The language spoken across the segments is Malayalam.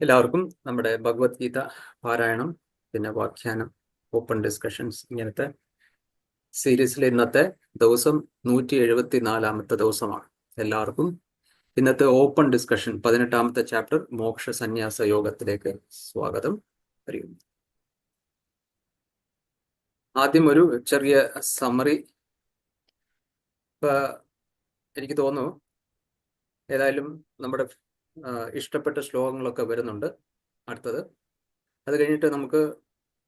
എല്ലാവർക്കും നമ്മുടെ ഭഗവത്ഗീത പാരായണം, പിന്നെ വ്യാഖ്യാനം, ഓപ്പൺ ഡിസ്കഷൻസ് ഇങ്ങനത്തെ സീരീസിലെ ഇന്നത്തെ ദിവസം 174ാമത്തെ ദിവസമാണ്. എല്ലാവർക്കും ഇന്നത്തെ ഓപ്പൺ ഡിസ്കഷൻ 18ാമത്തെ ചാപ്റ്റർ മോക്ഷ സന്യാസ യോഗത്തിലേക്ക് സ്വാഗതം. അറിയുന്നു. ആദ്യം ഒരു ചെറിയ സമ്മറി. എനിക്ക് തോന്നുന്നു ഏതായാലും നമ്മുടെ ഇഷ്ടപ്പെട്ട ശ്ലോകങ്ങളൊക്കെ വരുന്നുണ്ട് അടുത്തത്. അത് കഴിഞ്ഞിട്ട് നമുക്ക്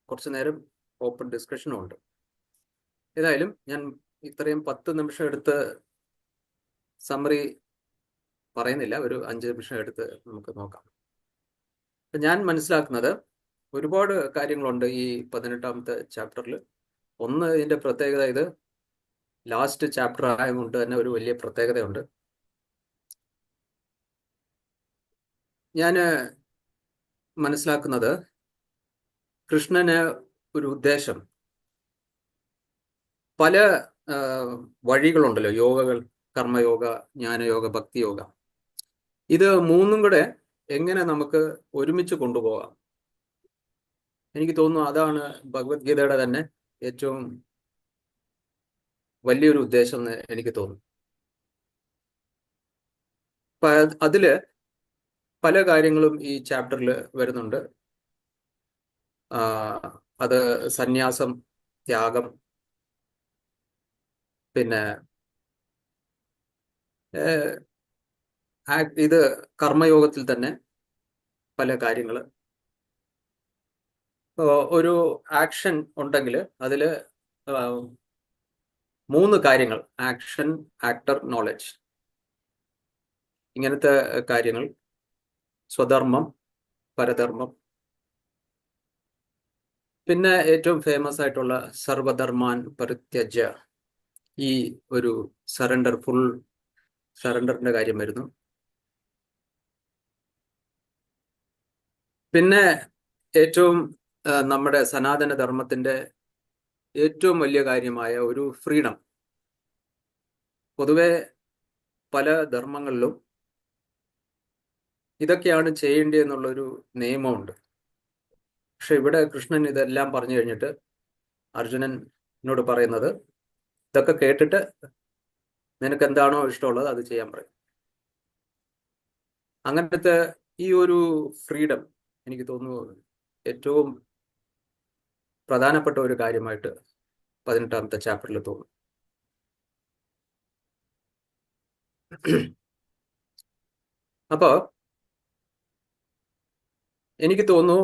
കുറച്ചു നേരം ഓപ്പൺ ഡിസ്കഷനും ഉണ്ട്. ഏതായാലും ഞാൻ ഇത്രയും 10 നിമിഷം എടുത്ത് സമ്മറി പറയുന്നില്ല, ഒരു 5 നിമിഷം എടുത്ത് നമുക്ക് നോക്കാം. ഞാൻ മനസ്സിലാക്കുന്നത് ഒരുപാട് കാര്യങ്ങളുണ്ട് ഈ 18ാമത്തെ ചാപ്റ്ററിൽ. ഒന്ന്, ഇതിന്റെ പ്രത്യേകത, ഇത് ലാസ്റ്റ് ചാപ്റ്റർ ആയതുകൊണ്ട് തന്നെ ഒരു വലിയ പ്രത്യേകതയുണ്ട്. ഞാൻ മനസ്സിലാക്കുന്നത് കൃഷ്ണന് ഒരു ഉദ്ദേശം, പല വഴികളുണ്ടല്ലോ, യോഗകൾ, കർമ്മയോഗ, ജ്ഞാനയോഗ, ഭക്തിയോഗ. ഇത് മൂന്നും കൂടെ എങ്ങനെ നമുക്ക് ഒരുമിച്ച് കൊണ്ടുപോകാം. എനിക്ക് തോന്നുന്നു അതാണ് ഭഗവത്ഗീതയുടെ തന്നെ ഏറ്റവും വലിയൊരു ഉദ്ദേശം എന്ന് എനിക്ക് തോന്നുന്നു. അതില് പല കാര്യങ്ങളും ഈ ചാപ്റ്ററിൽ വരുന്നുണ്ട്. അത് സന്യാസം, ത്യാഗം, പിന്നെ ഇത് കർമ്മയോഗത്തിൽ തന്നെ പല കാര്യങ്ങൾ. ഒരു ആക്ഷൻ ഉണ്ടെങ്കിൽ അതിൽ 3 കാര്യങ്ങൾ: ആക്ഷൻ, ആക്ടർ, നോളജ്. ഇങ്ങനത്തെ കാര്യങ്ങൾ. സ്വധർമ്മം, പരധർമ്മം, പിന്നെ ഏറ്റവും ഫേമസ് ആയിട്ടുള്ള സർവധർമാൻ പരിത്യജ്യ, ഈ ഒരു സറണ്ടർ, ഫുൾ സറണ്ടറിന്റെ കാര്യം വരുന്നു. പിന്നെ ഏറ്റവും നമ്മുടെ സനാതന ധർമ്മത്തിന്റെ ഏറ്റവും വലിയ കാര്യമായ ഒരു ഫ്രീഡം. പൊതുവെ പല ധർമ്മങ്ങളിലും ഇതൊക്കെയാണ് ചെയ്യേണ്ടതെന്നുള്ളൊരു നിയമമുണ്ട്. പക്ഷെ ഇവിടെ കൃഷ്ണൻ ഇതെല്ലാം പറഞ്ഞു കഴിഞ്ഞിട്ട് അർജുനനോട് പറയുന്നത്, ഇതൊക്കെ കേട്ടിട്ട് നിനക്ക് എന്താണോ ഇഷ്ടമുള്ളത് അത് ചെയ്യാൻ പറയും. അങ്ങനത്തെ ഈ ഒരു ഫ്രീഡം എനിക്ക് തോന്നുന്നു ഏറ്റവും പ്രധാനപ്പെട്ട ഒരു കാര്യമായിട്ട് 18ാമത്തെ ചാപ്റ്ററിൽ തോന്നുന്നു. അപ്പോ എനിക്ക് തോന്നുന്നു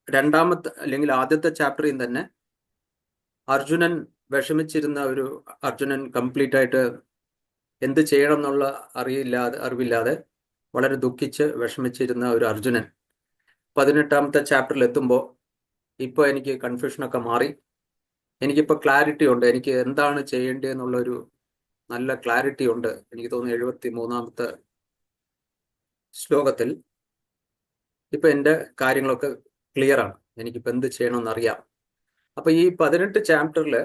രണ്ടാമത്തെ അല്ലെങ്കിൽ ആദ്യത്തെ ചാപ്റ്ററിൽ തന്നെ അർജുനൻ വിഷമിച്ചിരുന്ന ഒരു അർജുനൻ കംപ്ലീറ്റ് ആയിട്ട് എന്ത് ചെയ്യണം എന്നുള്ള അറിവില്ലാതെ വളരെ ദുഃഖിച്ച് വിഷമിച്ചിരുന്ന ഒരു അർജുനൻ 18ാമത്തെ ചാപ്റ്ററിൽ എത്തുമ്പോൾ ഇപ്പോൾ എനിക്ക് കൺഫ്യൂഷനൊക്കെ മാറി, എനിക്കിപ്പോൾ ക്ലാരിറ്റി ഉണ്ട്, എനിക്ക് എന്താണ് ചെയ്യേണ്ടതെന്നുള്ളൊരു നല്ല ക്ലാരിറ്റി ഉണ്ട്. എനിക്ക് തോന്നുന്നു 73ാമത്തെ ശ്ലോകത്തിൽ ഇപ്പൊ എൻ്റെ കാര്യങ്ങളൊക്കെ ക്ലിയർ ആണ്, എനിക്കിപ്പോൾ എന്ത് ചെയ്യണമെന്ന് അറിയാം. അപ്പൊ ഈ 18 ചാപ്റ്ററിൽ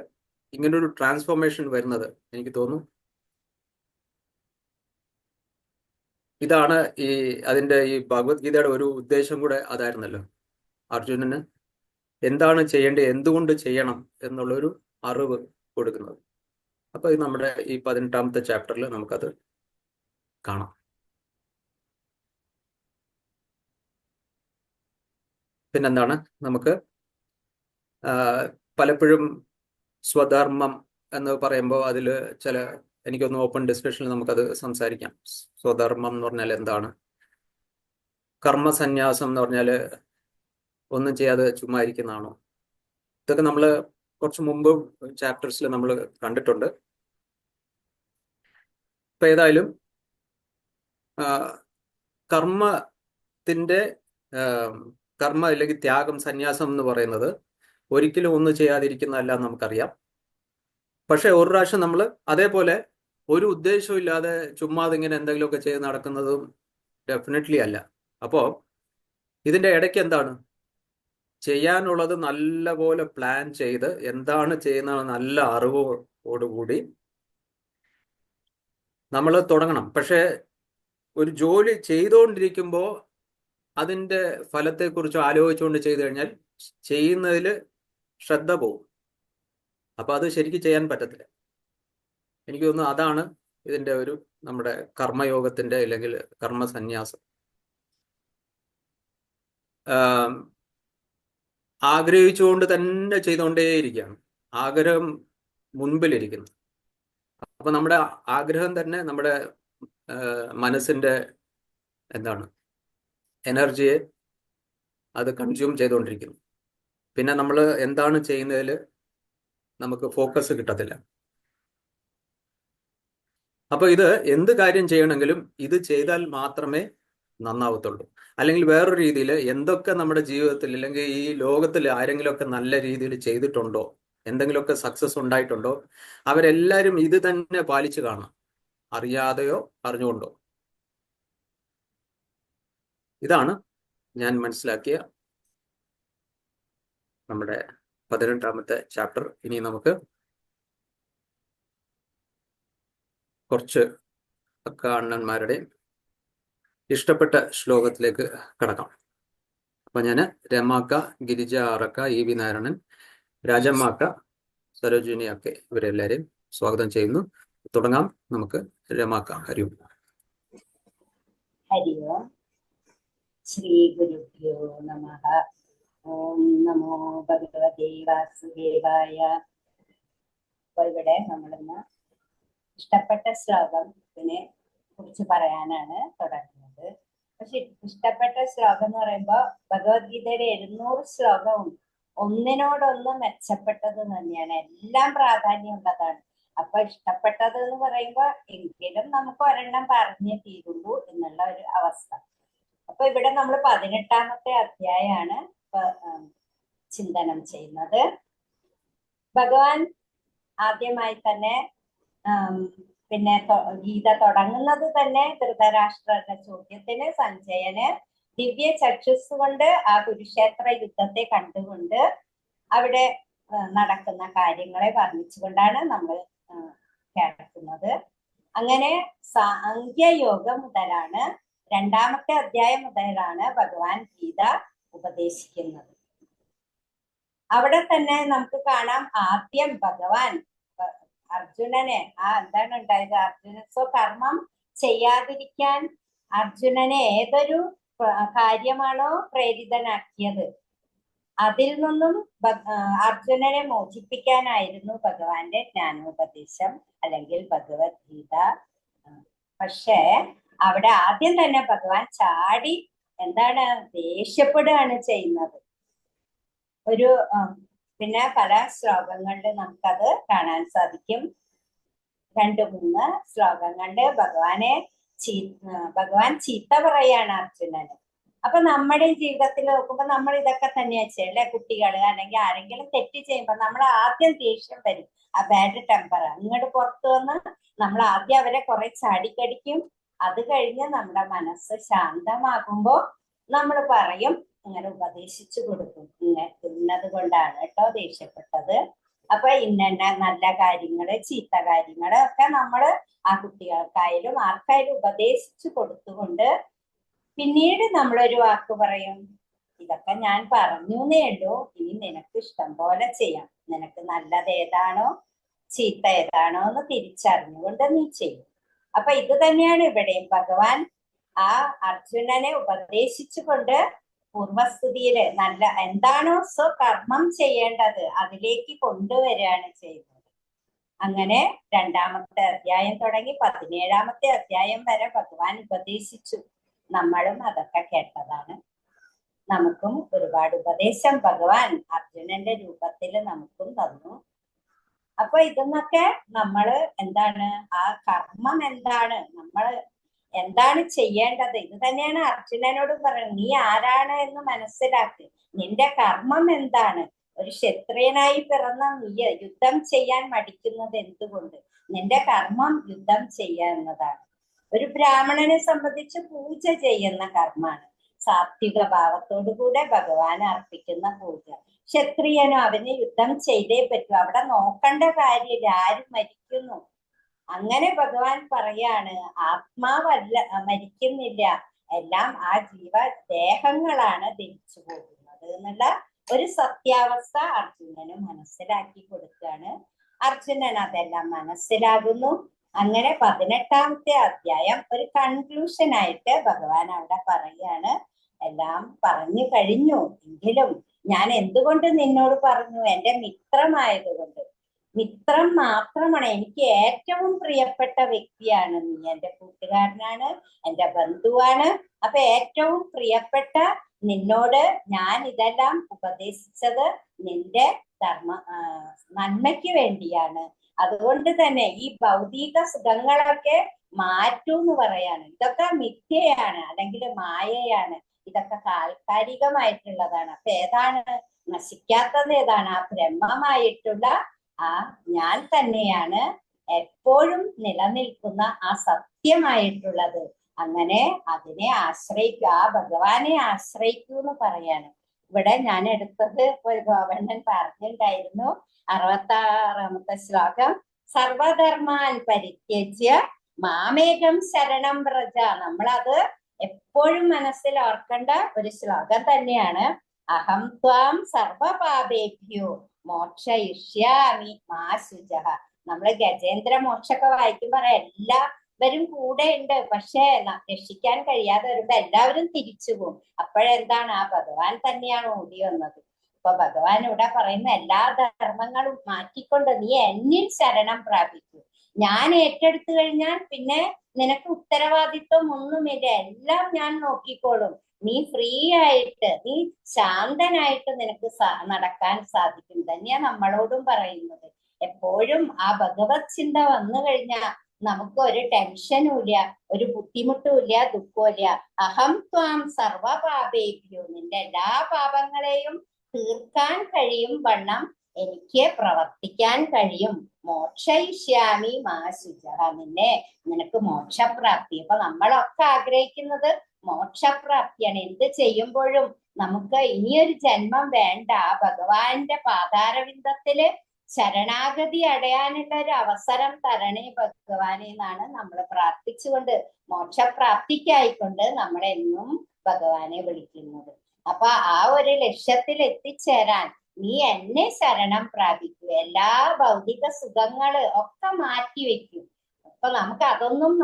ഇങ്ങനൊരു ട്രാൻസ്ഫോർമേഷൻ വരുന്നത് എനിക്ക് തോന്നുന്നു ഇതാണ് അതിന്റെ ഈ ഭഗവത്ഗീതയുടെ ഒരു ഉദ്ദേശം കൂടെ അതായിരുന്നല്ലോ, അർജുനന് എന്താണ് ചെയ്യേണ്ടത്, എന്തുകൊണ്ട് ചെയ്യണം എന്നുള്ളൊരു അറിവ് കൊടുക്കുന്നത്. അപ്പൊ ഇത് നമ്മുടെ ഈ 18ാമത്തെ ചാപ്റ്ററിൽ നമുക്കത് കാണാം. പിന്നെന്താണ്, നമുക്ക് പലപ്പോഴും സ്വധർമ്മം എന്ന് പറയുമ്പോൾ അതിൽ ചില, എനിക്കൊന്ന് ഓപ്പൺ ഡിസ്കഷനിൽ നമുക്കത് സംസാരിക്കാം. സ്വധർമ്മം എന്ന് പറഞ്ഞാൽ എന്താണ്, കർമ്മസന്യാസം എന്ന് പറഞ്ഞാൽ ഒന്നും ചെയ്യാതെ ചുമ്മാ ഇരിക്കുന്നതാണോ, ഇതൊക്കെ നമ്മൾ കുറച്ച് മുമ്പ് ചാപ്റ്റേഴ്സിൽ നമ്മൾ കണ്ടിട്ടുണ്ട്. ഇപ്പൊ ഏതായാലും കർമ്മ അല്ലെങ്കിൽ ത്യാഗം, സന്യാസം എന്ന് പറയുന്നത് ഒരിക്കലും ഒന്നും ചെയ്യാതിരിക്കുന്നതല്ല നമുക്കറിയാം. പക്ഷെ ഒരു പ്രാവശ്യം നമ്മൾ അതേപോലെ ഒരു ഉദ്ദേശവും ഇല്ലാതെ ചുമ്മാതെ ഇങ്ങനെ എന്തെങ്കിലുമൊക്കെ ചെയ്ത് നടക്കുന്നതും ഡെഫിനറ്റ്ലി അല്ല. അപ്പോ ഇതിന്റെ ഇടയ്ക്ക് എന്താണ് ചെയ്യാനുള്ളത്, നല്ല പോലെ പ്ലാൻ ചെയ്ത് എന്താണ് ചെയ്യുന്നത് നല്ല അറിവോടുകൂടി നമ്മൾ തുടങ്ങണം. പക്ഷെ ഒരു ജോലി ചെയ്തുകൊണ്ടിരിക്കുമ്പോൾ അതിൻ്റെ ഫലത്തെക്കുറിച്ച് ആലോചിച്ചുകൊണ്ട് ചെയ്തു കഴിഞ്ഞാൽ ചെയ്യുന്നതിൽ ശ്രദ്ധ പോകും. അപ്പോൾ അത് ശരിക്കും ചെയ്യാൻ പറ്റത്തില്ല. എനിക്ക് തോന്നുന്നു അതാണ് ഇതിൻ്റെ ഒരു നമ്മുടെ കർമ്മയോഗത്തിൻ്റെ അല്ലെങ്കിൽ കർമ്മസന്യാസം. ആഗ്രഹിച്ചുകൊണ്ട് തന്നെ ചെയ്തുകൊണ്ടേയിരിക്കുകയാണ്. ആഗ്രഹം മുൻപിലിരിക്കുന്നു. അപ്പൊ നമ്മുടെ ആഗ്രഹം തന്നെ നമ്മുടെ മനസ്സിന്റെ എന്താണ് എനർജിയെ അത് കൺസ്യൂം ചെയ്തുകൊണ്ടിരിക്കുന്നു. പിന്നെ നമ്മൾ എന്താണ് ചെയ്യുന്നതിൽ നമുക്ക് ഫോക്കസ് കിട്ടത്തില്ല. അപ്പൊ ഇത് എന്ത് കാര്യം ചെയ്യണമെങ്കിലും ഇത് ചെയ്താൽ മാത്രമേ നന്നാവത്തുള്ളൂ. അല്ലെങ്കിൽ വേറൊരു രീതിയിൽ എന്തൊക്കെ നമ്മുടെ ജീവിതത്തിൽ അല്ലെങ്കിൽ ഈ ലോകത്തിൽ ആരെങ്കിലുമൊക്കെ നല്ല രീതിയിൽ ചെയ്തിട്ടുണ്ടോ, എന്തെങ്കിലുമൊക്കെ സക്സസ് ഉണ്ടായിട്ടുണ്ടോ, അവരെല്ലാവരും ഇത് തന്നെ പാലിച്ചു കാണാം, അറിയാതെയോ അറിഞ്ഞുകൊണ്ടോ. ഇതാണ് ഞാൻ മനസ്സിലാക്കിയ നമ്മുടെ 18ാമത്തെ ചാപ്റ്റർ. ഇനി നമുക്ക് കുറച്ച് അണ്ണന്മാരുടെ ഇഷ്ടപ്പെട്ട ശ്ലോകത്തിലേക്ക് കടക്കാം. അപ്പൊ ഞാൻ രമാക്ക, ഗിരിജ ആറക്ക, ഇ വി നാരായണൻ, രാജമ്മാക്ക, സരോജിനി അക്കെ ഇവരെല്ലാവരെയും സ്വാഗതം ചെയ്യുന്നു. തുടങ്ങാം. നമുക്ക് രമാക്ക. ഹരിയും ഹരിയോ. ശ്രീ ഗുരുഭ്യോ നമഃ. ഓം നമോ ഭഗവതേ വാസുദേവായ. അപ്പൊ ഇവിടെ നമ്മളിന്ന് ഇഷ്ടപ്പെട്ട ശ്ലോകത്തിനെ കുറിച്ച് പറയാനാണ് തുടങ്ങുന്നത്. പക്ഷെ ഇഷ്ടപ്പെട്ട ശ്ലോകം എന്ന് പറയുമ്പോൾ ഭഗവത്ഗീതയുടെ 700 ശ്ലോകവും ഒന്നിനോടൊന്ന് മെച്ചപ്പെട്ടത് തന്നെയാണ്. എല്ലാം പ്രാധാന്യമുള്ളതാണ്. അപ്പൊ ഇഷ്ടപ്പെട്ടത് എന്ന് പറയുമ്പോൾ എങ്കിലും നമുക്ക് ഒരെണ്ണം പറഞ്ഞേ തീരുള്ളൂ എന്നുള്ള ഒരു അവസ്ഥ. അപ്പൊ ഇവിടെ നമ്മൾ 18ാമത്തെ അധ്യായമാണ് ചിന്തനം ചെയ്യുന്നത്. ഭഗവാൻ ആദ്യമായി തന്നെ പിന്നെ ഗീത തുടങ്ങുന്നത് തന്നെ ധൃതരാഷ്ട്രരുടെ ചോദ്യത്തിന് സഞ്ജയന് ദിവ്യ ചക്ഷുസ് കൊണ്ട് ആ കുരുക്ഷേത്ര യുദ്ധത്തെ കണ്ടുകൊണ്ട് അവിടെ നടക്കുന്ന കാര്യങ്ങളെ വർണ്ണിച്ചുകൊണ്ടാണ് നമ്മൾ കേൾക്കുന്നത്. അങ്ങനെ സാഖ്യയോഗം മുതലാണ്, 2ാമത്തെ അധ്യായം മുതലാണ് ഭഗവാൻ ഗീത ഉപദേശിക്കുന്നത്. അവിടെ തന്നെ നമുക്ക് കാണാം, ആദ്യം ഭഗവാൻ അർജുനനെ എന്താണ് ഉണ്ടായത്, കർമ്മം ചെയ്യാതിരിക്കാൻ അർജുനനെ ഏതൊരു കാര്യമാണോ പ്രേരിതനാക്കിയത് അതിൽ നിന്നും അർജുനനെ മോചിപ്പിക്കാനായിരുന്നു ഭഗവാന്റെ ജ്ഞാനോപദേശം അല്ലെങ്കിൽ ഭഗവത്ഗീത. പക്ഷേ അവിടെ ആദ്യം തന്നെ ഭഗവാൻ ചാടി എന്താണ് ദേഷ്യപ്പെടുകയാണ് ചെയ്യുന്നത്. ഒരു പിന്നെ പല ശ്ലോകങ്ങളിൽ നമുക്കത് കാണാൻ സാധിക്കും. 2-3 ശ്ലോകങ്ങളിൽ ഭഗവാൻ ചീത്ത പറയാണ് അർജുനന്. അപ്പൊ നമ്മുടെ ജീവിതത്തിൽ നോക്കുമ്പോൾ നമ്മൾ ഇതൊക്കെ തന്നെയാ ചെയ്യല്ലേ. കുട്ടികള് അല്ലെങ്കിൽ ആരെങ്കിലും തെറ്റ് ചെയ്യുമ്പോൾ നമ്മൾ ആദ്യം ദേഷ്യം വരും, ആ ബാഡ് ടെമ്പർ അങ്ങോട്ട് പുറത്തു വന്ന് നമ്മൾ ആദ്യം അവരെ കുറെ ചാടിക്കടിക്കും. അത് കഴിഞ്ഞ് നമ്മുടെ മനസ്സ് ശാന്തമാകുമ്പോ നമ്മൾ പറയും, അങ്ങനെ ഉപദേശിച്ചു കൊടുക്കും, ഇന്നത് കൊണ്ടാണ് കേട്ടോ ദേഷ്യപ്പെട്ടത്. അപ്പൊ ഇന്ന നല്ല കാര്യങ്ങള് ചീത്ത കാര്യങ്ങള് ഒക്കെ നമ്മള് ആ കുട്ടികൾക്കായാലും ആർക്കായാലും ഉപദേശിച്ചു കൊടുത്തുകൊണ്ട് പിന്നീട് നമ്മളൊരു വാക്ക് പറയും, ഇതൊക്കെ ഞാൻ പറഞ്ഞേ ഉള്ളൂ, ഇനി നിനക്ക് ഇഷ്ടം പോലെ ചെയ്യാം, നിനക്ക് നല്ലത് ഏതാണോ ചീത്ത ഏതാണോ എന്ന് തിരിച്ചറിഞ്ഞുകൊണ്ട് നീ ചെയ്യും. അപ്പൊ ഇത് തന്നെയാണ് ഇവിടെയും ഭഗവാൻ ആ അർജുനനെ ഉപദേശിച്ചുകൊണ്ട് പൂർവസ്ഥിതിയില് നല്ല എന്താണോ സ്വകർമ്മം ചെയ്യേണ്ടത് അതിലേക്ക് കൊണ്ടുവരികയാണ് ചെയ്യുന്നത്. അങ്ങനെ 2ാമത്തെ അധ്യായം തുടങ്ങി 17ാമത്തെ അധ്യായം വരെ ഭഗവാൻ ഉപദേശിച്ചു. നമ്മളും അതൊക്കെ കേട്ടതാണ്. നമുക്കും ഒരുപാട് ഉപദേശം ഭഗവാൻ അർജുനന്റെ രൂപത്തിൽ നമുക്കും തന്നു. അപ്പൊ ഇതെന്നൊക്കെ നമ്മള് എന്താണ്, ആ കർമ്മം എന്താണ്, നമ്മൾ എന്താണ് ചെയ്യേണ്ടത്, ഇത് തന്നെയാണ് അർജുനനോട് പറയുന്നത്. നീ ആരാണ് എന്ന് മനസ്സിലാക്കി, നിന്റെ കർമ്മം എന്താണ്. ഒരു ക്ഷത്രിയനായി പിറന്ന നീ യുദ്ധം ചെയ്യാൻ മടിക്കുന്നത് എന്തുകൊണ്ട്? നിന്റെ കർമ്മം യുദ്ധം ചെയ്യുക എന്നതാണ്. ഒരു ബ്രാഹ്മണനെ സംബന്ധിച്ച് പൂജ ചെയ്യുന്ന കർമ്മമാണ്, സാത്വിക ഭാവത്തോടു കൂടെ ഭഗവാൻ അർപ്പിക്കുന്ന പൂജ. ക്ഷത്രിയനോ അവന് യുദ്ധം ചെയ്തേ പറ്റൂ, അവിടെ നോക്കേണ്ട കാര്യമില്ല, ആരും മരിക്കുന്നു. അങ്ങനെ ഭഗവാൻ പറയാണ്, ആത്മാവല്ല മരിക്കുന്നില്ല, എല്ലാം ആ ജീവദേഹങ്ങളാണ് ധരിച്ചു പോകുന്നത് എന്നുള്ള ഒരു സത്യാവസ്ഥ അർജുനന് മനസ്സിലാക്കി കൊടുക്കുകയാണ്. അർജുനൻ അതെല്ലാം മനസ്സിലാകുന്നു. അങ്ങനെ 18ാമത്തെ അധ്യായം ഒരു കൺക്ലൂഷൻ ആയിട്ട് ഭഗവാൻ അവിടെ പറയുകയാണ്, എല്ലാം പറഞ്ഞു കഴിഞ്ഞു, എങ്കിലും ഞാൻ എന്തുകൊണ്ട് നിന്നോട് പറഞ്ഞു, എന്റെ മിത്രമായതുകൊണ്ട്. മിത്രം മാത്രമാണ്, എനിക്ക് ഏറ്റവും പ്രിയപ്പെട്ട വ്യക്തിയാണ് നീ, എന്റെ കൂട്ടുകാരനാണ്, എന്റെ ബന്ധുവാണ്. അപ്പൊ ഏറ്റവും പ്രിയപ്പെട്ട നിന്നോട് ഞാൻ ഇതെല്ലാം ഉപദേശിച്ചത് നിന്റെ നന്മയ്ക്ക് വേണ്ടിയാണ്. അതുകൊണ്ട് തന്നെ ഈ ഭൗതിക സുഖങ്ങളൊക്കെ മാറ്റൂ എന്ന് പറയാണ്. ഇതൊക്കെ മിഥ്യയാണ്, അല്ലെങ്കിൽ മായയാണ്, ഇതൊക്കെ താൽക്കാലികമായിട്ടുള്ളതാണ്. അപ്പൊ ഏതാണ് നശിക്കാത്തത്? ഏതാണ്? ആ ബ്രഹ്മമായിട്ടുള്ള ആ ഞാൻ തന്നെയാണ് എപ്പോഴും നിലനിൽക്കുന്ന ആ സത്യമായിട്ടുള്ളത്. അങ്ങനെ അതിനെ ആശ്രയിക്കൂ, ആ ഭഗവാനെ ആശ്രയിക്കൂ എന്ന് പറയാണ്. ഇവിടെ ഞാൻ എടുത്തത് ഒരു ഗോവർണൻ പറഞ്ഞിട്ടുണ്ടായിരുന്നു, 66ാമത്തെ ശ്ലോകം. സർവധർമാൻ പരിത്യജ്യ മാമേകം ശരണം വ്രജ. നമ്മളത് എപ്പോഴും മനസ്സിൽ ഓർക്കേണ്ട ഒരു ശ്ലോകം തന്നെയാണ്. അഹം ത്വാം സർവപാപേഭ്യോ മോക്ഷയിഷ്യാമി മാ ശുചഃ. നമ്മള് ഗജേന്ദ്ര മോക്ഷമൊക്കെ വായിക്കുമ്പോ എല്ലാവരും കൂടെ ഉണ്ട്, പക്ഷെ രക്ഷിക്കാൻ കഴിയാതെ വരുമ്പോ എല്ലാവരും തിരിച്ചു പോകും. അപ്പോഴെന്താണ്? ആ ഭഗവാൻ തന്നെയാണ് ഓടി വന്നത്. അപ്പൊ ഭഗവാൻ ഇവിടെ പറയുന്ന എല്ലാ ധർമ്മങ്ങളും മാറ്റിക്കൊണ്ട് നീ എന്നിൽ ശരണം പ്രാപിക്കൂ. ഞാൻ ഏറ്റെടുത്തു കഴിഞ്ഞാൽ പിന്നെ നിനക്ക് ഉത്തരവാദിത്വം ഒന്നുമില്ല, എല്ലാം ഞാൻ നോക്കിക്കോളും. നീ ഫ്രീ ആയിട്ട്, നീ ശാന്തനായിട്ട് നിനക്ക് നടക്കാൻ സാധിക്കും. തന്നെയാ നമ്മളോടും പറയുന്നത്. എപ്പോഴും ആ ഭഗവത് ചിന്ത വന്നു കഴിഞ്ഞാൽ നമുക്ക് ഒരു ടെൻഷനും ഇല്ല, ഒരു ബുദ്ധിമുട്ടും ഇല്ല, ദുഃഖവും ഇല്ല. അഹം ത്വാം സർവപാപേഭ്യോ, നിന്റെ എല്ലാ പാപങ്ങളെയും തീർക്കാൻ കഴിയും വണ്ണം എനിക്ക് പ്രവർത്തിക്കാൻ കഴിയും. മോക്ഷയിഷ്യാമി മാ ശുചഃ, നിനക്ക് മോക്ഷപ്രാപ്തി. അപ്പൊ നമ്മളൊക്കെ ആഗ്രഹിക്കുന്നത് മോക്ഷപ്രാപ്തിയാണ്. എന്ത് ചെയ്യുമ്പോഴും നമുക്ക് ഇനിയൊരു ജന്മം വേണ്ട, ഭഗവാന്റെ പാതാരവിന്ദത്തില് ശരണാഗതി അടയാനുള്ള ഒരു അവസരം തരണേ ഭഗവാനെ എന്നാണ് നമ്മൾ പ്രാർത്ഥിച്ചുകൊണ്ട്, മോക്ഷപ്രാപ്തിക്കായിക്കൊണ്ട് നമ്മളെന്നും ഭഗവാനെ വിളിക്കുന്നത്. അപ്പൊ ആ ഒരു ലക്ഷ്യത്തിൽ എത്തിച്ചേരാൻ നീ എന്നെ ശരണം പ്രാപിക്കൂ. എല്ലാ ഭൗതിക സുഖങ്ങള് ഒക്കെ മാറ്റി വെക്കും. അപ്പൊ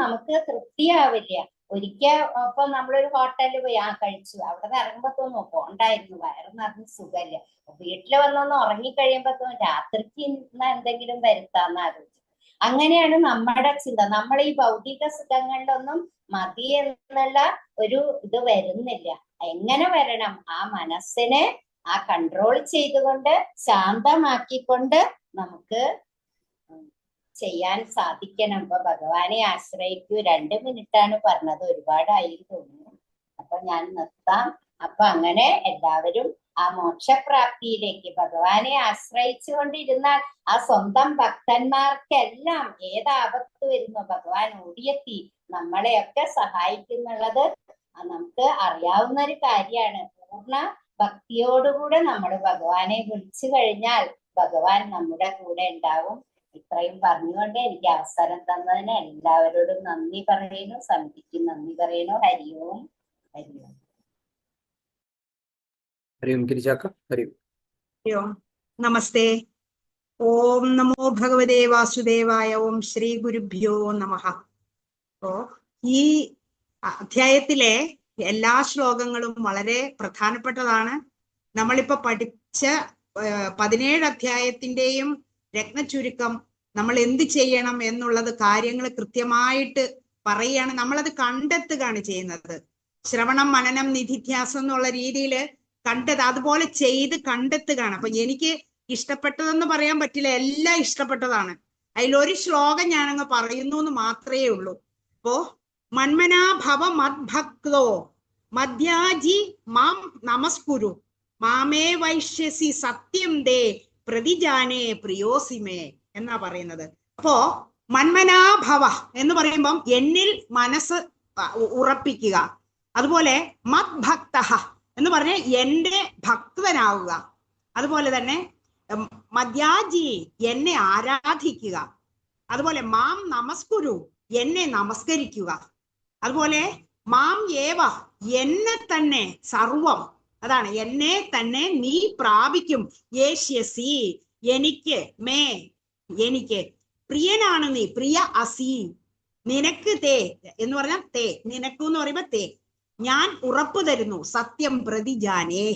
നമുക്ക് തൃപ്തിയാവില്ല. ഒരിക്കൽ ഇപ്പൊ നമ്മളൊരു ഹോട്ടലിൽ പോയി കഴിച്ചു, അവിടെ നിന്ന് ഇറങ്ങുമ്പോ തോന്നും പോണ്ടായിരുന്നു, വയറ് നിറഞ്ഞ് സുഖമില്ല. വീട്ടിൽ വന്നൊന്ന് ഉറങ്ങിക്കഴിയുമ്പോ തോന്നും രാത്രിക്ക് എന്തെങ്കിലും വരുത്താന്ന് ആലോചിച്ചു. അങ്ങനെയാണ് നമ്മുടെ ചിന്ത. നമ്മൾ ഈ ഭൗതിക സുഖങ്ങളിലൊന്നും മതി എന്നുള്ള ഒരു ഇത് വരുന്നില്ല. എങ്ങനെ വരണം? ആ മനസ്സിനെ ആ കൺട്രോൾ ചെയ്തുകൊണ്ട് ശാന്തമാക്കിക്കൊണ്ട് നമുക്ക് ചെയ്യാൻ സാധിക്കണം. അപ്പൊ ഭഗവാനെ ആശ്രയിക്കൂ. 2 മിനിറ്റാണ് പറഞ്ഞത്, ഒരുപാടായി തോന്നുന്നു. അപ്പൊ ഞാൻ നിർത്താം. അപ്പൊ അങ്ങനെ എല്ലാവരും ആ മോക്ഷപ്രാപ്തിയിലേക്ക് ഭഗവാനെ ആശ്രയിച്ചു കൊണ്ടിരുന്നാൽ ആ സ്വന്തം ഭക്തന്മാർക്കെല്ലാം ഏതാപത്ത് വരുന്നു ഭഗവാൻ ഓടിയെത്തി നമ്മളെയൊക്കെ സഹായിക്കുന്നുള്ളത് നമുക്ക് അറിയാവുന്ന ഒരു കാര്യമാണ്. പൂർണ്ണ ഭക്തിയോടുകൂടെ നമ്മൾ ഭഗവാനെ വിളിച്ചു കഴിഞ്ഞാൽ ഭഗവാൻ നമ്മുടെ കൂടെ ഉണ്ടാവും. ഇത്രയും പറഞ്ഞുകൊണ്ട് എനിക്ക് അവസരം തന്നതിന് എല്ലാവരോടും നന്ദി പറയുന്നു. സമിതിക്ക് നന്ദി പറയുന്നു. ഹരിയോം ഹരിയോം. ഹരിയോം ഗിരിജാക്ക. ഹരിയോം. നമസ്തേ. ഓം നമോ ഭഗവതേ വാസുദേവായ. ഓം ശ്രീ ഗുരുഭ്യോ നമഃ. അപ്പോ ഈ അധ്യായത്തിലെ എല്ലാ ശ്ലോകങ്ങളും വളരെ പ്രധാനപ്പെട്ടതാണ്. നമ്മളിപ്പോ പഠിച്ച 17 അധ്യായത്തിന്റെയും രത്നചുരുക്കം നമ്മൾ എന്ത് ചെയ്യണം എന്നുള്ളത് കാര്യങ്ങൾ കൃത്യമായിട്ട് പറയുകയാണ്. നമ്മളത് കണ്ടെത്തുകയാണ് ചെയ്യുന്നത്. ശ്രവണം, മനനം, നിധിധ്യാസം എന്നുള്ള രീതിയിൽ അതുപോലെ ചെയ്ത് കണ്ടെത്തുകയാണ്. അപ്പൊ എനിക്ക് ഇഷ്ടപ്പെട്ടതെന്ന് പറയാൻ പറ്റില്ല, എല്ലാം ഇഷ്ടപ്പെട്ടതാണ്. അതിലൊരു ശ്ലോകം ഞാനങ്ങ് പറയുന്നു എന്ന് മാത്രമേ ഉള്ളൂ. അപ്പോ മന്മനാഭവ മദ്ഭക്തോ മധ്യാജി മാം നമസ്കുരു മാമേ വൈശ്യസി സത്യം ദേ പ്രതിജാനേ പ്രിയോസിമേ എന്നാ പറയുന്നത്. അപ്പോ മന്മനാഭവ എന്ന് പറയുമ്പം എന്നിൽ മനസ്സ് ഉറപ്പിക്കുക. അതുപോലെ മദ്ഭക്ത എന്ന് പറഞ്ഞാൽ എന്റെ ഭക്തനാവുക. അതുപോലെ തന്നെ മധ്യാജി എന്നെ ആരാധിക്കുക. അതുപോലെ മാം നമസ്കുരു എന്നെ നമസ്കരിക്കുക. അതുപോലെ മാം ഏവ എന്നെ തന്നെ സർവം, അതാണ് എന്നെ തന്നെ നീ പ്രാപിക്കും. യേഷ്യസി എനിക്ക്, മേ എനിക്ക്, പ്രിയനാണ് നീ, പ്രിയ അസി നിനക്ക്, തേ എന്ന് പറഞ്ഞാൽ തേ, നിനക്ക് എന്ന് പറയുമ്പോ തേ, ഞാൻ ഉറപ്പ് തരുന്നു. സത്യം പ്രതിജാനേ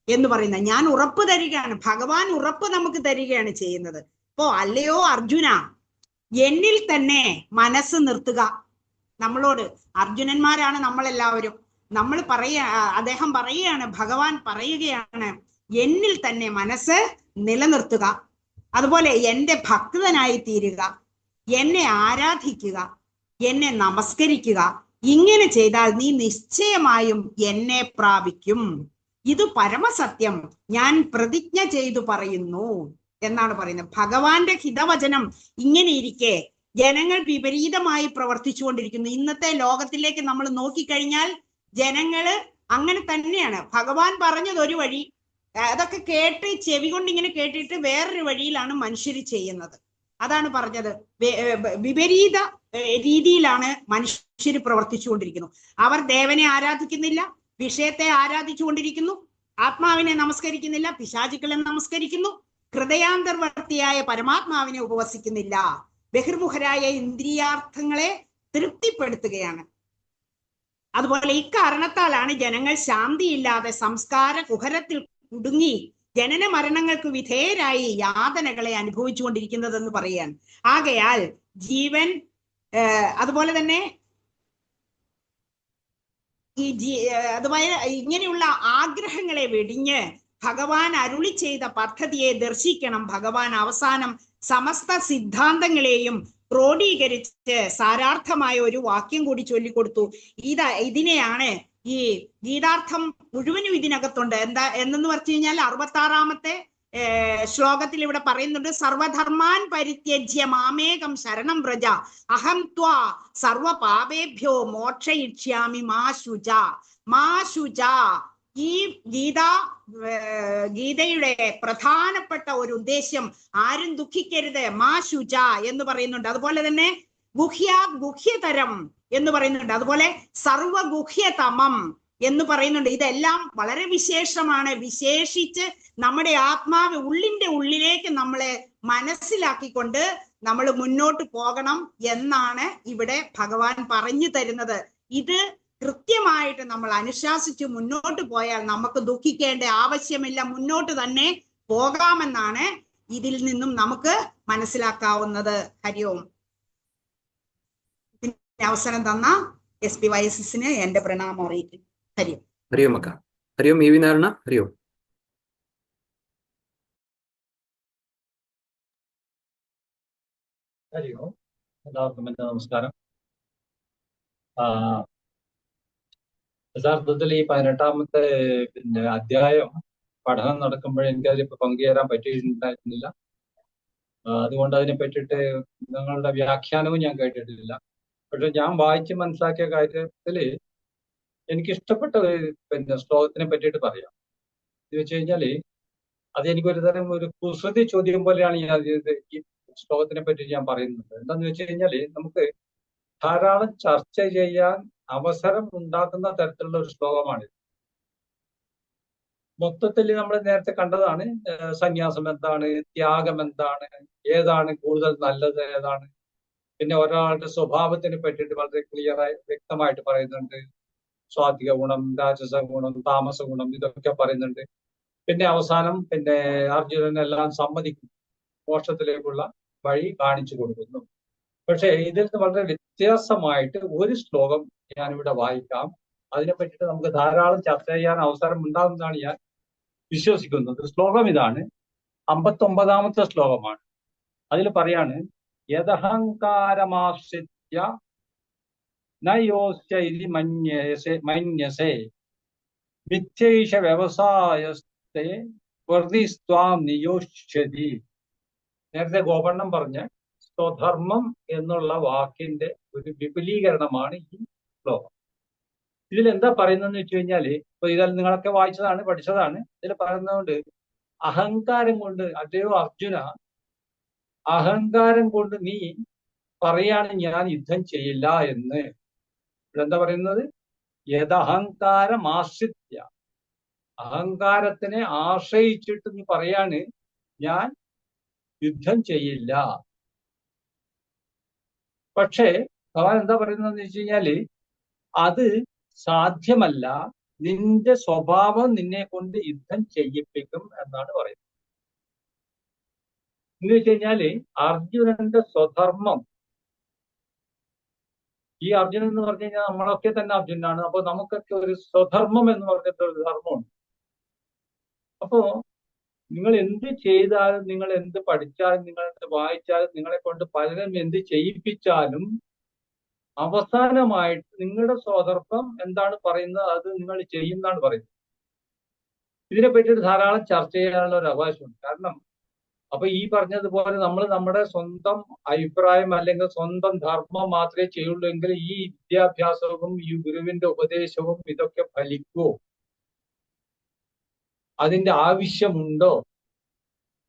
എന്ന് പറയുന്ന ഞാൻ ഉറപ്പ് തരികയാണ്. ഭഗവാൻ ഉറപ്പ് നമുക്ക് തരികയാണ് ചെയ്യുന്നത്. അപ്പോ അല്ലയോ അർജുന, എന്നിൽ തന്നെ മനസ്സ് നിർത്തുക. നമ്മളോട്, അർജുനന്മാരാണ് നമ്മളെല്ലാവരും. നമ്മൾ അദ്ദേഹം പറയുകയാണ്, ഭഗവാൻ പറയുകയാണ്, എന്നിൽ തന്നെ മനസ്സ് നിലനിർത്തുക. അതുപോലെ എന്റെ ഭക്തനായി തീരുക, എന്നെ ആരാധിക്കുക, എന്നെ നമസ്കരിക്കുക. ഇങ്ങനെ ചെയ്താൽ നീ നിശ്ചയമായും എന്നെ പ്രാപിക്കും. ഇത് പരമസത്യം, ഞാൻ പ്രതിജ്ഞ ചെയ്തു പറയുന്നു എന്നാണ് പറയുന്നത്. ഭഗവാന്റെ ഹിതവചനം ഇങ്ങനെ ഇരിക്കെ ജനങ്ങൾ വിപരീതമായി പ്രവർത്തിച്ചുകൊണ്ടിരിക്കുന്നു. ഇന്നത്തെ ലോകത്തിലേക്ക് നമ്മൾ നോക്കിക്കഴിഞ്ഞാൽ ജനങ്ങള് അങ്ങനെ തന്നെയാണ്. ഭഗവാൻ പറഞ്ഞത് ഒരു വഴി, അതൊക്കെ കേട്ട് ചെവി കൊണ്ട് ഇങ്ങനെ കേട്ടിട്ട് വേറൊരു വഴിയിലാണ് മനുഷ്യർ ചെയ്യുന്നത്. അതാണ് പറഞ്ഞത്, വിപരീത രീതിയിലാണ് മനുഷ്യർ പ്രവർത്തിച്ചുകൊണ്ടിരിക്കുന്നു. അവർ ദേവനെ ആരാധിക്കുന്നില്ല, വിഷയത്തെ ആരാധിച്ചുകൊണ്ടിരിക്കുന്നു, ആത്മാവിനെ നമസ്കരിക്കുന്നില്ല, പിശാചുക്കളെ നമസ്കരിക്കുന്നു, ഹൃദയാന്തർവർത്തിയായ പരമാത്മാവിനെ ഉപവസിക്കുന്നില്ല, ബഹിർമുഖരായ ഇന്ദ്രിയാർത്ഥങ്ങളെ തൃപ്തിപ്പെടുത്തുകയാണ്. അതുപോലെ ഇക്കാരണത്താലാണ് ജനങ്ങൾ ശാന്തിയില്ലാതെ സംസ്കാര കുഹരത്തിൽ കുടുങ്ങി ജനന മരണങ്ങൾക്ക് വിധേയരായി യാതനകളെ അനുഭവിച്ചുകൊണ്ടിരിക്കുന്നതെന്ന് പറയുകയാണ്. ആകയാൽ ജീവൻ അതുപോലെ തന്നെ അതുപോലെ ഇങ്ങനെയുള്ള ആഗ്രഹങ്ങളെ വെടിഞ്ഞ് ഭഗവാൻ അരുളി ചെയ്ത പദ്ധതിയെ ദർശിക്കണം. ഭഗവാൻ അവസാനം സമസ്ത സിദ്ധാന്തങ്ങളെയും ക്രോഡീകരിച്ച് സാരാർത്ഥമായ ഒരു വാക്യം കൂടി ചൊല്ലിക്കൊടുത്തു. ഇതിനെയാണ് ഈ ഗീതാർത്ഥം മുഴുവനും ഇതിനകത്തുണ്ട്. എന്നു പറഞ്ഞു കഴിഞ്ഞാൽ 66-ാമത്തെ ശ്ലോകത്തിൽ ഇവിടെ പറയുന്നുണ്ട്, സർവധർമാൻ പരിത്യജ്യ മാമേകം ശരണം വ്രജ അഹം ത്വാ സർവ പാപേഭ്യോ മോക്ഷയിഷ്യാമി മാ ശുച. മാ ശുച ഈ ഗീതയുടെ പ്രധാനപ്പെട്ട ഒരു ഉദ്ദേശ്യം, ആരും ദുഃഖിക്കരുത്, മാ ശുച എന്ന് പറയുന്നുണ്ട്. അതുപോലെ തന്നെ ഗുഹ്യതരം എന്ന് പറയുന്നുണ്ട്. അതുപോലെ സർവഗുഹ്യതമം എന്ന് പറയുന്നുണ്ട്. ഇതെല്ലാം വളരെ വിശേഷമാണ്. വിശേഷിച്ച് നമ്മുടെ ആത്മാവ് ഉള്ളിന്റെ ഉള്ളിലേക്ക് നമ്മളെ മനസ്സിലാക്കിക്കൊണ്ട് നമ്മൾ മുന്നോട്ട് പോകണം എന്നാണ് ഇവിടെ ഭഗവാൻ പറഞ്ഞു തരുന്നത്. ഇത് കൃത്യമായിട്ട് നമ്മൾ അനുശാസിച്ച് മുന്നോട്ട് പോയാൽ നമുക്ക് ദുഃഖിക്കേണ്ട ആവശ്യമില്ല, മുന്നോട്ട് തന്നെ പോകാമെന്നാണ് ഇതിൽ നിന്നും നമുക്ക് മനസ്സിലാക്കാവുന്നത്. ഹരി ഓം. അവസരം തന്ന SPYSSന് എന്റെ പ്രണാമം അറിയിക്കും. ഹരി ഓം. ഹരി ഓം അക്ക. ഹരി ഓം EV നാരായണ. ഹരി ഓം. ഹരി ഓം. എല്ലാവർക്കും എന്റെ നമസ്കാരം. യഥാർത്ഥത്തിൽ ഈ 18-ാമത്തെ അധ്യായം പഠനം നടക്കുമ്പോൾ എനിക്കതിലിപ്പോ പങ്കുചേരാൻ പറ്റിയിട്ടുണ്ടായിരുന്നില്ല. അതുകൊണ്ട് അതിനെ പറ്റിയിട്ട് നിങ്ങളുടെ വ്യാഖ്യാനവും ഞാൻ കേട്ടിട്ടില്ല. പക്ഷെ ഞാൻ വായിച്ച് മനസ്സിലാക്കിയ കാര്യത്തില് എനിക്കിഷ്ടപ്പെട്ട ശ്ലോകത്തിനെ പറ്റിയിട്ട് പറയാം. എന്ന് വെച്ച് കഴിഞ്ഞാല് അത് എനിക്കൊരു തരം ഒരു കുസൃതി ചോദ്യം പോലെയാണ് ഈ ശ്ലോകത്തിനെ പറ്റി ഞാൻ പറയുന്നത്. എന്താന്ന് വെച്ച് കഴിഞ്ഞാല് നമുക്ക് ധാരാളം ചർച്ച ചെയ്യാൻ അവസരം ഉണ്ടാക്കുന്ന തരത്തിലുള്ള ഒരു ശ്ലോകമാണ്. മൊത്തത്തിൽ നമ്മൾ നേരത്തെ കണ്ടതാണ്, സന്യാസം എന്താണ്, ത്യാഗം എന്താണ്, ഏതാണ് കൂടുതൽ നല്ലത്, ഏതാണ്. പിന്നെ ഒരാളുടെ സ്വഭാവത്തിനെ പറ്റിയിട്ട് വളരെ ക്ലിയറായി വ്യക്തമായിട്ട് പറയുന്നുണ്ട്. സ്വാത്വിക ഗുണം, രാജസ ഗുണം, താമസ ഗുണം, ഇതൊക്കെ പറയുന്നുണ്ട്. പിന്നെ അവസാനം അർജുനനെല്ലാം സമ്മതിക്കും, മോക്ഷത്തിലേക്കുള്ള വഴി കാണിച്ചു കൊടുക്കുന്നു. പക്ഷെ ഇതിൽ നിന്ന് വളരെ വ്യത്യാസമായിട്ട് ഒരു ശ്ലോകം ഞാനിവിടെ വായിക്കാം. അതിനെ പറ്റിയിട്ട് നമുക്ക് ധാരാളം ചർച്ച ചെയ്യാൻ അവസരം ഉണ്ടാകുന്നതാണ് ഞാൻ വിശ്വസിക്കുന്നത്. ശ്ലോകം ഇതാണ്, 59-ാമത്തെ ശ്ലോകമാണ്. അതിൽ പറയാണ്, യദഹങ്കാരമാശ്രിത്യ നയോസ്യൈതി മന്യസേ മിഥ്യൈഷ വ്യവസായസ്തേ വർദ്ധിസ്ത്വാം നിയോഷ്യതി. നേരത്തെ ഗോപണ്ണം പറഞ്ഞ സ്വധർമ്മം എന്നുള്ള വാക്കിന്റെ ഒരു വിപുലീകരണമാണ് ഈ ശ്ലോകം. ഇതിൽ എന്താ പറയുന്നതെന്ന് വെച്ച് കഴിഞ്ഞാല്, ഇപ്പൊ ഇതിൽ നിങ്ങളൊക്കെ വായിച്ചതാണ്, പഠിച്ചതാണ്. ഇതിൽ പറയുന്നതുകൊണ്ട് അഹങ്കാരം കൊണ്ട്, അല്ലയോ അർജുന, അഹങ്കാരം കൊണ്ട് നീ പറയാണ് ഞാൻ യുദ്ധം ചെയ്യില്ല എന്ന്. ഇവിടെ എന്താ പറയുന്നത്? യദഹങ്കാരമാശ്രിത്യ, അഹങ്കാരത്തിനെ ആശ്രയിച്ചിട്ട് നീ പറയാണ് ഞാൻ യുദ്ധം ചെയ്യില്ല. പക്ഷേ ഭഗവാൻ എന്താ പറയുന്നതെന്ന് വെച്ച് കഴിഞ്ഞാല് അത് സാധ്യമല്ല, നിന്റെ സ്വഭാവം നിന്നെ കൊണ്ട് യുദ്ധം ചെയ്യിപ്പിക്കും എന്നാണ് പറയുന്നത്. എന്ന് വെച്ച് കഴിഞ്ഞാല് അർജുനന്റെ സ്വധർമ്മം, ഈ അർജുനൻ എന്ന് പറഞ്ഞു കഴിഞ്ഞാൽ നമ്മളൊക്കെ തന്നെ അർജുനാണ്. അപ്പൊ നമുക്കൊക്കെ ഒരു സ്വധർമ്മം എന്ന് പറഞ്ഞിട്ട് ഒരു ധർമ്മമുണ്ട്. അപ്പോ നിങ്ങൾ എന്ത് ചെയ്താലും, നിങ്ങൾ എന്ത് പഠിച്ചാലും, നിങ്ങൾ എന്ത് വായിച്ചാലും, നിങ്ങളെ കൊണ്ട് പലരും എന്ത് ചെയ്യിപ്പിച്ചാലും അവസാനമായിട്ട് നിങ്ങളുടെ സ്വധർമ്മം എന്താണ് പറയുന്നത് അത് നിങ്ങൾ ചെയ്യുന്നതാണ് പറയുന്നത്. ഇതിനെ പറ്റിയിട്ട് ധാരാളം ചർച്ച ചെയ്യാനുള്ള ഒരു അവകാശമുണ്ട്. കാരണം അപ്പൊ ഈ പറഞ്ഞതുപോലെ നമ്മൾ നമ്മുടെ സ്വന്തം അഭിപ്രായം അല്ലെങ്കിൽ സ്വന്തം ധർമ്മം മാത്രമേ ചെയ്യുള്ളൂ എങ്കിൽ ഈ വിദ്യാഭ്യാസവും ഈ ഗുരുവിന്റെ ഉപദേശവും ഇതൊക്കെ ഫലിക്കുമോ? അതിന്റെ ആവശ്യമുണ്ടോ?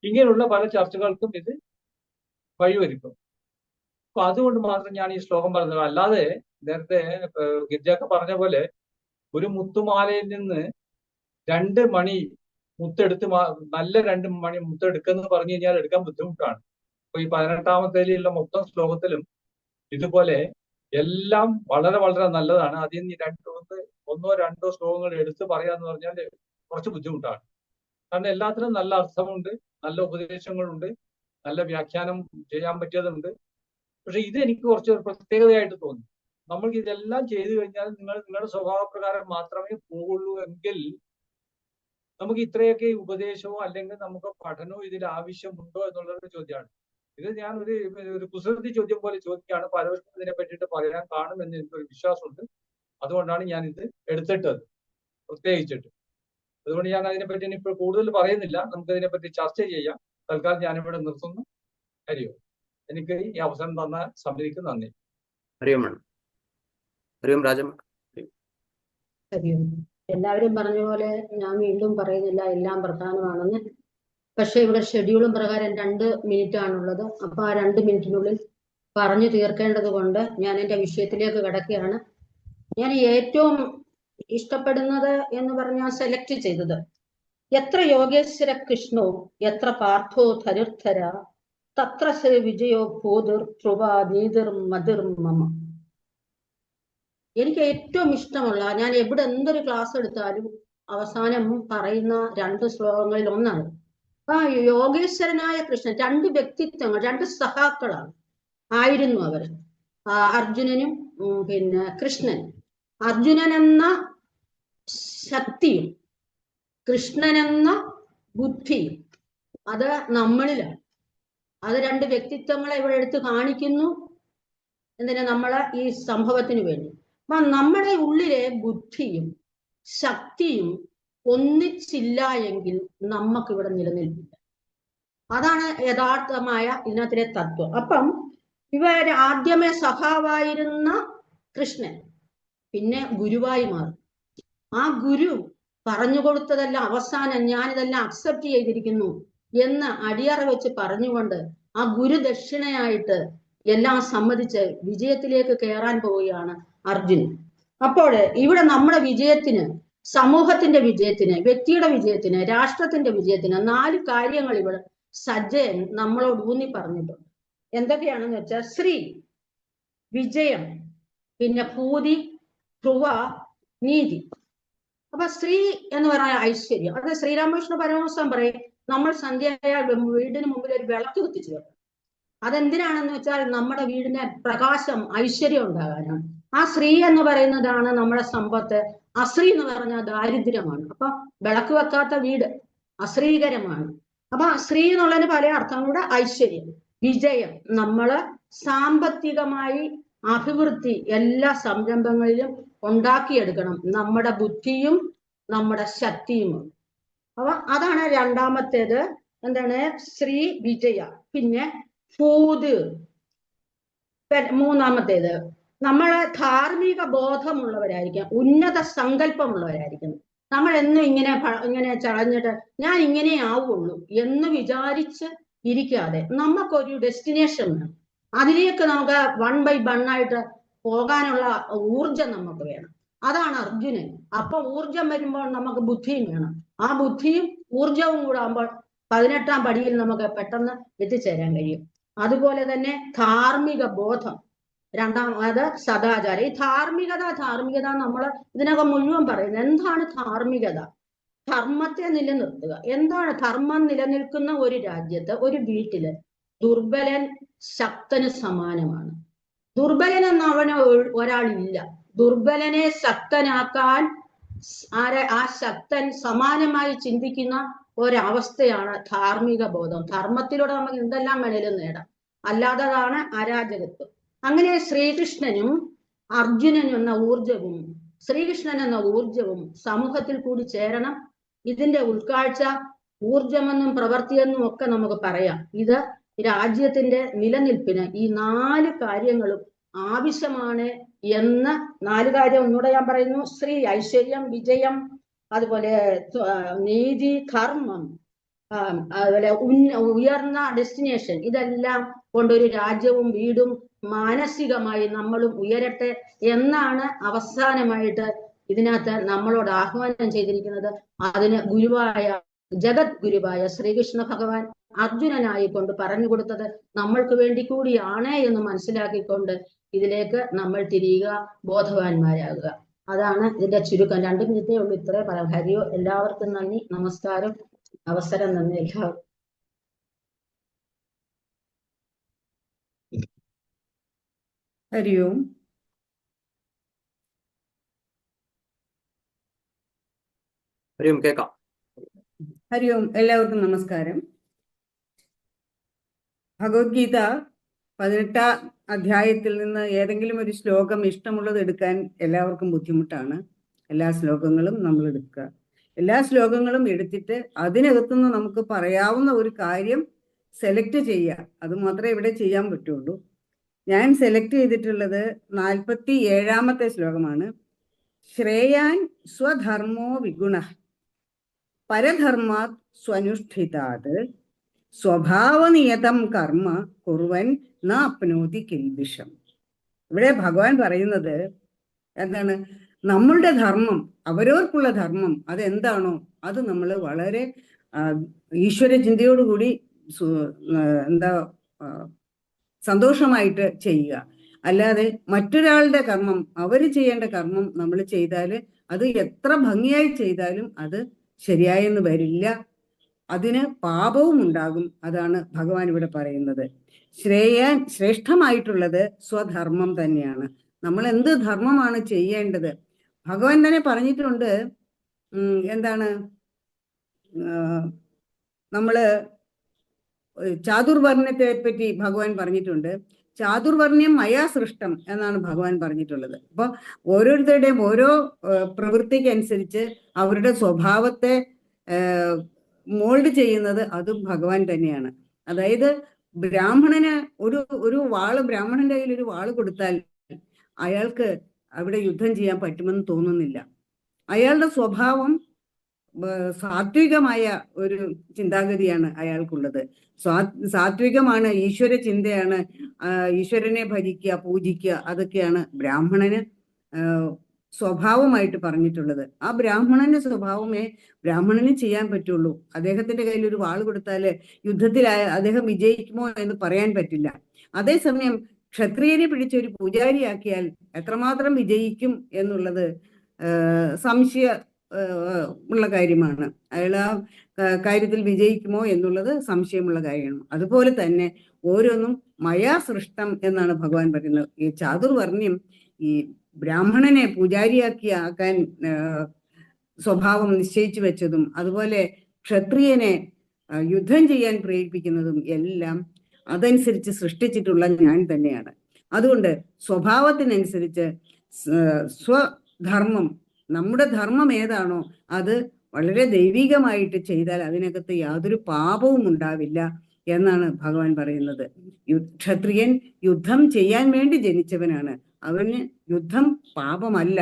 ഇങ്ങനെയുള്ള പല ചർച്ചകൾക്കും ഇത് വഴിവരുക്കും. അപ്പൊ അതുകൊണ്ട് മാത്രം ഞാൻ ഈ ശ്ലോകം പറഞ്ഞത്. അല്ലാതെ നേരത്തെ ഗിരിജയൊക്കെ പറഞ്ഞ പോലെ ഒരു മുത്തുമാലയിൽ നിന്ന് 2 മണി മുത്തെടുത്ത് നല്ല 2 മണി മുത്തെടുക്കെന്ന് പറഞ്ഞു കഴിഞ്ഞാൽ എടുക്കാൻ ബുദ്ധിമുട്ടാണ്. അപ്പൊ ഈ 18ാമത്തേലുള്ള മൊത്തം ശ്ലോകത്തിലും ഇതുപോലെ എല്ലാം വളരെ വളരെ നല്ലതാണ്. അതിൽ നിന്ന് ഒന്നോ രണ്ടോ ശ്ലോകങ്ങൾ എടുത്ത് പറയാന്ന് പറഞ്ഞാൽ കുറച്ച് ബുദ്ധിമുട്ടാണ്. കാരണം എല്ലാത്തിനും നല്ല അർത്ഥമുണ്ട്, നല്ല ഉപദേശങ്ങളുണ്ട്, നല്ല വ്യാഖ്യാനം ചെയ്യാൻ പറ്റിയതുണ്ട്. പക്ഷെ ഇത് എനിക്ക് കുറച്ച് പ്രത്യേകതയായിട്ട് തോന്നി. നമ്മൾക്ക് ഇതെല്ലാം ചെയ്തു കഴിഞ്ഞാൽ നിങ്ങളുടെ സ്വഭാവപ്രകാരം മാത്രമേ പോകുള്ളൂ എങ്കിൽ നമുക്ക് ഇത്രയൊക്കെ ഉപദേശമോ അല്ലെങ്കിൽ നമുക്ക് പഠനമോ ഇതിൽ ആവശ്യമുണ്ടോ എന്നുള്ളൊരു ചോദ്യമാണ്. ഇത് ഞാൻ ഒരു കുസൃതി ചോദ്യം പോലെ ചോദിക്കുകയാണ്. പലർക്കും ഇതിനെ പറ്റിയിട്ട് പറയാൻ കാണുമെന്ന് എനിക്കൊരു വിശ്വാസമുണ്ട്. അതുകൊണ്ടാണ് ഞാൻ ഇത് എടുത്തിട്ടത് പ്രത്യേകിച്ചിട്ട്. അതുകൊണ്ട് ഞാൻ അതിനെപ്പറ്റി ഇനിയിപ്പോൾ കൂടുതൽ പറയുന്നില്ല. നമുക്ക് ഇതിനെപ്പറ്റി ചർച്ച ചെയ്യാം. തൽക്കാലം ഞാനിവിടെ നിർത്തുന്നു. ഹരിയോ. എനിക്ക് ഈ അവസരം തന്ന സമിതിക്ക് നന്ദി. ഹരിയോമാണ്. ഹരിയോം രാജം. ഹരിയോം. എല്ലാവരും പറഞ്ഞ പോലെ ഞാൻ വീണ്ടും പറയുന്നില്ല, എല്ലാം പ്രധാനമാണെന്ന്. പക്ഷെ ഇവിടെ ഷെഡ്യൂളും പ്രകാരം 2 മിനിറ്റ് ആണുള്ളത്. അപ്പൊ ആ 2 മിനിറ്റിനുള്ളിൽ പറഞ്ഞു തീർക്കേണ്ടത് കൊണ്ട് ഞാൻ എൻ്റെ വിഷയത്തിലേക്ക് കിടക്കുകയാണ്. ഞാൻ ഏറ്റവും ഇഷ്ടപ്പെടുന്നത് എന്ന് പറഞ്ഞാൽ സെലക്ട് ചെയ്തത് എത്ര യോഗേശ്വര കൃഷ്ണോ എത്ര പാർത്ഥോ ധനുർധര തത്ര ശ്രീ വിജയോ ഭൂതിർ ധ്രുവ നീതിർ മതിർ മമ. എനിക്ക് ഏറ്റവും ഇഷ്ടമുള്ള, ഞാൻ എവിടെ എന്തൊരു ക്ലാസ് എടുത്താലും അവസാനം പറയുന്ന 2 ശ്ലോകങ്ങളിൽ ഒന്നാണ്. ആ യോഗേശ്വരനായ കൃഷ്ണൻ 2 വ്യക്തിത്വങ്ങൾ, 2 സഹാക്കളാണ് ആയിരുന്നു അവർ, അർജുനനും പിന്നെ കൃഷ്ണൻ. അർജുനൻ എന്ന ശക്തിയും കൃഷ്ണൻ എന്ന ബുദ്ധിയും അത് നമ്മളിലാണ്. അത് 2 വ്യക്തിത്വങ്ങളെ ഇവിടെ എടുത്ത് കാണിക്കുന്നു. എന്തിനാ? നമ്മളെ ഈ സംഭവത്തിന് വേണ്ടി. അപ്പൊ നമ്മുടെ ഉള്ളിലെ ബുദ്ധിയും ശക്തിയും ഒന്നിച്ചില്ല എങ്കിൽ നമുക്കിവിടെ നിലനിൽപ്പില്ല. അതാണ് യഥാർത്ഥമായ ഇതിനകത്തിലെ തത്വം. അപ്പം ഇവർ ആദ്യമേ സഖാവായിരുന്ന കൃഷ്ണൻ പിന്നെ ഗുരുവായി മാറും. ആ ഗുരു പറഞ്ഞു കൊടുത്തതെല്ലാം അവസാനം ഞാനിതെല്ലാം അക്സെപ്റ്റ് ചെയ്തിരിക്കുന്നു എന്ന് അടിയറ വെച്ച് പറഞ്ഞുകൊണ്ട് ആ ഗുരു ദക്ഷിണയായിട്ട് എല്ലാം സമ്മതിച്ച് വിജയത്തിലേക്ക് കയറാൻ പോവുകയാണ് അർജുനൻ. അപ്പോൾ ഇവിടെ നമ്മുടെ വിജയത്തിന്, സമൂഹത്തിന്റെ വിജയത്തിന്, വ്യക്തിയുടെ വിജയത്തിന്, രാഷ്ട്രത്തിന്റെ വിജയത്തിന് 4 കാര്യങ്ങൾ ഇവിടെ സജ്ജയൻ നമ്മളോട് ഊന്നി പറഞ്ഞിട്ടുണ്ട്. എന്തൊക്കെയാണെന്ന് വെച്ചാൽ ശ്രീ, വിജയം, പിന്നെ ഭൂതി, ധ്രുവ, നീതി. അപ്പൊ ശ്രീ എന്ന് പറഞ്ഞാൽ ഐശ്വര്യം. അത് ശ്രീരാമകൃഷ്ണ പരമഹംസൻ പറയും, നമ്മൾ സന്ധ്യയായ വീടിന് മുമ്പിൽ ഒരു വിളക്ക് കത്തിച്ചു വെക്കണം. അതെന്തിനാണെന്ന് വെച്ചാൽ നമ്മുടെ വീടിന് പ്രകാശം, ഐശ്വര്യം ഉണ്ടാകാനാണ്. ആ ശ്രീ എന്ന് പറയുന്നതാണ് നമ്മുടെ സമ്പത്ത്. അശ്രീ എന്ന് പറഞ്ഞാൽ ദാരിദ്ര്യമാണ്. അപ്പൊ വിളക്ക് വെക്കാത്ത വീട് അശ്രീകരമാണ്. അപ്പൊ ശ്രീ എന്നുള്ളതിന് പല അർത്ഥങ്ങളുടെ ഐശ്വര്യം, വിജയം, നമ്മള് സാമ്പത്തികമായി അഭിവൃദ്ധി എല്ലാ സംരംഭങ്ങളിലും ഉണ്ടാക്കിയെടുക്കണം, നമ്മുടെ ബുദ്ധിയും നമ്മുടെ ശക്തിയും. അപ്പൊ അതാണ് രണ്ടാമത്തേത്. എന്താണ്? ശ്രീ, വിജയ. പിന്നെ ഭൂത്. മൂന്നാമത്തേത് നമ്മളെ ധാർമ്മിക ബോധമുള്ളവരായിരിക്കണം, ഉന്നത സങ്കല്പമുള്ളവരായിരിക്കണം. നമ്മൾ എന്നും ഇങ്ങനെ ചടഞ്ഞിട്ട് ഞാൻ ഇങ്ങനെ ആവുള്ളൂ എന്ന് വിചാരിച്ച് ഇരിക്കാതെ നമുക്കൊരു ഡെസ്റ്റിനേഷൻ വേണം. അതിലേക്ക് നമുക്ക് 1 by 1 ആയിട്ട് പോകാനുള്ള ഊർജം നമുക്ക് വേണം. അതാണ് അർജുനൻ. അപ്പൊ ഊർജം വരുമ്പോൾ നമുക്ക് ബുദ്ധിയും വേണം. ആ ബുദ്ധിയും ഊർജവും കൂടെ ആകുമ്പോൾ 18ാം പടിയിൽ നമുക്ക് പെട്ടെന്ന് എത്തിച്ചേരാൻ കഴിയും. അതുപോലെ തന്നെ ധാർമ്മിക ബോധം, അത് സദാചാരം. ഈ ധാർമ്മികത നമ്മൾ ഇതിനകം മുഴുവൻ പറയുന്നത്. എന്താണ് ധാർമ്മികത? ധർമ്മത്തെ നിലനിർത്തുക. എന്താണ് ധർമ്മം നിലനിൽക്കുന്ന ഒരു രാജ്യത്ത്, ഒരു വീട്ടില് ദുർബലൻ ശക്തന് സമാനമാണ്. ദുർബലൻ എന്നവന് ഒരാളില്ല. ദുർബലനെ ശക്തനാക്കാൻ ആ ശക്തൻ സമാനമായി ചിന്തിക്കുന്ന ഒരവസ്ഥയാണ് ധാർമ്മിക ബോധം. ധർമ്മത്തിലൂടെ നമുക്ക് എന്തെല്ലാം വേണേലും നേടാം. അല്ലാത്തതാണ് അരാജകത്വം. അങ്ങനെ ശ്രീകൃഷ്ണനും അർജുനനും എന്ന ഊർജവും ശ്രീകൃഷ്ണൻ എന്ന ഊർജവും സമൂഹത്തിൽ കൂടി ചേരണം. ഇതിന്റെ ഉൾക്കാഴ്ച ഊർജമെന്നും പ്രവൃത്തിയെന്നും ഒക്കെ നമുക്ക് പറയാം. ഇത് രാജ്യത്തിന്റെ നിലനിൽപ്പിന് ഈ 4 കാര്യങ്ങളും ആവശ്യമാണ് എന്ന് 4 കാര്യം ഒന്നുകൂടെ ഞാൻ പറയുന്നു. ശ്രീ, ഐശ്വര്യം, വിജയം, അതുപോലെ നീതി, ധർമ്മം, അതുപോലെ ഉയർന്ന ഡെസ്റ്റിനേഷൻ, ഇതെല്ലാം കൊണ്ടൊരു രാജ്യവും വീടും മാനസികമായി നമ്മളും ഉയരട്ടെ എന്നാണ് അവസാനമായിട്ട് ഇതിനകത്ത് നമ്മളോട് ആഹ്വാനം ചെയ്തിരിക്കുന്നത്. അതിന് ജഗത് ഗുരുവായ ശ്രീകൃഷ്ണ ഭഗവാൻ അർജുനനായി കൊണ്ട് പറഞ്ഞു കൊടുത്തത് നമ്മൾക്ക് വേണ്ടി കൂടിയാണ് എന്ന് മനസ്സിലാക്കിക്കൊണ്ട് ഇതിലേക്ക് നമ്മൾ തിരിയുക, ബോധവാന്മാരാകുക. അതാണ് ഇതിന്റെ ചുരുക്കം. 2 മിനിറ്റേ ഉള്ളൂ, ഇത്രേ പറയാം. ഹരിയോ, എല്ലാവർക്കും നന്ദി, നമസ്കാരം, അവസരം നന്ദി എല്ലാവർക്കും. ഹരി ഓം. കേൾക്കാം. ഹരി ഓം. എല്ലാവർക്കും നമസ്കാരം. ഭഗവത്ഗീത 18ാം അധ്യായത്തിൽ നിന്ന് ഏതെങ്കിലും ഒരു ശ്ലോകം ഇഷ്ടമുള്ളത് എടുക്കാൻ എല്ലാവർക്കും ബുദ്ധിമുട്ടാണ്. എല്ലാ ശ്ലോകങ്ങളും നമ്മൾ എടുക്കുക. എല്ലാ ശ്ലോകങ്ങളും എടുത്തിട്ട് അതിനകത്തുനിന്ന് നമുക്ക് പറയാവുന്ന ഒരു കാര്യം സെലക്ട് ചെയ്യുക. അത് മാത്രമേ ഇവിടെ ചെയ്യാൻ പറ്റുള്ളൂ. ഞാൻ സെലക്ട് ചെയ്തിട്ടുള്ളത് 47ാമത്തെ ശ്ലോകമാണ്. ശ്രേയാൻ സ്വധർമ്മോ വിഗുണഃ പരധർമാത് സ്വനുഷ്ഠിതാത് സ്വഭാവനിയതം കർമ്മ കുർവൻ നാപ്നോതി കിൽബിഷം. ഇവിടെ ഭഗവാൻ പറയുന്നത് എന്താണ്? നമ്മളുടെ ധർമ്മം, അവരവർക്കുള്ള ധർമ്മം അതെന്താണോ അത് നമ്മൾ വളരെ ഈശ്വര ചിന്തയോടുകൂടി സന്തോഷമായിട്ട് ചെയ്യുക. അല്ലാതെ മറ്റൊരാളുടെ കർമ്മം, അവര് ചെയ്യേണ്ട കർമ്മം നമ്മൾ ചെയ്താൽ അത് എത്ര ഭംഗിയായി ചെയ്താലും അത് ശരിയായെന്ന് വരില്ല. അതിന് പാപവും ഉണ്ടാകും. അതാണ് ഭഗവാൻ ഇവിടെ പറയുന്നത്. ശ്രേഷ്ഠമായിട്ടുള്ളത് സ്വധർമ്മം തന്നെയാണ്. നമ്മൾ എന്ത് ധർമ്മമാണ് ചെയ്യേണ്ടത്? ഭഗവാൻ തന്നെ പറഞ്ഞിട്ടുണ്ട്. എന്താണ്? നമ്മള് ചാതുർവർണ്ണത്തെ പറ്റി ഭഗവാൻ പറഞ്ഞിട്ടുണ്ട്. ചാതുർവർണ്ണ്യം മയാ സൃഷ്ടം എന്നാണ് ഭഗവാൻ പറഞ്ഞിട്ടുള്ളത്. അപ്പൊ ഓരോരുത്തരുടെയും ഓരോ പ്രവൃത്തിക്കനുസരിച്ച് അവരുടെ സ്വഭാവത്തെ മോൾഡ് ചെയ്യുന്നത് അതും ഭഗവാൻ തന്നെയാണ്. അതായത് ബ്രാഹ്മണന് ബ്രാഹ്മണന്റെ കയ്യിൽ ഒരു വാള് കൊടുത്താൽ അയാൾക്ക് അവിടെ യുദ്ധം ചെയ്യാൻ പറ്റുമെന്ന് തോന്നുന്നില്ല. അയാളുടെ സ്വഭാവം സാത്വികമായ ഒരു ചിന്താഗതിയാണ് അയാൾക്കുള്ളത്. സാത്വികമാണ്, ഈശ്വര ചിന്തയാണ്, ഈശ്വരനെ ഭജിക്കുക, പൂജിക്കുക, അതൊക്കെയാണ് ബ്രാഹ്മണന് സ്വഭാവമായിട്ട് പറഞ്ഞിട്ടുള്ളത്. ആ ബ്രാഹ്മണന്റെ സ്വഭാവമേ ബ്രാഹ്മണന് ചെയ്യാൻ പറ്റുള്ളൂ. അദ്ദേഹത്തിന്റെ കയ്യിൽ ഒരു വാള് കൊടുത്താല് യുദ്ധത്തിൽ അദ്ദേഹം വിജയിക്കുമോ എന്ന് പറയാൻ പറ്റില്ല. അതേസമയം ക്ഷത്രിയനെ പിടിച്ചൊരു പൂജാരിയാക്കിയാൽ എത്രമാത്രം വിജയിക്കും എന്നുള്ളത് സംശയ ഉള്ള കാര്യമാണ്. അയാൾ ആ കാര്യത്തിൽ വിജയിക്കുമോ എന്നുള്ളത് സംശയമുള്ള കാര്യമാണ്. അതുപോലെ തന്നെ ഓരോന്നും മയാ സൃഷ്ടം എന്നാണ് ഭഗവാൻ പറയുന്നത്. ഈ ചാതുർവർണ്ണ്യം ഈ ബ്രാഹ്മണനെ പൂജാരിയാക്കാൻ സ്വഭാവം നിശ്ചയിച്ചു വെച്ചതും അതുപോലെ ക്ഷത്രിയനെ യുദ്ധം ചെയ്യാൻ പ്രേരിപ്പിക്കുന്നതും എല്ലാം അതനുസരിച്ച് സൃഷ്ടിച്ചിട്ടുള്ള ഞാൻ തന്നെയാണ്. അതുകൊണ്ട് സ്വഭാവത്തിനനുസരിച്ച് സ്വധർമ്മം, നമ്മുടെ ധർമ്മം ഏതാണോ അത് വളരെ ദൈവികമായിട്ട് ചെയ്താൽ അതിനകത്ത് യാതൊരു പാപവും ഉണ്ടാവില്ല എന്നാണ് ഭഗവാൻ പറയുന്നത്. ക്ഷത്രിയൻ യുദ്ധം ചെയ്യാൻ വേണ്ടി ജനിച്ചവനാണ്. അവന് യുദ്ധം പാപമല്ല,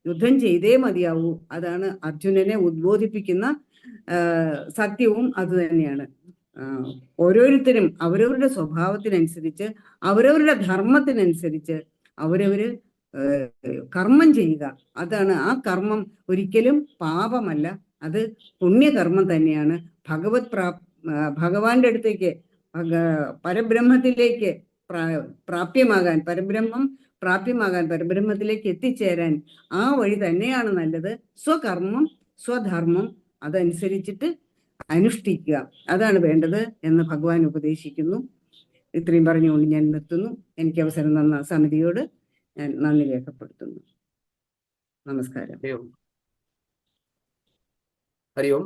യുദ്ധം ചെയ്തേ മതിയാവൂ. അതാണ് അർജുനനെ ഉദ്ബോധിപ്പിക്കുന്ന സത്യവും അത് തന്നെയാണ്. ഓരോരുത്തരും അവരവരുടെ സ്വഭാവത്തിനനുസരിച്ച് അവരവരുടെ ധർമ്മത്തിനനുസരിച്ച് അവരവര് കർമ്മം ചെയ്യുക. അതാണ് ആ കർമ്മം ഒരിക്കലും പാപമല്ല, അത് പുണ്യകർമ്മം തന്നെയാണ്. ഭഗവാന്റെ അടുത്തേക്ക് പരബ്രഹ്മത്തിലേക്ക് പ്രാപ്യമാകാൻ, പരബ്രഹ്മത്തിലേക്ക് എത്തിച്ചേരാൻ ആ വഴി തന്നെയാണ് നല്ലത്. സ്വകർമ്മം സ്വധർമ്മം അതനുസരിച്ചിട്ട് അനുഷ്ഠിക്കുക, അതാണ് വേണ്ടത് എന്ന് ഭഗവാൻ ഉപദേശിക്കുന്നു. ഇത്രയും പറഞ്ഞുകൊണ്ട് ഞാൻ നിർത്തുന്നു. എനിക്ക് അവസരം തന്ന സമിതിയോട് ഞാൻ നന്ദി രേഖപ്പെടുത്തുന്നു. നമസ്കാരം. ഹരി ഓം.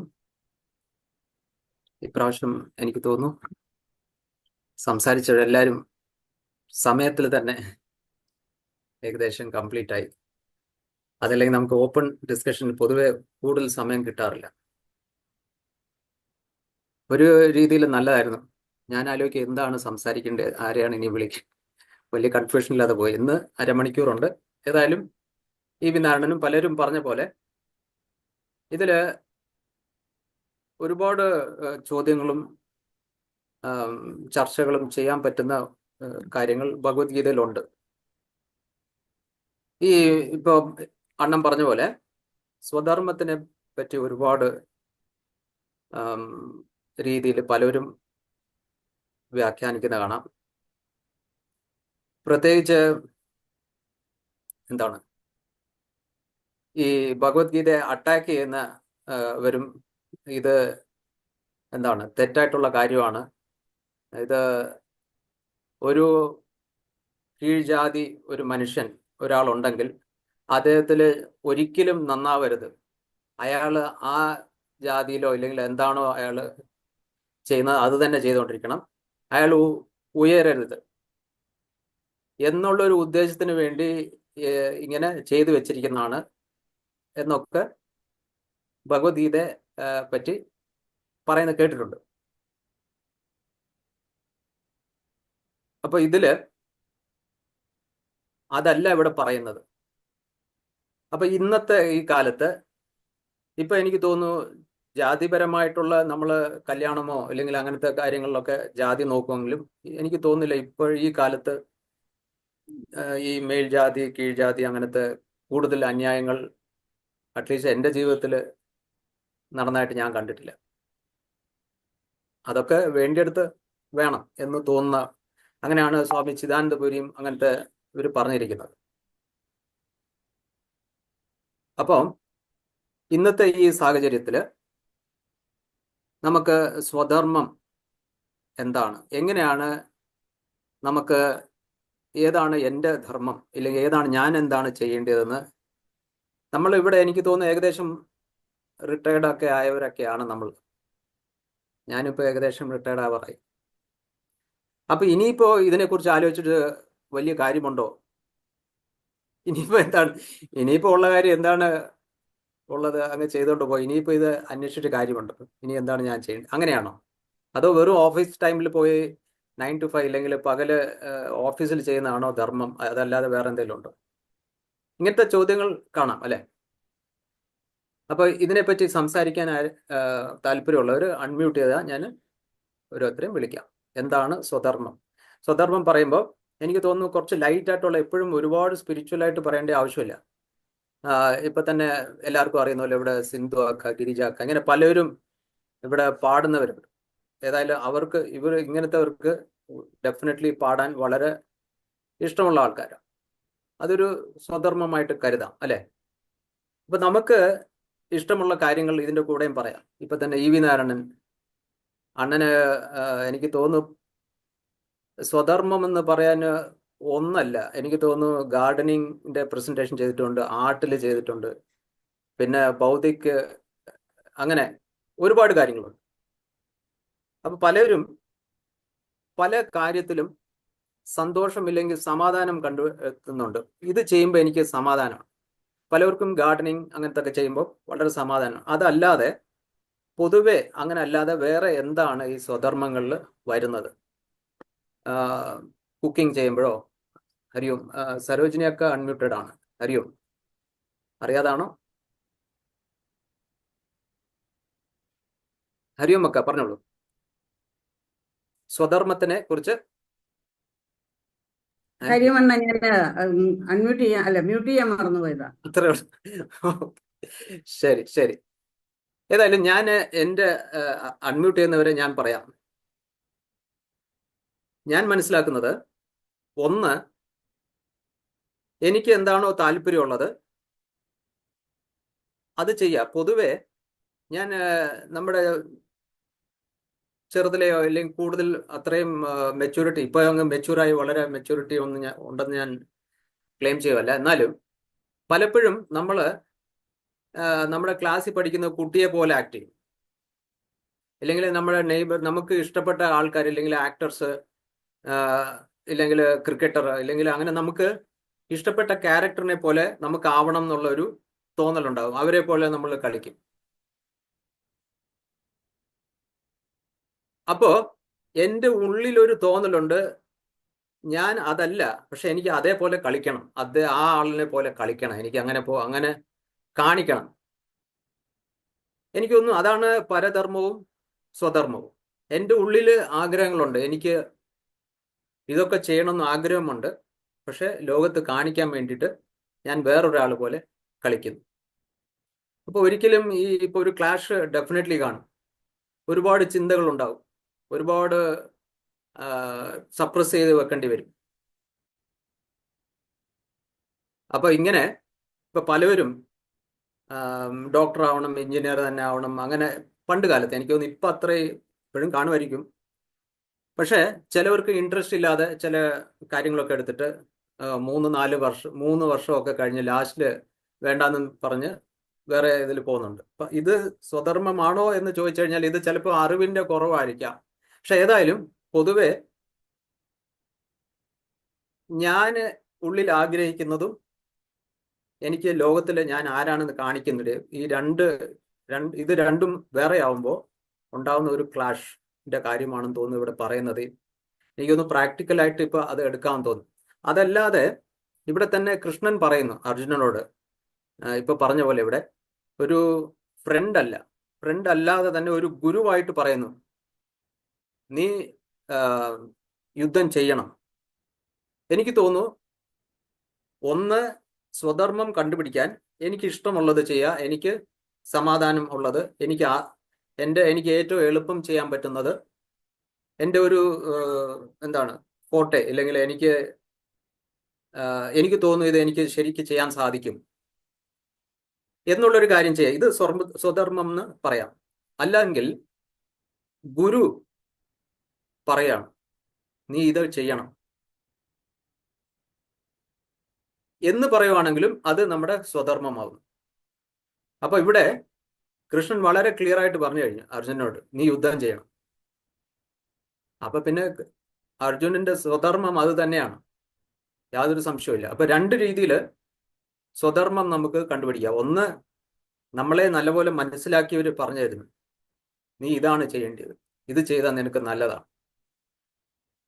ഇപ്രാവശ്യം എനിക്ക് തോന്നുന്നു സംസാരിച്ചവരെല്ലാവരും സമയത്തിൽ തന്നെ ഏകദേശം കംപ്ലീറ്റ് ആയി. അതല്ലെങ്കിൽ നമുക്ക് ഓപ്പൺ ഡിസ്കഷന് പൊതുവെ കൂടുതൽ സമയം കിട്ടാറില്ല. ഒരു രീതിയിൽ നല്ലതായിരുന്നു. ഞാൻ ആലോചിക്കുക എന്താണ് സംസാരിക്കേണ്ടത്, ആരെയാണ് ഇനി വിളിക്കുക, വലിയ കൺഫ്യൂഷൻ ഇല്ലാതെ പോയി. ഇന്ന് അരമണിക്കൂറുണ്ട്. ഏതായാലും ഈ നാരായണനും പലരും പറഞ്ഞ പോലെ ഇതിൽ ഒരുപാട് ചോദ്യങ്ങളും ചർച്ചകളും ചെയ്യാൻ പറ്റുന്ന കാര്യങ്ങൾ ഭഗവത്ഗീതയിലുണ്ട്. ഈ ഇപ്പോൾ അണ്ണൻ പറഞ്ഞ പോലെ സ്വധർമ്മത്തിനെ പറ്റി ഒരുപാട് രീതിയിൽ പലരും വ്യാഖ്യാനിക്കുന്ന കാണാം. പ്രത്യേകിച്ച് എന്താണ് ഈ ഭഗവത്ഗീതയെ അറ്റാക്ക് ചെയ്യുന്ന വരും ഇത് എന്താണ് തെറ്റായിട്ടുള്ള കാര്യമാണ്, ഇത് ഒരു കീഴ്ജാതി ഒരു മനുഷ്യൻ ഒരാളുണ്ടെങ്കിൽ അദ്ദേഹത്തിൽ ഒരിക്കലും നന്നാവരുത്, അയാൾ ആ ജാതിയിലോ ഇല്ലെങ്കിൽ എന്താണോ അയാൾ ചെയ്യുന്നത് അത് തന്നെ ചെയ്തുകൊണ്ടിരിക്കണം, അയാൾ ഉയരരുത് എന്നുള്ളൊരു ഉദ്ദേശത്തിന് വേണ്ടി ഇങ്ങനെ ചെയ്തു വെച്ചിരിക്കുന്നതാണ് എന്നൊക്കെ ഭഗവത്ഗീതയെ പറ്റി പറയുന്നത് കേട്ടിട്ടുണ്ട്. അപ്പൊ ഇതില് അതല്ല ഇവിടെ പറയുന്നത്. അപ്പൊ ഇന്നത്തെ ഈ കാലത്ത് ഇപ്പൊ എനിക്ക് തോന്നുന്നു ജാതിപരമായിട്ടുള്ള നമ്മൾ കല്യാണമോ അല്ലെങ്കിൽ അങ്ങനത്തെ കാര്യങ്ങളിലൊക്കെ ജാതി നോക്കുമെങ്കിലും എനിക്ക് തോന്നുന്നില്ല ഇപ്പോൾ ഈ കാലത്ത് ഈ മേൽജാതി കീഴ്ജാതി അങ്ങനത്തെ കൂടുതൽ അന്യായങ്ങൾ അറ്റ്ലീസ്റ്റ് എൻ്റെ ജീവിതത്തിൽ നടന്നതായിട്ട് ഞാൻ കണ്ടിട്ടില്ല. അതൊക്കെ വേണ്ടിയെടുത്ത് വേണം എന്ന് തോന്നുന്ന, അങ്ങനെയാണ് സ്വാമി ചിദാനന്ദപുരിയും അങ്ങനത്തെ ഇവർ പറഞ്ഞിരിക്കുന്നത്. അപ്പം ഇന്നത്തെ ഈ സാഹചര്യത്തിൽ നമുക്ക് സ്വധർമ്മം എന്താണ്, എങ്ങനെയാണ് നമുക്ക് ഏതാണ് എൻ്റെ ധർമ്മം ഇല്ലെങ്കിൽ ഏതാണ് ഞാൻ എന്താണ് ചെയ്യേണ്ടതെന്ന് നമ്മൾ ഇവിടെ എനിക്ക് തോന്നുന്നു ഏകദേശം റിട്ടയർഡൊക്കെ ആയവരൊക്കെയാണ് നമ്മൾ. ഞാനിപ്പോൾ ഏകദേശം റിട്ടയർഡ് ആവാറായി. അപ്പൊ ഇനിയിപ്പോൾ ഇതിനെക്കുറിച്ച് ആലോചിച്ചിട്ട് വലിയ കാര്യമുണ്ടോ? ഇനിയിപ്പോൾ എന്താണ്, ഇനിയിപ്പോൾ ഉള്ള കാര്യം എന്താണ് ഉള്ളത്, അങ്ങ് ചെയ്തുകൊണ്ട് പോയി. ഇനിയിപ്പോൾ ഇത് അന്വേഷിച്ചിട്ട് കാര്യമുണ്ടോ? ഇനി എന്താണ് ഞാൻ ചെയ്യേണ്ടത്, അങ്ങനെയാണോ? അതോ വെറും ഓഫീസ് ടൈമിൽ പോയി 9 to 5 അല്ലെങ്കിൽ പകല് ഓഫീസിൽ ചെയ്യുന്നതാണോ ധർമ്മം, അതല്ലാതെ വേറെ എന്തെങ്കിലും ഉണ്ടോ? ഇങ്ങനത്തെ ചോദ്യങ്ങൾ കാണാം അല്ലെ. അപ്പൊ ഇതിനെപ്പറ്റി സംസാരിക്കാൻ താല്പര്യമുള്ളവർ അൺമ്യൂട്ട് ചെയ്താൽ ഞാൻ ഓരോരുത്തരെയും വിളിക്കാം. എന്താണ് സ്വധർമ്മം? സ്വധർമ്മം പറയുമ്പോൾ എനിക്ക് തോന്നുന്നു കുറച്ച് ലൈറ്റ് ആയിട്ടുള്ള, എപ്പോഴും ഒരുപാട് സ്പിരിച്വൽ ആയിട്ട് പറയേണ്ട ആവശ്യമില്ല. ഇപ്പൊ തന്നെ എല്ലാവർക്കും അറിയുന്ന പോലെ ഇവിടെ സിന്ധു അക്ക, ഗിരിജ അക്ക, ഇങ്ങനെ പലരും ഇവിടെ പാടുന്നവരുണ്ട്. ഏതായാലും അവർക്ക് ഇങ്ങനത്തെവർക്ക് ഡെഫിനറ്റ്ലി പാടാൻ വളരെ ഇഷ്ടമുള്ള ആൾക്കാരാണ്. അതൊരു സ്വധർമ്മമായിട്ട് കരുതാം അല്ലെ. അപ്പൊ നമുക്ക് ഇഷ്ടമുള്ള കാര്യങ്ങൾ ഇതിന്റെ കൂടെയും പറയാം. ഇപ്പൊ തന്നെ ഇ.വി. നാരായണൻ അണ്ണന് എനിക്ക് തോന്നുന്നു സ്വധർമ്മം എന്ന് പറയാൻ ഒന്നല്ല, എനിക്ക് തോന്നുന്നു ഗാർഡനിങ്ങിന്റെ പ്രസന്റേഷൻ ചെയ്തിട്ടുണ്ട്, ആർട്ടിൽ ചെയ്തിട്ടുണ്ട്, പിന്നെ ഭൗതിക്, അങ്ങനെ ഒരുപാട് കാര്യങ്ങളുണ്ട്. അപ്പൊ പലരും പല കാര്യത്തിലും സന്തോഷമില്ലെങ്കിൽ സമാധാനം കണ്ടെത്തുന്നുണ്ട്. ഇത് ചെയ്യുമ്പോൾ എനിക്ക് സമാധാനമാണ്. പലർക്കും ഗാർഡനിങ് അങ്ങനത്തെ ഒക്കെ ചെയ്യുമ്പോൾ വളരെ സമാധാനം. അതല്ലാതെ പൊതുവെ അങ്ങനെ അല്ലാതെ വേറെ എന്താണ് ഈ സ്വധർമ്മങ്ങളിൽ വരുന്നത്? കുക്കിംഗ് ചെയ്യുമ്പോഴോ? ഹരിയും സരോജിനിയൊക്കെ അൺമ്യൂട്ടഡ് ആണ്. ഹരിയും അറിയാതാണോ? ഹരിയും ഒക്കെ പറഞ്ഞോളൂ. സ്വധർമ്മത്തിനെ കുറിച്ച് കാര്യമണ്ണ ഞാൻ അൺമ്യൂട്ട് ചെയ്യാൻ അല്ല മ്യൂട്ട് ചെയ്യാൻ മറന്നുപോയതാ. അത്രേ ഉള്ളൂ. ശരി ശരി. ഏതായാലും ഞാൻ എൻ്റെ അൺമ്യൂട്ട് ചെയ്യുന്നവരെ ഞാൻ പറയാം. ഞാൻ മനസ്സിലാക്കുന്നത്, ഒന്ന്, എനിക്ക് എന്താണോ താല്പര്യമുള്ളത് അത് ചെയ്യാം. പൊതുവെ ഞാൻ നമ്മുടെ ചെറുതിലെയോ അല്ലെങ്കിൽ കൂടുതൽ അത്രയും മെച്യൂരിറ്റി, ഇപ്പോൾ അങ്ങ് മെച്യൂറായി വളരെ മെച്യൂരിറ്റി ഉണ്ടെന്ന് ഞാൻ ക്ലെയിം ചെയ്യുമല്ല. എന്നാലും പലപ്പോഴും നമ്മൾ നമ്മുടെ ക്ലാസ്സിൽ പഠിക്കുന്ന കുട്ടിയെ പോലെ ആക്ട് ചെയ്യും. ഇല്ലെങ്കിൽ നമ്മുടെ നെയ്ബർ, നമുക്ക് ഇഷ്ടപ്പെട്ട ആൾക്കാർ, ഇല്ലെങ്കിൽ ആക്ടേഴ്സ്, ഇല്ലെങ്കിൽ ക്രിക്കറ്റർ, ഇല്ലെങ്കിൽ അങ്ങനെ നമുക്ക് ഇഷ്ടപ്പെട്ട ക്യാരക്ടറിനെ പോലെ നമുക്ക് ആവണം എന്നുള്ള ഒരു തോന്നലുണ്ടാകും. അവരെ പോലെ നമ്മൾ കളിക്കും. അപ്പോൾ എൻ്റെ ഉള്ളിലൊരു തോന്നലുണ്ട്, ഞാൻ അതല്ല, പക്ഷെ എനിക്ക് അതേപോലെ കളിക്കണം, ആ ആളിനെ പോലെ കളിക്കണം, എനിക്ക് അങ്ങനെ കാണിക്കണം. എനിക്കൊന്നും അതാണ് പരധർമ്മവും സ്വധർമ്മവും. എൻ്റെ ഉള്ളിൽ ആഗ്രഹങ്ങളുണ്ട്, എനിക്ക് ഇതൊക്കെ ചെയ്യണമെന്ന് ആഗ്രഹമുണ്ട്. പക്ഷെ ലോകത്ത് കാണിക്കാൻ വേണ്ടിയിട്ട് ഞാൻ വേറൊരാൾ പോലെ കളിക്കുന്നു. അപ്പോൾ ഒരിക്കലും ഇപ്പോൾ ഒരു ക്ലാഷ് ഡെഫിനറ്റ്ലി കാണും. ഒരുപാട് ചിന്തകളുണ്ടാവും, ഒരുപാട് സപ്രസ് ചെയ്ത് വെക്കേണ്ടി വരും. അപ്പോൾ ഇങ്ങനെ ഇപ്പോൾ പലവരും ഡോക്ടർ ആവണം, എഞ്ചിനീയർ തന്നെ ആവണം, അങ്ങനെ പണ്ട് കാലത്ത്, എനിക്ക് തോന്നുന്നു ഇപ്പം അത്രയും ഇപ്പോഴും കാണുമായിരിക്കും. പക്ഷേ ചിലവർക്ക് ഇൻട്രസ്റ്റ് ഇല്ലാതെ ചില കാര്യങ്ങളൊക്കെ എടുത്തിട്ട് 3 വർഷമൊക്കെ കഴിഞ്ഞ് ലാസ്റ്റിൽ വേണ്ടാന്ന് പറഞ്ഞ് വേറെ ഇതിൽ പോകുന്നുണ്ട്. അപ്പം ഇത് സ്വധർമ്മമാണോ എന്ന് ചോദിച്ചു കഴിഞ്ഞാൽ ഇത് ചിലപ്പോൾ അറിവിൻ്റെ കുറവായിരിക്കാം. പക്ഷെ ഏതായാലും പൊതുവെ ഞാൻ ഉള്ളിൽ ആഗ്രഹിക്കുന്നതും എനിക്ക് ലോകത്തിൽ ഞാൻ ആരാണെന്ന് കാണിക്കുന്നത്, ഇത് രണ്ടും വേറെ ആവുമ്പോൾ ഉണ്ടാകുന്ന ഒരു ക്ലാഷിന്റെ കാര്യമാണെന്ന് തോന്നുന്നു ഇവിടെ പറയുന്നത്. എനിക്കൊന്ന് പ്രാക്ടിക്കലായിട്ട് ഇപ്പൊ അത് എടുക്കാൻ തോന്നുന്നു. അതല്ലാതെ ഇവിടെ തന്നെ കൃഷ്ണൻ പറയുന്നു അർജുനനോട്, ഇപ്പൊ പറഞ്ഞ പോലെ ഇവിടെ ഒരു ഫ്രണ്ട് അല്ലാതെ തന്നെ ഒരു ഗുരുവായിട്ട് പറയുന്നു, നീ യുദ്ധം ചെയ്യണം. എനിക്ക് തോന്നുന്നു, ഒന്ന്, സ്വധർമ്മം കണ്ടുപിടിക്കാൻ, എനിക്ക് ഇഷ്ടമുള്ളത് ചെയ്യുക, എനിക്ക് സമാധാനം ഉള്ളത്, എനിക്ക് ഏറ്റവും എളുപ്പം ചെയ്യാൻ പറ്റുന്നത്, എൻ്റെ ഒരു ഫോട്ടെ, ഇല്ലെങ്കിൽ എനിക്ക് തോന്നുന്നു ഇത് എനിക്ക് ശരിക്ക് ചെയ്യാൻ സാധിക്കും എന്നുള്ളൊരു കാര്യം ചെയ്യാം. ഇത് സ്വധർമ്മം എന്ന് പറയാം. അല്ലെങ്കിൽ ഗുരു പറയാണ്, നീ ഇത് ചെയ്യണം എന്ന് പറയുവാണെങ്കിലും അത് നമ്മുടെ സ്വധർമ്മമാകും. അപ്പൊ ഇവിടെ കൃഷ്ണൻ വളരെ ക്ലിയർ ആയിട്ട് പറഞ്ഞു കഴിഞ്ഞു അർജുനനോട്, നീ യുദ്ധം ചെയ്യണം. അപ്പൊ പിന്നെ അർജുനന്റെ സ്വധർമ്മം അത് തന്നെയാണ്, യാതൊരു സംശയമില്ല. അപ്പൊ രണ്ട് രീതിയിൽ സ്വധർമ്മം നമുക്ക് കണ്ടുപിടിക്കാം. ഒന്ന്, നമ്മളെ നല്ലപോലെ മനസ്സിലാക്കിയവർ പറഞ്ഞു തരുന്നു, നീ ഇതാണ് ചെയ്യേണ്ടത്, ഇത് ചെയ്താൽ നിനക്ക് നല്ലതാണ്.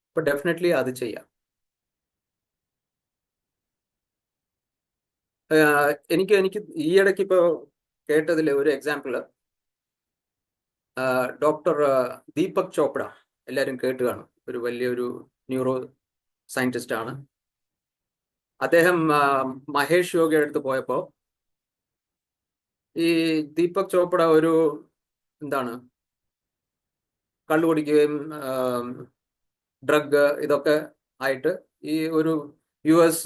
അപ്പൊ ഡെഫിനറ്റ്ലി അത് ചെയ്യാം. എനിക്ക് ഈ ഇടയ്ക്ക് ഇപ്പോൾ കേട്ടതിൽ ഒരു എക്സാമ്പിള്, ഡോക്ടർ ദീപക് ചോപ്ര, എല്ലാവരും കേട്ട് കാണും, ഒരു വലിയൊരു ന്യൂറോ സയന്റിസ്റ്റ് ആണ്. അദ്ദേഹം മഹേഷ് യോഗയുടെ അടുത്ത് പോയപ്പോൾ ഈ ദീപക് ചോപ്ര ഒരു കള്ളു കുടിക്കുകയും ഡ്രഗ് ഇതൊക്കെ ആയിട്ട് ഈ ഒരു US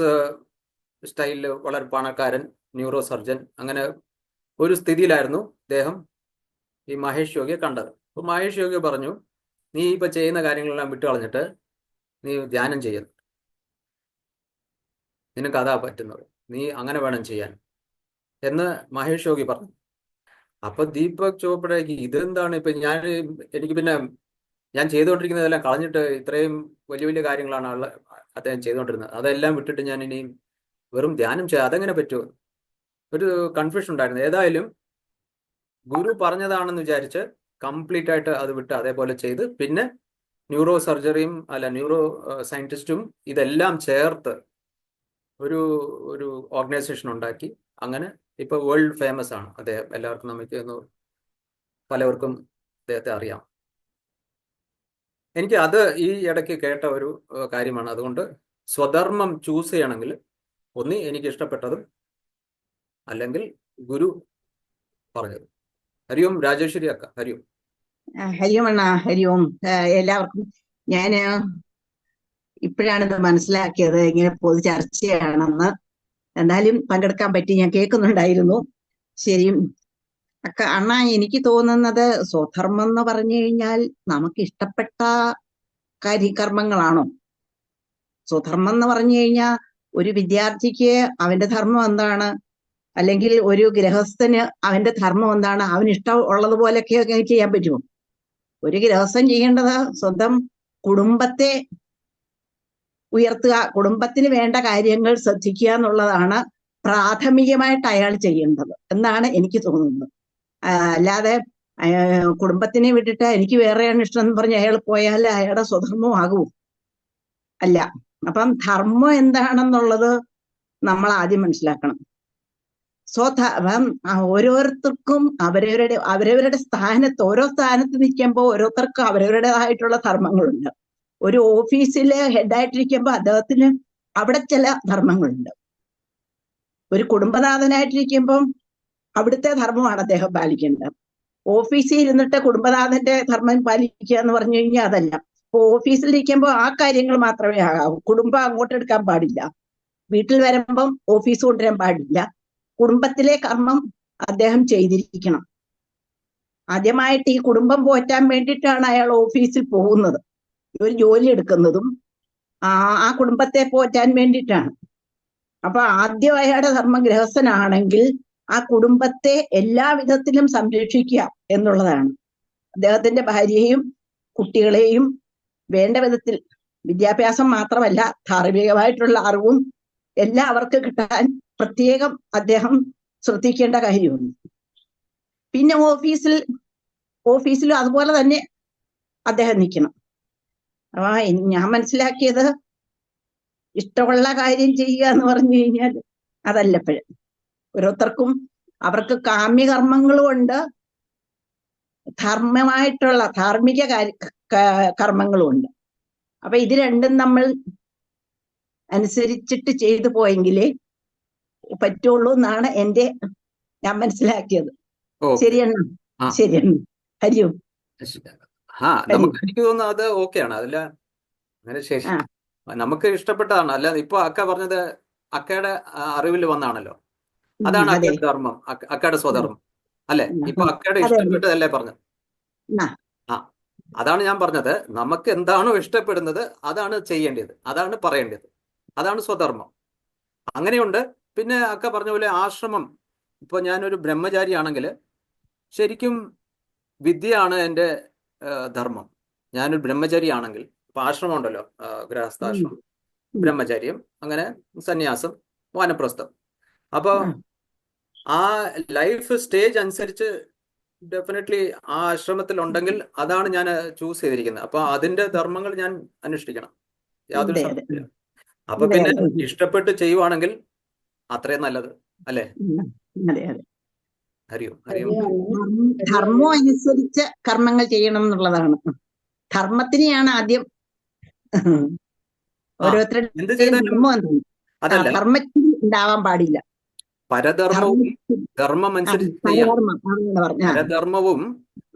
സ്റ്റൈലിൽ വളരെ പണക്കാരൻ ന്യൂറോ സർജൻ, അങ്ങനെ ഒരു സ്ഥിതിയിലായിരുന്നു അദ്ദേഹം ഈ മഹേഷ് യോഗിയെ കണ്ടത്. അപ്പോൾ മഹേഷ് യോഗി പറഞ്ഞു, നീ ഇപ്പൊ ചെയ്യുന്ന കാര്യങ്ങളെല്ലാം വിട്ടു കളഞ്ഞിട്ട് നീ ധ്യാനം ചെയ്യുന്നു, നിനക്ക് അതാ പറ്റുന്നത്, നീ അങ്ങനെ വേണം ചെയ്യാൻ എന്ന് മഹേഷ് യോഗി പറഞ്ഞു. അപ്പൊ ദീപക് ചോപ്രയ്ക്ക് ഇതെന്താണ്, ഇപ്പൊ എനിക്ക് പിന്നെ ഞാൻ ചെയ്തുകൊണ്ടിരിക്കുന്നതെല്ലാം കളഞ്ഞിട്ട് ഇത്രയും വലിയ വലിയ കാര്യങ്ങളാണ് അദ്ദേഹം ചെയ്തുകൊണ്ടിരുന്നത്, അതെല്ലാം വിട്ടിട്ട് ഞാൻ ഇനിയും വെറും ധ്യാനം ചെയ്യാം, അതെങ്ങനെ പറ്റുമോ? ഒരു കൺഫ്യൂഷൻ ഉണ്ടായിരുന്നു. ഏതായാലും ഗുരു പറഞ്ഞതാണെന്ന് വിചാരിച്ച് കംപ്ലീറ്റ് ആയിട്ട് അത് വിട്ട് അതേപോലെ ചെയ്ത്, പിന്നെ ന്യൂറോ സർജറിയും ന്യൂറോ സയന്റിസ്റ്റും ഇതെല്ലാം ചേർത്ത് ഒരു ഓർഗനൈസേഷൻ ഉണ്ടാക്കി. അങ്ങനെ ഇപ്പൊ വേൾഡ് ഫേമസ് ആണ് അദ്ദേഹം, എല്ലാവർക്കും പലവർക്കും അദ്ദേഹത്തെ അറിയാം. എനിക്ക് അത് ഈ ഇടയ്ക്ക് കേട്ട ഒരു കാര്യമാണ്, അതുകൊണ്ട് സ്വധർമ്മം ചൂസ് ചെയ്യണമെങ്കിൽ ഒന്ന് എനിക്ക് ഇഷ്ടപ്പെട്ടതും അല്ലെങ്കിൽ ഗുരു പറഞ്ഞത്. ഹരി ഓം രാജേശ്വരി അക്ക. ഹരി ഓം. ഹരി ഓം അണ്ണ, ഹരി ഓം. എല്ലാവർക്കും ഞാന് ഇപ്പോഴാണിത് മനസ്സിലാക്കിയത് ഇങ്ങനെ പൊതു ചർച്ചയാണെന്ന്. എന്നാലും പങ്കെടുക്കാൻ പറ്റി, ഞാൻ കേൾക്കുന്നുണ്ടായിരുന്നു. ശരി അക്ക. അണ്ണ, എനിക്ക് തോന്നുന്നത് സ്വധർമ്മം എന്ന് പറഞ്ഞു കഴിഞ്ഞാൽ നമുക്ക് ഇഷ്ടപ്പെട്ട കാര്യകർമ്മങ്ങളാണോ? സ്വധർമ്മം എന്ന് പറഞ്ഞു കഴിഞ്ഞാൽ ഒരു വിദ്യാർത്ഥിക്ക് അവന്റെ ധർമ്മം എന്താണ്, അല്ലെങ്കിൽ ഒരു ഗൃഹസ്ഥന് അവന്റെ ധർമ്മം എന്താണ്, അവന് ഇഷ്ടം ഉള്ളതുപോലൊക്കെ ചെയ്യാൻ പറ്റുമോ? ഒരു ഗൃഹസ്ഥൻ ചെയ്യേണ്ടത് സ്വന്തം കുടുംബത്തെ ഉയർത്തുക, കുടുംബത്തിന് വേണ്ട കാര്യങ്ങൾ ശ്രദ്ധിക്കുക എന്നുള്ളതാണ് പ്രാഥമികമായിട്ട് അയാൾ ചെയ്യേണ്ടത് എന്നാണ് എനിക്ക് തോന്നുന്നത്. അല്ലാതെ കുടുംബത്തിനെ വിട്ടിട്ട് എനിക്ക് വേറെയാണ് ഇഷ്ടം എന്ന് പറഞ്ഞ് അയാൾ പോയാൽ അയാളുടെ സ്വധർമ്മമാകൂ അല്ല. അപ്പം ധർമ്മം എന്താണെന്നുള്ളത് നമ്മൾ ആദ്യം മനസ്സിലാക്കണം. ഓരോരുത്തർക്കും അവരവരുടെ സ്ഥാനത്ത്, ഓരോ സ്ഥാനത്ത് നിൽക്കുമ്പോൾ ഓരോരുത്തർക്കും അവരവരുടേതായിട്ടുള്ള ധർമ്മങ്ങളുണ്ട്. ഒരു ഓഫീസിലെ ഹെഡായിട്ടിരിക്കുമ്പോൾ അദ്ദേഹത്തിന് അവിടെ ചില ധർമ്മങ്ങളുണ്ട്. ഒരു കുടുംബനാഥനായിട്ടിരിക്കുമ്പം അവിടുത്തെ ധർമ്മമാണ് അദ്ദേഹം പാലിക്കേണ്ടത്. ഓഫീസിൽ ഇരുന്നിട്ട് കുടുംബനാഥന്റെ ധർമ്മം പാലിക്കുക എന്ന് പറഞ്ഞു കഴിഞ്ഞാൽ അതല്ല. ഇപ്പൊ ഓഫീസിലിരിക്കുമ്പോൾ ആ കാര്യങ്ങൾ മാത്രമേ ആകാവൂ. കുടുംബം അങ്ങോട്ട് എടുക്കാൻ പാടില്ല. വീട്ടിൽ വരുമ്പം ഓഫീസ് കൊണ്ടുവരാൻ പാടില്ല. കുടുംബത്തിലെ കർമ്മം അദ്ദേഹം ചെയ്തിരിക്കണം. ആദ്യമായിട്ട് ഈ കുടുംബം പോറ്റാൻ വേണ്ടിയിട്ടാണ് അയാൾ ഓഫീസിൽ പോകുന്നത്, ഒരു ജോലി എടുക്കുന്നതും ആ കുടുംബത്തെ പോറ്റാൻ വേണ്ടിയിട്ടാണ്. അപ്പൊ ആദ്യം അയാളുടെ ധർമ്മം ഗൃഹസ്ഥനാണെങ്കിൽ ആ കുടുംബത്തെ എല്ലാ വിധത്തിലും സംരക്ഷിക്കുക എന്നുള്ളതാണ്. അദ്ദേഹത്തിന്റെ ഭാര്യയെയും കുട്ടികളെയും വേണ്ട വിധത്തിൽ വിദ്യാഭ്യാസം മാത്രമല്ല ധാർമ്മികമായിട്ടുള്ള അറിവും എല്ലാം അവർക്ക് കിട്ടാൻ പ്രത്യേകം അദ്ദേഹം ശ്രദ്ധിക്കേണ്ട കാര്യമുണ്ട്. പിന്നെ ഓഫീസിലും അതുപോലെ തന്നെ അദ്ദേഹം നിൽക്കണം. അപ്പൊ ഞാൻ മനസ്സിലാക്കിയത് ഇഷ്ടമുള്ള കാര്യം ചെയ്യുക എന്ന് പറഞ്ഞു കഴിഞ്ഞാൽ അതല്ലപ്പോഴും. ഓരോരുത്തർക്കും അവർക്ക് കാമ്യകർമ്മങ്ങളും ഉണ്ട്, ധാർമ്മിക കർമ്മങ്ങളും ഉണ്ട്. അപ്പൊ ഇത് രണ്ടും നമ്മൾ അനുസരിച്ചിട്ട് ചെയ്തു പോയെങ്കിലേ പറ്റുള്ളൂ എന്നാണ് ഞാൻ മനസ്സിലാക്കിയത്. ശരിയെണ്ണ, ശരിയെണ്ണ. ഹരി ഓം. നമുക്ക് എനിക്ക് തോന്നുന്നു അത് ഓക്കെയാണ്. അതില്ല അങ്ങനെ ശരി, നമുക്ക് ഇഷ്ടപ്പെട്ടതാണ്. അല്ലാതെ ഇപ്പൊ അക്ക പറഞ്ഞത് അക്കയുടെ അറിവിൽ വന്നാണല്ലോ, അതാണ് അക്കയുടെ ധർമ്മം, അക്കയുടെ സ്വധർമ്മം അല്ലെ. ഇപ്പൊ അക്കയുടെ ഇഷ്ടപ്പെട്ടതല്ലേ പറഞ്ഞത്? അതാണ് ഞാൻ പറഞ്ഞത്. നമുക്ക് എന്താണോ ഇഷ്ടപ്പെടുന്നത് അതാണ് ചെയ്യേണ്ടത്, അതാണ് പറയേണ്ടത്, അതാണ് സ്വധർമ്മം. അങ്ങനെയുണ്ട്. പിന്നെ അക്ക പറഞ്ഞ പോലെ ആശ്രമം, ഇപ്പൊ ഞാനൊരു ബ്രഹ്മചാരിയാണെങ്കിൽ ശരിക്കും വിദ്യയാണ് എൻ്റെ ധർമ്മം. ഞാനൊരു ബ്രഹ്മചാരിയാണെങ്കിൽ ഇപ്പൊ ആശ്രമം ഉണ്ടല്ലോ, ഗൃഹസ്ഥാശ്രമം, ബ്രഹ്മചര്യം, അങ്ങനെ സന്യാസം, വാനപ്രസ്ഥം. അപ്പൊ ആ ലൈഫ് സ്റ്റേജ് അനുസരിച്ച് ഡെഫിനറ്റ്ലി ആ ആശ്രമത്തിൽ ഉണ്ടെങ്കിൽ അതാണ് ഞാൻ ചൂസ് ചെയ്തിരിക്കുന്നത്. അപ്പൊ അതിന്റെ ധർമ്മങ്ങൾ ഞാൻ അനുഷ്ഠിക്കണം, യാതൊരു സംശയമില്ല. അപ്പൊ പിന്നെ ഇഷ്ടപ്പെട്ട് ചെയ്യുവാണെങ്കിൽ അത്രയും നല്ലത് അല്ലേ? ഹരി ഓം. ഹരി ഓം. ധർമ്മം അനുസരിച്ച് കർമ്മങ്ങൾ ചെയ്യണം എന്നുള്ളതാണ്. ധർമ്മത്തിനെയാണ് ആദ്യം ഓരോരുത്തരുടെ ധർമ്മത്തിന് ഉണ്ടാവാൻ പാടില്ല. പരധർമ്മവും ധർമ്മം അനുസരിച്ച് ചെയ്യാം. പരധർമ്മവും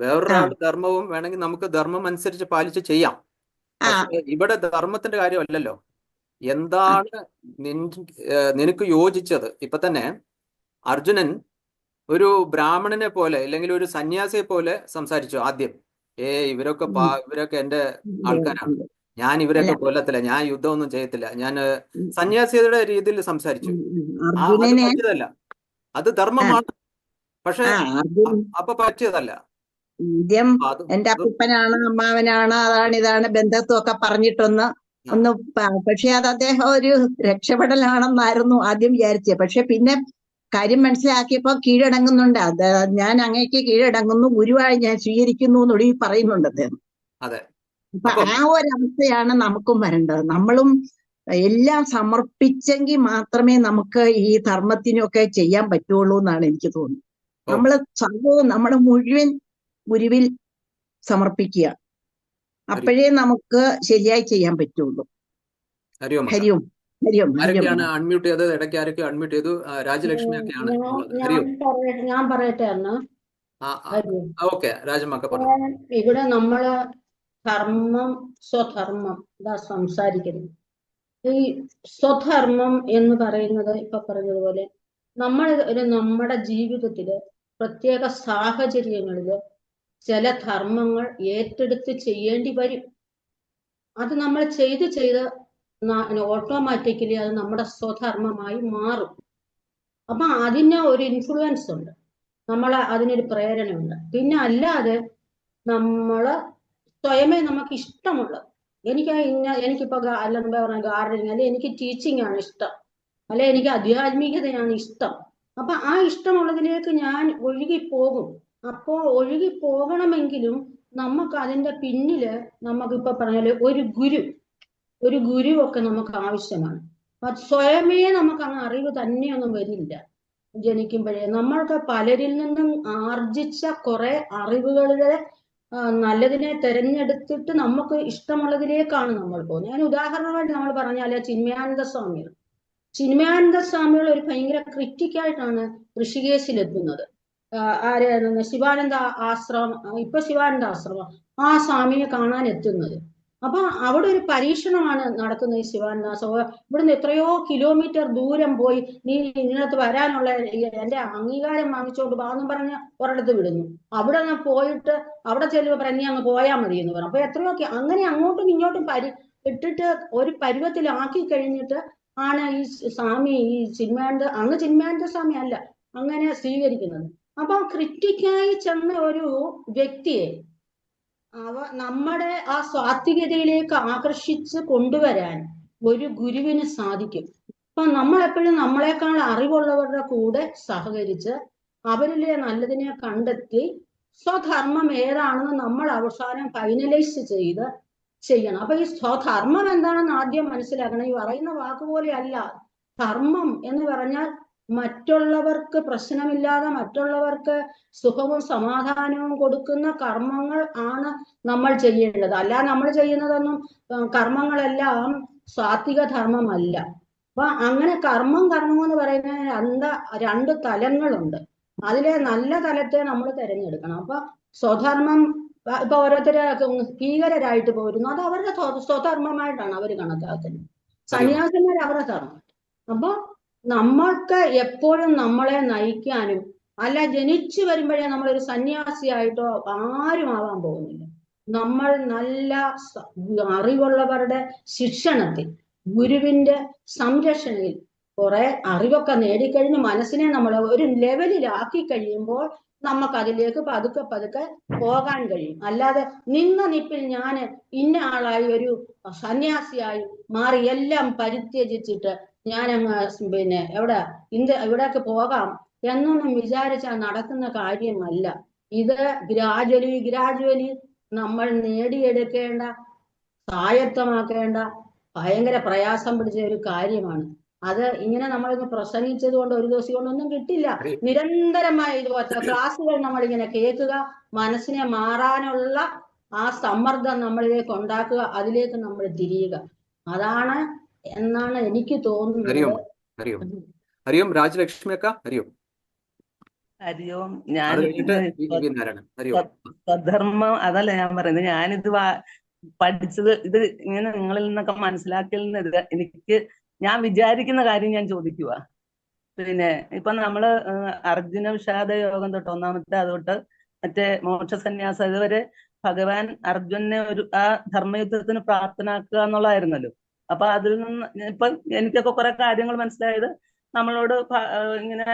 വേറൊരാളുടെ ധർമ്മവും വേണമെങ്കിൽ നമുക്ക് ധർമ്മം അനുസരിച്ച് പാലിച്ച് ചെയ്യാം. ഇവിടെ ധർമ്മത്തിന്റെ കാര്യമല്ലല്ലോ, എന്താണ് നിനക്ക് യോജിച്ചത്. ഇപ്പൊ തന്നെ അർജുനൻ ഒരു ബ്രാഹ്മണനെ പോലെ അല്ലെങ്കിൽ ഒരു സന്യാസിയെ പോലെ സംസാരിച്ചു ആദ്യം. ഇവരൊക്കെ എന്റെ ആൾക്കാരാണ്, ഞാൻ ഇവരൊക്കെ കൊല്ലത്തില്ല, ഞാൻ യുദ്ധമൊന്നും ചെയ്യത്തില്ല, ഞാൻ സന്യാസിയുടെ രീതിയിൽ സംസാരിച്ചു. അത് പറ്റിയതല്ല, അത് ധർമ്മമാണ്, പക്ഷെ അപ്പൊ പറ്റിയതല്ല. എന്റെ അപ്പൂപ്പനാണ്, അമ്മാവനാണ്, അതാണ് ഇതാണ് ബന്ധത്വം ഒക്കെ പറഞ്ഞിട്ടൊന്ന് പക്ഷെ അത് അദ്ദേഹം ഒരു രക്ഷപ്പെടലാണെന്നായിരുന്നു ആദ്യം വിചാരിച്ചത്. പക്ഷെ പിന്നെ കാര്യം മനസ്സിലാക്കിയപ്പോ കീഴടങ്ങുന്നുണ്ട്. അത് ഞാൻ അങ്ങേക്ക് കീഴടങ്ങുന്നു, ഗുരുവായി ഞാൻ സ്വീകരിക്കുന്നു എന്നൊടി പറയുന്നുണ്ട് അദ്ദേഹം. അപ്പൊ ആ ഒരവസ്ഥയാണ് നമുക്കും വരേണ്ടത്. നമ്മളും എല്ലാം സമർപ്പിച്ചെങ്കിൽ മാത്രമേ നമുക്ക് ഈ ധർമ്മത്തിനൊക്കെ ചെയ്യാൻ പറ്റുള്ളൂ എന്നാണ് എനിക്ക് തോന്നുന്നത്. നമ്മള് മുഴുവൻ ഗുരുവിൽ സമർപ്പിക്കുക, അപ്പോഴേ നമുക്ക് ശരിയായി ചെയ്യാൻ പറ്റുള്ളൂ. ഹരിയോം അക്ക. ഹരിയോം ഹരിയോം ഹരിയോം ആരൊക്കെയാണ് അൺമ്യൂട്ട് ചെയ്തത്? ഇടയ്ക്ക് ആരൊക്കെ അൺമ്യൂട്ട് ചെയ്തു? രാജലക്ഷ്മിയൊക്കെയാണ് ഉള്ളത്. ഹരിയോം. ഞാൻ പറയട്ടെ അന്ന്. ഓക്കെ, രാജമ്മക്ക പറഞ്ഞു. ഇവിടെ നമ്മള് ധർമ്മം സ്വധർമ്മം ഇതാ സംസാരിക്കുന്നത്. ഈ സ്വധർമ്മം എന്ന് പറയുന്നത് ഇപ്പൊ പറഞ്ഞതുപോലെ നമ്മുടെ ജീവിതത്തില് പ്രത്യേക സാഹചര്യങ്ങളില് ചില ധർമ്മങ്ങൾ ഏറ്റെടുത്ത് ചെയ്യേണ്ടി വരും. അത് നമ്മൾ ചെയ്ത് ഓട്ടോമാറ്റിക്കലി അത് നമ്മുടെ സ്വധർമ്മമായി മാറും. അപ്പൊ അതിന് ഒരു ഇൻഫ്ലുവൻസ് ഉണ്ട്, അതിനൊരു പ്രേരണയുണ്ട്. പിന്നെ അല്ലാതെ നമ്മള് സ്വയമേ നമുക്ക് ഇഷ്ടമുള്ളത്, എനിക്കിപ്പോ അല്ലെന്ന് പറഞ്ഞ ഗാർഡനിങ്, അല്ലെ എനിക്ക് ടീച്ചിങ് ആണ് ഇഷ്ടം, അല്ലെ എനിക്ക് ആധ്യാത്മികതയാണ് ഇഷ്ടം. അപ്പൊ ആ ഇഷ്ടമുള്ളതിലേക്ക് ഞാൻ ഒഴുകിപ്പോകും. അപ്പോൾ ഒഴുകിപ്പോകണമെങ്കിലും നമുക്ക് അതിന്റെ പിന്നില് നമുക്കിപ്പോ പറഞ്ഞാല് ഒരു ഗുരു ഒക്കെ നമുക്ക് ആവശ്യമാണ്. സ്വയമേ നമുക്ക് അങ്ങ് അറിവ് തന്നെയൊന്നും വരില്ല. ജനിക്കുമ്പോഴേ നമ്മൾക്ക് പലരിൽ നിന്നും ആർജിച്ച കുറെ അറിവുകളുടെ നല്ലതിനെ തെരഞ്ഞെടുത്തിട്ട് നമുക്ക് ഇഷ്ടമുള്ളതിലേക്കാണ് നമ്മൾ പോകുന്നത്. ഞാൻ ഉദാഹരണമായിട്ട് നമ്മൾ പറഞ്ഞാല് ചിന്മയാനന്ദ സ്വാമികൾ ഒരു ഭയങ്കര ക്രിറ്റിക്കായിട്ടാണ് ഋഷികേശിലെത്തുന്നത്. ശിവാനന്ദ ആശ്രമം, ഇപ്പൊ ശിവാനന്ദ ആശ്രമം, ആ സ്വാമിയെ കാണാൻ എത്തുന്നത്. അപ്പൊ അവിടെ ഒരു പരീക്ഷണമാണ് നടത്തുന്നത്. ഈ ശിവാനന്ദ ഇവിടുന്ന് എത്രയോ കിലോമീറ്റർ ദൂരം പോയി നീ ഇതിനകത്ത് വരാനുള്ള എന്റെ അംഗീകാരം വാങ്ങിച്ചുകൊണ്ട് പാന്ന് പറഞ്ഞ് ഒരിടത്ത് വിടുന്നു. അവിടെ നിന്ന് പോയിട്ട് അവിടെ ചെല്ലുമ്പോൾ പറഞ്ഞ് അങ്ങ് പോയാൽ മതി എന്ന് പറഞ്ഞു. അപ്പൊ എത്രയോ അങ്ങനെ അങ്ങോട്ടും ഇങ്ങോട്ടും ഇട്ടിട്ട് ഒരു പരുവത്തിലാക്കി കഴിഞ്ഞിട്ട് ആണ് ഈ സ്വാമി, ഈ ചിന്മയാനന്ദ സ്വാമി അല്ല അങ്ങനെ സ്വീകരിക്കുന്നത്. അപ്പൊ ക്രിറ്റിക്കായി ചെന്ന ഒരു വ്യക്തിയെ നമ്മുടെ ആ സ്വാത്വികതയിലേക്ക് ആകർഷിച്ച് കൊണ്ടുവരാൻ ഒരു ഗുരുവിന് സാധിക്കും. അപ്പൊ നമ്മളെപ്പോഴും നമ്മളെക്കാൾ അറിവുള്ളവരുടെ കൂടെ സഹകരിച്ച് അവരിലെ നല്ലതിനെ കണ്ടെത്തി സ്വധർമ്മം ഏതാണെന്ന് നമ്മൾ അവസാനം ഫൈനലൈസ് ചെയ്യണം. അപ്പൊ ഈ സ്വധർമ്മം എന്താണെന്ന് ആദ്യം മനസ്സിലാക്കണം. ഈ പറയുന്ന വാക്കുപോലെ അല്ല. ധർമ്മം എന്ന് പറഞ്ഞാൽ മറ്റുള്ളവർക്ക് പ്രശ്നമില്ലാതെ മറ്റുള്ളവർക്ക് സുഖവും സമാധാനവും കൊടുക്കുന്ന കർമ്മങ്ങൾ ആണ് നമ്മൾ ചെയ്യേണ്ടത്. അല്ല നമ്മൾ ചെയ്യുന്നതൊന്നും കർമ്മങ്ങളെല്ലാം സാത്വിക ധർമ്മമല്ല. അപ്പൊ അങ്ങനെ കർമ്മം എന്ന് പറയുന്ന രണ്ട് തലങ്ങളുണ്ട്. അതിലെ നല്ല തലത്തെ നമ്മൾ തിരഞ്ഞെടുക്കണം. അപ്പൊ സ്വധർമ്മം ഇപ്പൊ ഓരോരുത്തര് ഭീകരരായിട്ട് പോരുന്നു, അത് അവരുടെ സ്വധർമ്മമായിട്ടാണ് അവർ കണക്കാക്കുന്നത്. സന്യാസിമാർ അവരുടെ ധർമ്മം. അപ്പൊ നമ്മൾക്ക് എപ്പോഴും നമ്മളെ നയിക്കാനും, അല്ല ജനിച്ചു വരുമ്പോഴേ നമ്മളൊരു സന്യാസിയായിട്ടോ ആരും ആവാൻ പോകുന്നില്ല. നമ്മൾ നല്ല അറിവുള്ളവരുടെ ശിക്ഷണത്തിൽ, ഗുരുവിന്റെ സംരക്ഷണയിൽ കുറെ അറിവൊക്കെ നേടിക്കഴിഞ്ഞ് മനസ്സിനെ നമ്മൾ ഒരു ലെവലിലാക്കി കഴിയുമ്പോൾ നമുക്ക് അതിലേക്ക് പതുക്കെ പോകാൻ കഴിയും. അല്ലാതെ നിന്ന നിപ്പിൽ ഞാൻ ഇന്ന ആളായി ഒരു സന്യാസിയായി മാറി എല്ലാം പരിത്യജിച്ചിട്ട് ഞാൻ എവിടെയൊക്കെ പോകാം എന്നൊന്നും വിചാരിച്ചാൽ നടക്കുന്ന കാര്യമല്ല. ഇത് ഗ്രാജുവലി നമ്മൾ നേടിയെടുക്കേണ്ട, സ്വായത്തമാക്കേണ്ട ഭയങ്കര പ്രയാസം പിടിച്ച ഒരു കാര്യമാണ്. അത് ഇങ്ങനെ നമ്മളിന്ന് പ്രസംഗിച്ചത് കൊണ്ട് ഒരു ദിവസം കൊണ്ടൊന്നും കിട്ടില്ല. നിരന്തരമായ ഇതുപോലത്തെ ക്ലാസ്സുകൾ നമ്മളിങ്ങനെ കേൾക്കുക, മനസ്സിനെ മാറാനുള്ള ആ സമ്മർദ്ദം നമ്മളിലേക്ക് ഉണ്ടാക്കുക, അതിലേക്ക് നമ്മൾ തിരിയുക. അതാണ് എന്നാണ് എനിക്ക് തോന്നുന്നത്. ഹരിയോം രാജലക്ഷ്മി അക്ക. ഹരിയോം. ഞാൻ സ്വധർമ്മം അതല്ല ഞാൻ പറയുന്നത്. ഞാനിത് പഠിച്ചത് ഇത് ഇങ്ങനെ നിങ്ങളിൽ നിന്നൊക്കെ മനസ്സിലാക്കിയത് ഞാൻ വിചാരിക്കുന്ന കാര്യം ഞാൻ ചോദിക്കുക. പിന്നെ ഇപ്പൊ നമ്മള് അർജുന വിഷാദ യോഗം തൊട്ട് ഒന്നാമത്തെ അതൊട്ട് മറ്റേ മോക്ഷ സന്യാസം ഇതുവരെ ഭഗവാൻ അർജുനെ ആ ധർമ്മയുദ്ധത്തിന് പ്രാപ്തനാക്കുക എന്നുള്ളതായിരുന്നല്ലോ. അപ്പൊ അതിൽ നിന്ന് ഇപ്പൊ എനിക്കൊക്കെ കുറെ കാര്യങ്ങൾ മനസ്സിലായത്, നമ്മളോട് ഇങ്ങനെ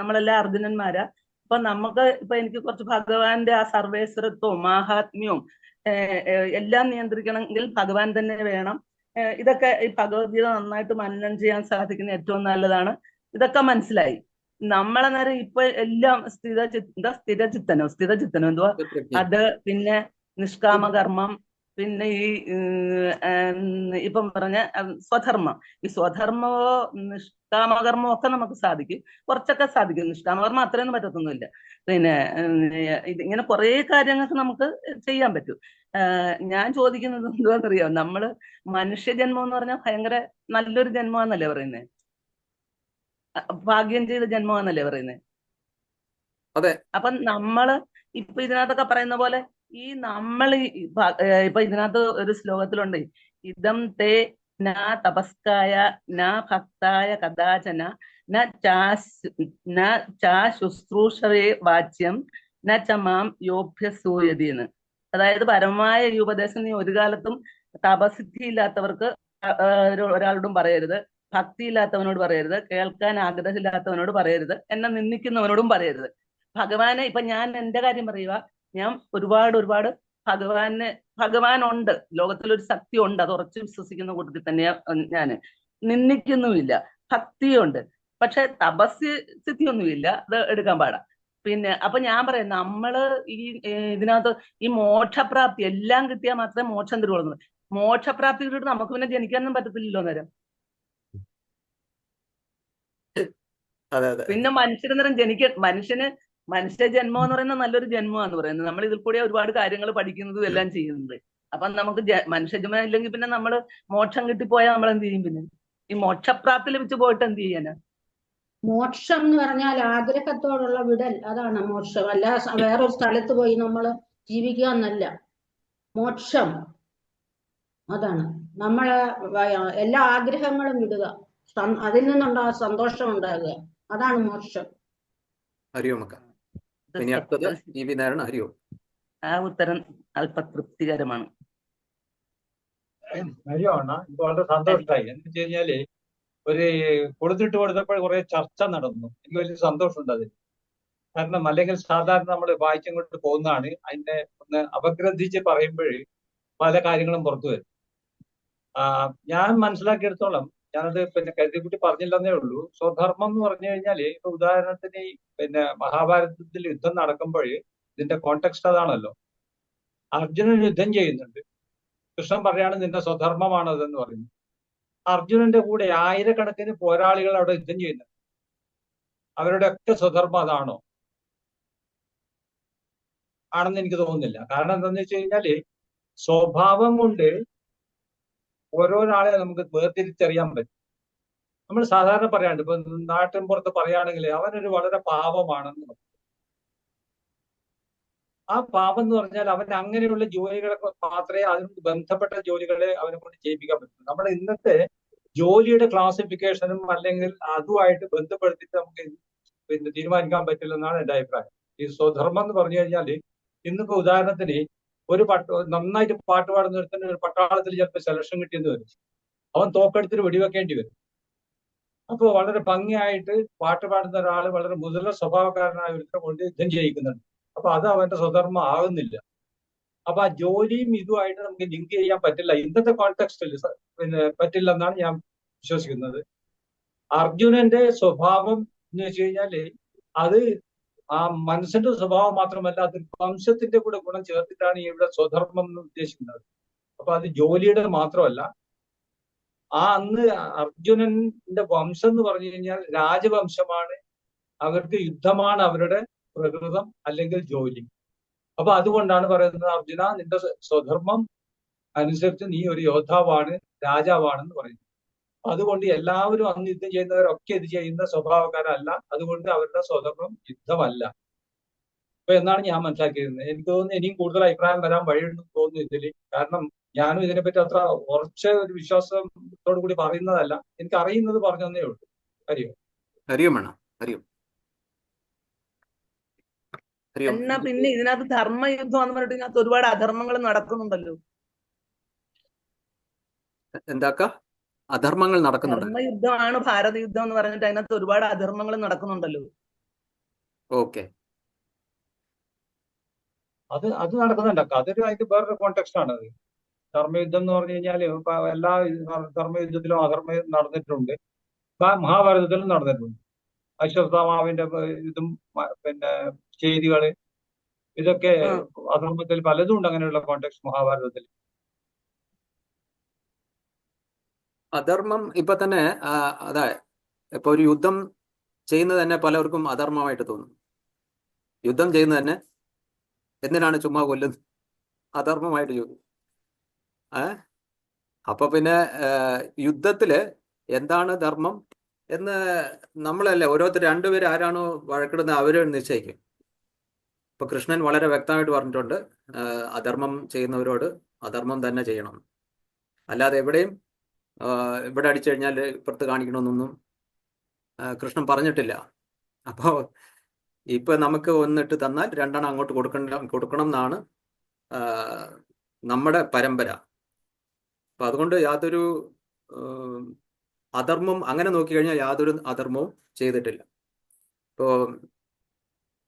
നമ്മളെല്ലാം അർജുനന്മാരാ. അപ്പൊ നമുക്ക് ഇപ്പൊ എനിക്ക് കുറച്ച് ഭഗവാന്റെ ആ സർവേശ്വരത്വവും മാഹാത്മ്യവും എല്ലാം നിയന്ത്രിക്കണമെങ്കിൽ ഭഗവാൻ തന്നെ വേണം. ഇതൊക്കെ ഈ ഭഗവത്ഗീത നന്നായിട്ട് മനനം ചെയ്യാൻ സാധിക്കുന്ന ഏറ്റവും നല്ലതാണ്. ഇതൊക്കെ മനസ്സിലായി. നമ്മളെ നേരം ഇപ്പൊ എല്ലാം സ്ഥിരചിത്തനോ എന്തുവാ അത്, പിന്നെ നിഷ്കാമകർമ്മം, പിന്നെ ഈ ഇപ്പം പറഞ്ഞ സ്വധർമ്മം, ഈ സ്വധർമ്മമോ നിഷ്കാമകർമ്മമോ ഒക്കെ നമുക്ക് സാധിക്കും, കുറച്ചൊക്കെ സാധിക്കും. നിഷ്കാമകർമ്മം അത്രയൊന്നും പറ്റത്തൊന്നുമില്ല. പിന്നെ ഇങ്ങനെ കുറെ കാര്യങ്ങൾക്ക് നമുക്ക് ചെയ്യാൻ പറ്റും. ഞാൻ ചോദിക്കുന്നത് എന്താണെന്നറിയാം, നമ്മള് മനുഷ്യജന്മം എന്ന് പറഞ്ഞാൽ ഭയങ്കര നല്ലൊരു ജന്മമാണെന്നല്ലേ പറയുന്നത്, ഭാഗ്യം ചെയ്ത ജന്മമാണെന്നല്ലേ പറയുന്നത്. അതെ. അപ്പൊ നമ്മള് ഇപ്പൊ ഇതിനകത്തൊക്കെ പറയുന്ന പോലെ ഈ നമ്മൾ ഇപ്പൊ ഇതിനകത്ത് ഒരു ശ്ലോകത്തിലുണ്ട്, ഇതം തേ ന തപസ്കായ ന ഭക്തായ കഥാചന ന ശുശ്രൂഷവേ വാച്യം ന ചമാം യോഭ്യസൂയതി എന്ന്. അതായത് പരമമായ ഈ ഉപദേശം നീ ഒരു കാലത്തും തപസിദ്ധി ഇല്ലാത്തവർക്ക് ഒരാളോടും പറയരുത്, ഭക്തി ഇല്ലാത്തവനോട് പറയരുത്, കേൾക്കാൻ ആഗ്രഹമില്ലാത്തവനോട് പറയരുത്, എന്നെ നിന്ദിക്കുന്നവനോടും പറയരുത്. ഭഗവാനെ ഇപ്പൊ ഞാൻ എന്റെ കാര്യം പറയുക, ഞാൻ ഒരുപാട് ഭഗവാനുണ്ട്, ലോകത്തിലൊരു ശക്തി ഉണ്ട്, അത് ഉറച്ചു വിശ്വസിക്കുന്ന കൂട്ടത്തിൽ തന്നെയാ ഞാന്. നിന്ദിക്കുന്നുമില്ല, ഭക്തിയുണ്ട്, പക്ഷെ തപസ്സിദ്ധിയൊന്നുമില്ല, അത് എടുക്കാൻ പാടാ. പിന്നെ അപ്പൊ ഞാൻ പറയാം, നമ്മള് ഈ ഇതിനകത്ത് ഈ മോക്ഷപ്രാപ്തി എല്ലാം കിട്ടിയാൽ മാത്രമേ മോക്ഷം തരുള്ളൂ. മോക്ഷപ്രാപ്തി കിട്ടിയിട്ട് നമുക്ക് പിന്നെ ജനിക്കാനൊന്നും പറ്റത്തില്ലല്ലോ നേരം. പിന്നെ മനുഷ്യരെന്നേരം മനുഷ്യ ജന്മം എന്ന് പറയുന്നത് നല്ലൊരു ജന്മമാണെന്ന് പറയുന്നത്. നമ്മൾ ഇതിൽ കൂടെ ഒരുപാട് കാര്യങ്ങൾ പഠിക്കുന്നതും എല്ലാം ചെയ്യുന്നത്. അപ്പൊ നമുക്ക് മനുഷ്യജന്മം ഇല്ലെങ്കിൽ പിന്നെ നമ്മള് മോക്ഷം കിട്ടിപ്പോയാൽ നമ്മൾ എന്ത് ചെയ്യും? പിന്നെ ഈ മോക്ഷപ്രാപ്തി ലഭിച്ചു പോയിട്ട് എന്ത് ചെയ്യാനാ? മോക്ഷം എന്ന് പറഞ്ഞാൽ ആഗ്രഹത്തോടുള്ള വിടൽ, അതാണ് മോക്ഷം. അല്ല വേറൊരു സ്ഥലത്ത് പോയി നമ്മൾ ജീവിക്കുക എന്നല്ല മോക്ഷം. അതാണ് നമ്മളെ എല്ലാ ആഗ്രഹങ്ങളും വിടുക, അതിൽ നിന്നുണ്ടാകുക സന്തോഷം ഉണ്ടാകുക, അതാണ് മോക്ഷം. ഹരിയോമക്ക. ഇനി അടുത്തത് ഇ.വി. നാരായണൻ. ഹരിയോ. ആ ഉത്തരം അല്പ തൃപ്തികരമാണ്. ഹരിയാണ്. എനിക്ക് വളരെ സന്തോഷമായി. എന്ന് വെച്ച് കഴിഞ്ഞാല് ഒരു കൊടുത്തിട്ട് കൊടുത്തപ്പോൾ കുറെ ചർച്ച നടന്നു. എനിക്ക് വലിയ സന്തോഷമുണ്ട് അതിൽ. കാരണം അല്ലെങ്കിൽ സാധാരണ നമ്മൾ വായിച്ചങ്ങോട്ട് പോകുന്നതാണ്, അതിനെ ഒന്ന് അപഗ്രഥിച്ച് പറയുമ്പോൾ പല കാര്യങ്ങളും പുറത്തു വരും. ഞാൻ മനസ്സിലാക്കിയെടുത്തോളം, ഞാനത് പിന്നെ കരുതിക്കുട്ടി പറഞ്ഞില്ലെന്നേ ഉള്ളൂ. സ്വധർമ്മം എന്ന് പറഞ്ഞു കഴിഞ്ഞാല് ഇപ്പൊ ഉദാഹരണത്തിന് പിന്നെ മഹാഭാരതത്തിൽ യുദ്ധം നടക്കുമ്പോൾ ഇതിന്റെ കോണ്ടെക്സ്റ്റ് അതാണല്ലോ. അർജുനൻ യുദ്ധം ചെയ്യുന്നുണ്ട്, കൃഷ്ണൻ പറയാണ് നിന്റെ സ്വധർമ്മമാണ് അതെന്ന് പറയുന്നത്. അർജുനന്റെ കൂടെ ആയിരക്കണക്കിന് പോരാളികൾ അവിടെ യുദ്ധം ചെയ്യുന്നുണ്ട്. അവരുടെ ഒക്കെ സ്വധർമ്മം അതാണോ? ആണെന്ന് എനിക്ക് തോന്നുന്നില്ല. കാരണം എന്താണെന്ന് വെച്ച് കഴിഞ്ഞാല് സ്വഭാവം കൊണ്ട് ഓരോരാളെ നമുക്ക് വേർതിരിച്ചറിയാൻ പറ്റും. നമ്മൾ സാധാരണ പറയാണ്ട്, ഇപ്പൊ നാട്ടിൻ പുറത്ത് പറയുകയാണെങ്കിൽ അവനൊരു വളരെ പാപമാണെന്ന്. ആ പാപം എന്ന് പറഞ്ഞാൽ അവൻ അങ്ങനെയുള്ള ജോലികളൊക്കെ മാത്രമേ അതിനോട് ബന്ധപ്പെട്ട ജോലികളെ അവനെ കൊണ്ട് ചെയ്യിപ്പിക്കാൻ പറ്റൂ. നമ്മുടെ ഇന്നത്തെ ജോലിയുടെ ക്ലാസിഫിക്കേഷനും അല്ലെങ്കിൽ അതുമായിട്ട് ബന്ധപ്പെടുത്തിയിട്ട് നമുക്ക് പിന്നെ തീരുമാനിക്കാൻ പറ്റില്ലെന്നാണ് എൻ്റെ അഭിപ്രായം. ഈ സ്വധർമ്മം എന്ന് പറഞ്ഞു കഴിഞ്ഞാൽ ഇന്നിപ്പോ ഉദാഹരണത്തിന് ഒരു നന്നായിട്ട് പാട്ട് പാടുന്ന ഒരുത്തന്നെ ഒരു പട്ടാളത്തിൽ ചിലപ്പോൾ സെലക്ഷൻ കിട്ടിയെന്ന് വരും, അവൻ തോക്കെടുത്തിട്ട് വെടിവെക്കേണ്ടി വരും. അപ്പോൾ വളരെ ഭംഗിയായിട്ട് പാട്ട് പാടുന്ന ഒരാൾ വളരെ മുതല സ്വഭാവക്കാരനായ ഒരുത്തനെ കൊണ്ട് യുദ്ധം ചെയ്യിക്കുന്നുണ്ട്. അപ്പൊ അത് അവന്റെ സ്വധർമ്മം ആകുന്നില്ല. അപ്പൊ ആ ജോലിയും ഇതുമായിട്ട് നമുക്ക് ലിങ്ക് ചെയ്യാൻ പറ്റില്ല, ഇന്നത്തെ കോൺടെക്സ്റ്റിൽ പിന്നെ പറ്റില്ലെന്നാണ് ഞാൻ വിശ്വസിക്കുന്നത്. അർജുനന്റെ സ്വഭാവം എന്ന് വെച്ച് കഴിഞ്ഞാല് അത് ആ മനസ്സിന്റെ സ്വഭാവം മാത്രമല്ല, അത് വംശത്തിന്റെ കൂടെ ഗുണം ചേർത്തിട്ടാണ് ഇവിടെ സ്വധർമ്മം എന്ന് ഉദ്ദേശിക്കുന്നത്. അപ്പൊ അത് ജോലിയുടെ മാത്രമല്ല. അന്ന് അർജുനന്റെ വംശം എന്ന് പറഞ്ഞു കഴിഞ്ഞാൽ രാജവംശമാണ്, അവർക്ക് യുദ്ധമാണ് അവരുടെ പ്രകൃതം അല്ലെങ്കിൽ ജോലി. അപ്പൊ അതുകൊണ്ടാണ് പറയുന്നത്, അർജുന നിന്റെ സ്വധർമ്മം അനുസരിച്ച് നീ ഒരു യോദ്ധാവാണ്, രാജാവാണെന്ന് പറയുന്നത്. അതുകൊണ്ട് എല്ലാവരും അന്ന് യുദ്ധം ചെയ്യുന്നവരൊക്കെ ഇത് ചെയ്യുന്ന സ്വഭാവക്കാരല്ല, അതുകൊണ്ട് അവരുടെ സ്വധർമ്മം യുദ്ധമല്ല. അപ്പൊ എന്നാണ് ഞാൻ മനസ്സിലാക്കിയിരുന്നത്. എനിക്ക് തോന്നുന്നു ഇനിയും കൂടുതൽ അഭിപ്രായം വരാൻ വഴിയുണ്ടെന്ന് തോന്നുന്നു ഇതില്. കാരണം ഞാനും ഇതിനെപ്പറ്റി അത്ര ഉറച്ച ഒരു വിശ്വാസത്തോടു കൂടി പറയുന്നതല്ല, എനിക്ക് അറിയുന്നത് പറഞ്ഞു തന്നേ ഉള്ളൂ. ഹരിയോ. ഹരിയോ വേണം. ഹരിയോ. എന്നാ പിന്നെ ഇതിനകത്ത് ധർമ്മയുദ്ധം എന്ന് പറഞ്ഞിട്ട് ഇതിനകത്ത് ഒരുപാട് അധർമ്മങ്ങൾ നടക്കുന്നുണ്ടല്ലോ. എന്താക്ക അധർമ്മങ്ങൾ നടക്കുന്നുണ്ട്? ധർമ്മയുദ്ധമാണ് ഭാരത യുദ്ധം എന്ന് പറഞ്ഞിട്ട് അതിനകത്ത് ഒരുപാട് അധർമ്മങ്ങൾ നടക്കുന്നുണ്ടല്ലോ. ഓക്കെ, അത് നടക്കുന്നുണ്ടോ? അതൊരു അതിന്റെ വേറൊരു കോണ്ടെക്സ്റ്റ് ആണ്. അത് ധർമ്മയുദ്ധം എന്ന് പറഞ്ഞു കഴിഞ്ഞാൽ എല്ലാ ധർമ്മയുദ്ധത്തിലും അധർമ്മം നടന്നിട്ടുണ്ട്, മഹാഭാരതത്തിലും നടന്നിട്ടുണ്ട്. അശ്വത്ഥാമാവിന്റെ ഇതും പിന്നെ ചെയ്തികള് ഇതൊക്കെ അധർമ്മത്തിൽ പലതും ഉണ്ട്. അങ്ങനെയുള്ള കോണ്ടെക്സ്റ്റ് മഹാഭാരതത്തിൽ അധർമ്മം ഇപ്പൊ തന്നെ അതാ ഇപ്പൊ ഒരു യുദ്ധം ചെയ്യുന്നത് തന്നെ പലർക്കും അധർമ്മമായിട്ട് തോന്നും. യുദ്ധം ചെയ്യുന്നത് തന്നെ എന്തിനാണ് ചുമ്മാ കൊല്ലുന്നത്, അധർമ്മമായിട്ട് ചോദിക്കും. അപ്പൊ പിന്നെ യുദ്ധത്തില് എന്താണ് ധർമ്മം എന്ന് നമ്മളല്ലേ ഓരോരുത്തർ രണ്ടുപേരും ആരാണോ വഴക്കിടുന്നത് അവര് നിശ്ചയിക്കും. ഇപ്പൊ കൃഷ്ണൻ വളരെ വ്യക്തമായിട്ട് പറഞ്ഞിട്ടുണ്ട്, അധർമ്മം ചെയ്യുന്നവരോട് അധർമ്മം തന്നെ ചെയ്യണം. അല്ലാതെ എവിടെയും ഇവിടെ അടിച്ചു കഴിഞ്ഞാൽ ഇപ്പുറത്ത് കാണിക്കണമെന്നൊന്നും കൃഷ്ണൻ പറഞ്ഞിട്ടില്ല. അപ്പോൾ ഇപ്പൊ നമുക്ക് ഒന്നിട്ട് തന്നാൽ രണ്ടെണ്ണം അങ്ങോട്ട് കൊടുക്കണം എന്നാണ് നമ്മുടെ പരമ്പര. അപ്പൊ അതുകൊണ്ട് യാതൊരു അധർമ്മം അങ്ങനെ നോക്കിക്കഴിഞ്ഞാൽ യാതൊരു അധർമ്മവും ചെയ്തിട്ടില്ല. ഇപ്പോ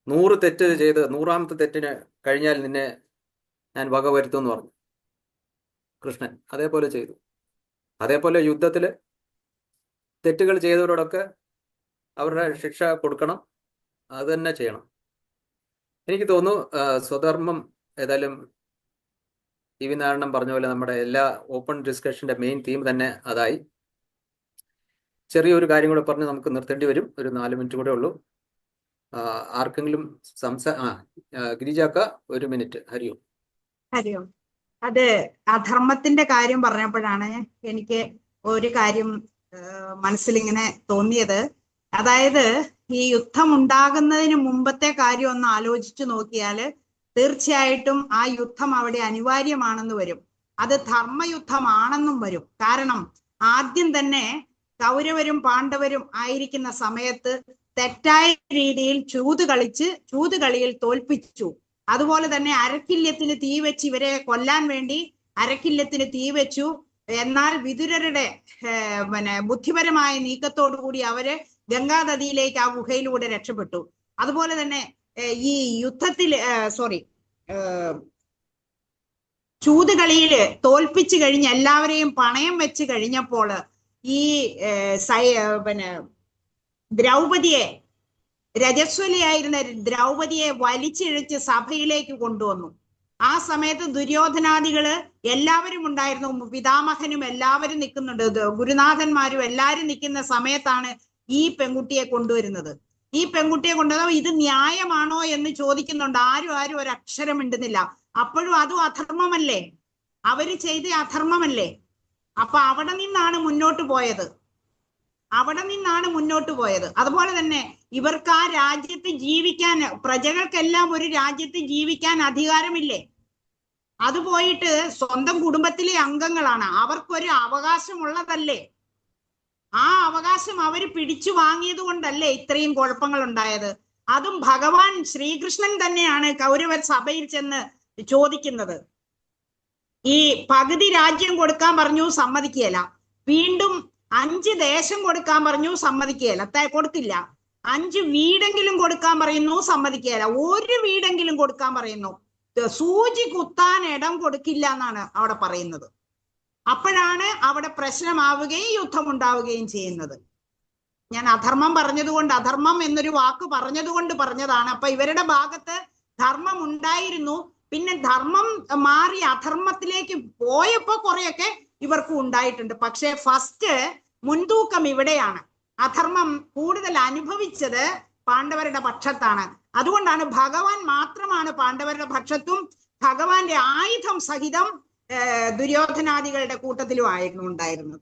100 തെറ്റ് ചെയ്ത് 100ാമത്തെ തെറ്റിന് കഴിഞ്ഞാൽ നിന്നെ ഞാൻ വകവരുത്തും എന്ന് പറഞ്ഞു കൃഷ്ണൻ. അതേപോലെ ചെയ്തു. അതേപോലെ യുദ്ധത്തിൽ തെറ്റുകൾ ചെയ്തവരോടൊക്കെ അവരുടെ ശിക്ഷ കൊടുക്കണം, അത് തന്നെ ചെയ്യണം. എനിക്ക് തോന്നുന്നു സ്വധർമ്മം ഏതായാലും വി നാരായണൻ പറഞ്ഞ പോലെ നമ്മുടെ എല്ലാ ഓപ്പൺ ഡിസ്കഷന്റെ മെയിൻ തീം തന്നെ അതായി. ചെറിയൊരു കാര്യം കൂടെ പറഞ്ഞ് നമുക്ക് നിർത്തേണ്ടി വരും. ഒരു 4 മിനിറ്റ് കൂടെ ഉള്ളൂ. ആർക്കെങ്കിലും ഗിരിജാക്ക 1 മിനിറ്റ്. ഹരിയോ. അത് അധർമ്മത്തിന്റെ കാര്യം പറഞ്ഞപ്പോഴാണ് എനിക്ക് ഒരു കാര്യം മനസ്സിലിങ്ങനെ തോന്നിയത്. അതായത് ഈ യുദ്ധം ഉണ്ടാകുന്നതിന് മുമ്പത്തെ കാര്യം ഒന്ന് ആലോചിച്ചു നോക്കിയാല് തീർച്ചയായിട്ടും ആ യുദ്ധം അവിടെ അനിവാര്യമാണെന്ന് വരും. അത് ധർമ്മയുദ്ധമാണെന്നും വരും. കാരണം ആദ്യം തന്നെ കൗരവരും പാണ്ഡവരും ആയിരിക്കുന്ന സമയത്ത് തെറ്റായ രീതിയിൽ ചൂതുകളിയിൽ തോൽപ്പിച്ചു. അതുപോലെ തന്നെ അരക്കില്യത്തിന് തീ വെച്ച് ഇവരെ കൊല്ലാൻ വേണ്ടി അരക്കില്യത്തിന് തീ വെച്ചു. എന്നാൽ വിതുരരുടെ ബുദ്ധിപരമായ നീക്കത്തോടു കൂടി അവര് ഗംഗാനദിയിലേക്ക് ആ ഗുഹയിലൂടെ രക്ഷപ്പെട്ടു. അതുപോലെ തന്നെ ഈ യുദ്ധത്തിൽ ചൂതുകളിയില് തോൽപ്പിച്ചു കഴിഞ്ഞ് എല്ലാവരെയും പണയം വെച്ച് കഴിഞ്ഞപ്പോൾ ഈ ദ്രൗപതിയെ, രജസ്വലിയായിരുന്ന ദ്രൗപതിയെ വലിച്ചിഴച്ച് സഭയിലേക്ക് കൊണ്ടുവന്നു. ആ സമയത്ത് ദുര്യോധനാദികള് എല്ലാവരും ഉണ്ടായിരുന്നു. പിതാമഹനും എല്ലാവരും നിൽക്കുന്നുണ്ട്, ഗുരുനാഥന്മാരും എല്ലാവരും നിൽക്കുന്ന സമയത്താണ് ഈ പെൺകുട്ടിയെ കൊണ്ടുവരുന്നത്. ഈ പെൺകുട്ടിയെ കൊണ്ടുവന്നത് ഇത് ന്യായമാണോ എന്ന് ചോദിക്കുന്നുണ്ട്. ആരും ഒരു അക്ഷരം മിണ്ടുന്നില്ല. അപ്പോഴും അതും അധർമ്മമല്ലേ, അവര് ചെയ്ത അധർമ്മമല്ലേ. അപ്പൊ അവിടെ നിന്നാണ് മുന്നോട്ട് പോയത്. അതുപോലെ തന്നെ ഇവർക്ക് ആ രാജ്യത്ത് ജീവിക്കാൻ, പ്രജകൾക്കെല്ലാം ഒരു രാജ്യത്ത് ജീവിക്കാൻ അധികാരമില്ലേ? അത് പോയിട്ട് സ്വന്തം കുടുംബത്തിലെ അംഗങ്ങളാണ്, അവർക്കൊരു അവകാശമുള്ളതല്ലേ? ആ അവകാശം അവര് പിടിച്ചു വാങ്ങിയത് കൊണ്ടല്ലേ ഇത്രയും കുഴപ്പങ്ങൾ ഉണ്ടായത്. അതും ഭഗവാൻ ശ്രീകൃഷ്ണൻ തന്നെയാണ് കൗരവ സഭയിൽ ചെന്ന് ചോദിക്കുന്നത്. ഈ പകുതി രാജ്യം കൊടുക്കാൻ പറഞ്ഞു, സമ്മതിക്കുകയില്ല. വീണ്ടും 5 ദേശം കൊടുക്കാൻ പറഞ്ഞു, സമ്മതിക്കുകയില്ല, കൊടുക്കില്ല. 5 വീടെങ്കിലും കൊടുക്കാൻ പറയുന്നു, സമ്മതിക്കുകയില്ല. 1 വീടെങ്കിലും കൊടുക്കാൻ പറയുന്നു, സൂചി കുത്താൻ ഇടം കൊടുക്കില്ല എന്നാണ് അവിടെ പറയുന്നത്. അപ്പോഴാണ് അവിടെ പ്രശ്നമാവുകയും യുദ്ധമുണ്ടാവുകയും ചെയ്യുന്നത്. ഞാൻ അധർമ്മം പറഞ്ഞതുകൊണ്ട്, അധർമ്മം എന്നൊരു വാക്ക് പറഞ്ഞതുകൊണ്ട് പറഞ്ഞതാണ്. അപ്പൊ ഇവരുടെ ഭാഗത്ത് ധർമ്മം ഉണ്ടായിരുന്നു. പിന്നെ ധർമ്മം മാറി അധർമ്മത്തിലേക്ക് പോയപ്പോ കുറെയൊക്കെ ഇവർക്കും ഉണ്ടായിട്ടുണ്ട്. പക്ഷെ ഫസ്റ്റ് മുൻതൂക്കം ഇവിടെയാണ്. അധർമ്മം കൂടുതൽ അനുഭവിച്ചത് പാണ്ഡവരുടെ പക്ഷത്താണ്. അതുകൊണ്ടാണ് ഭഗവാൻ മാത്രമാണ് പാണ്ഡവരുടെ പക്ഷത്തും ഭഗവാന്റെ ആയുധം സഹിതം ദുര്യോധനാദികളുടെ കൂട്ടത്തിലും ആയിരുന്നു ഉണ്ടായിരുന്നത്.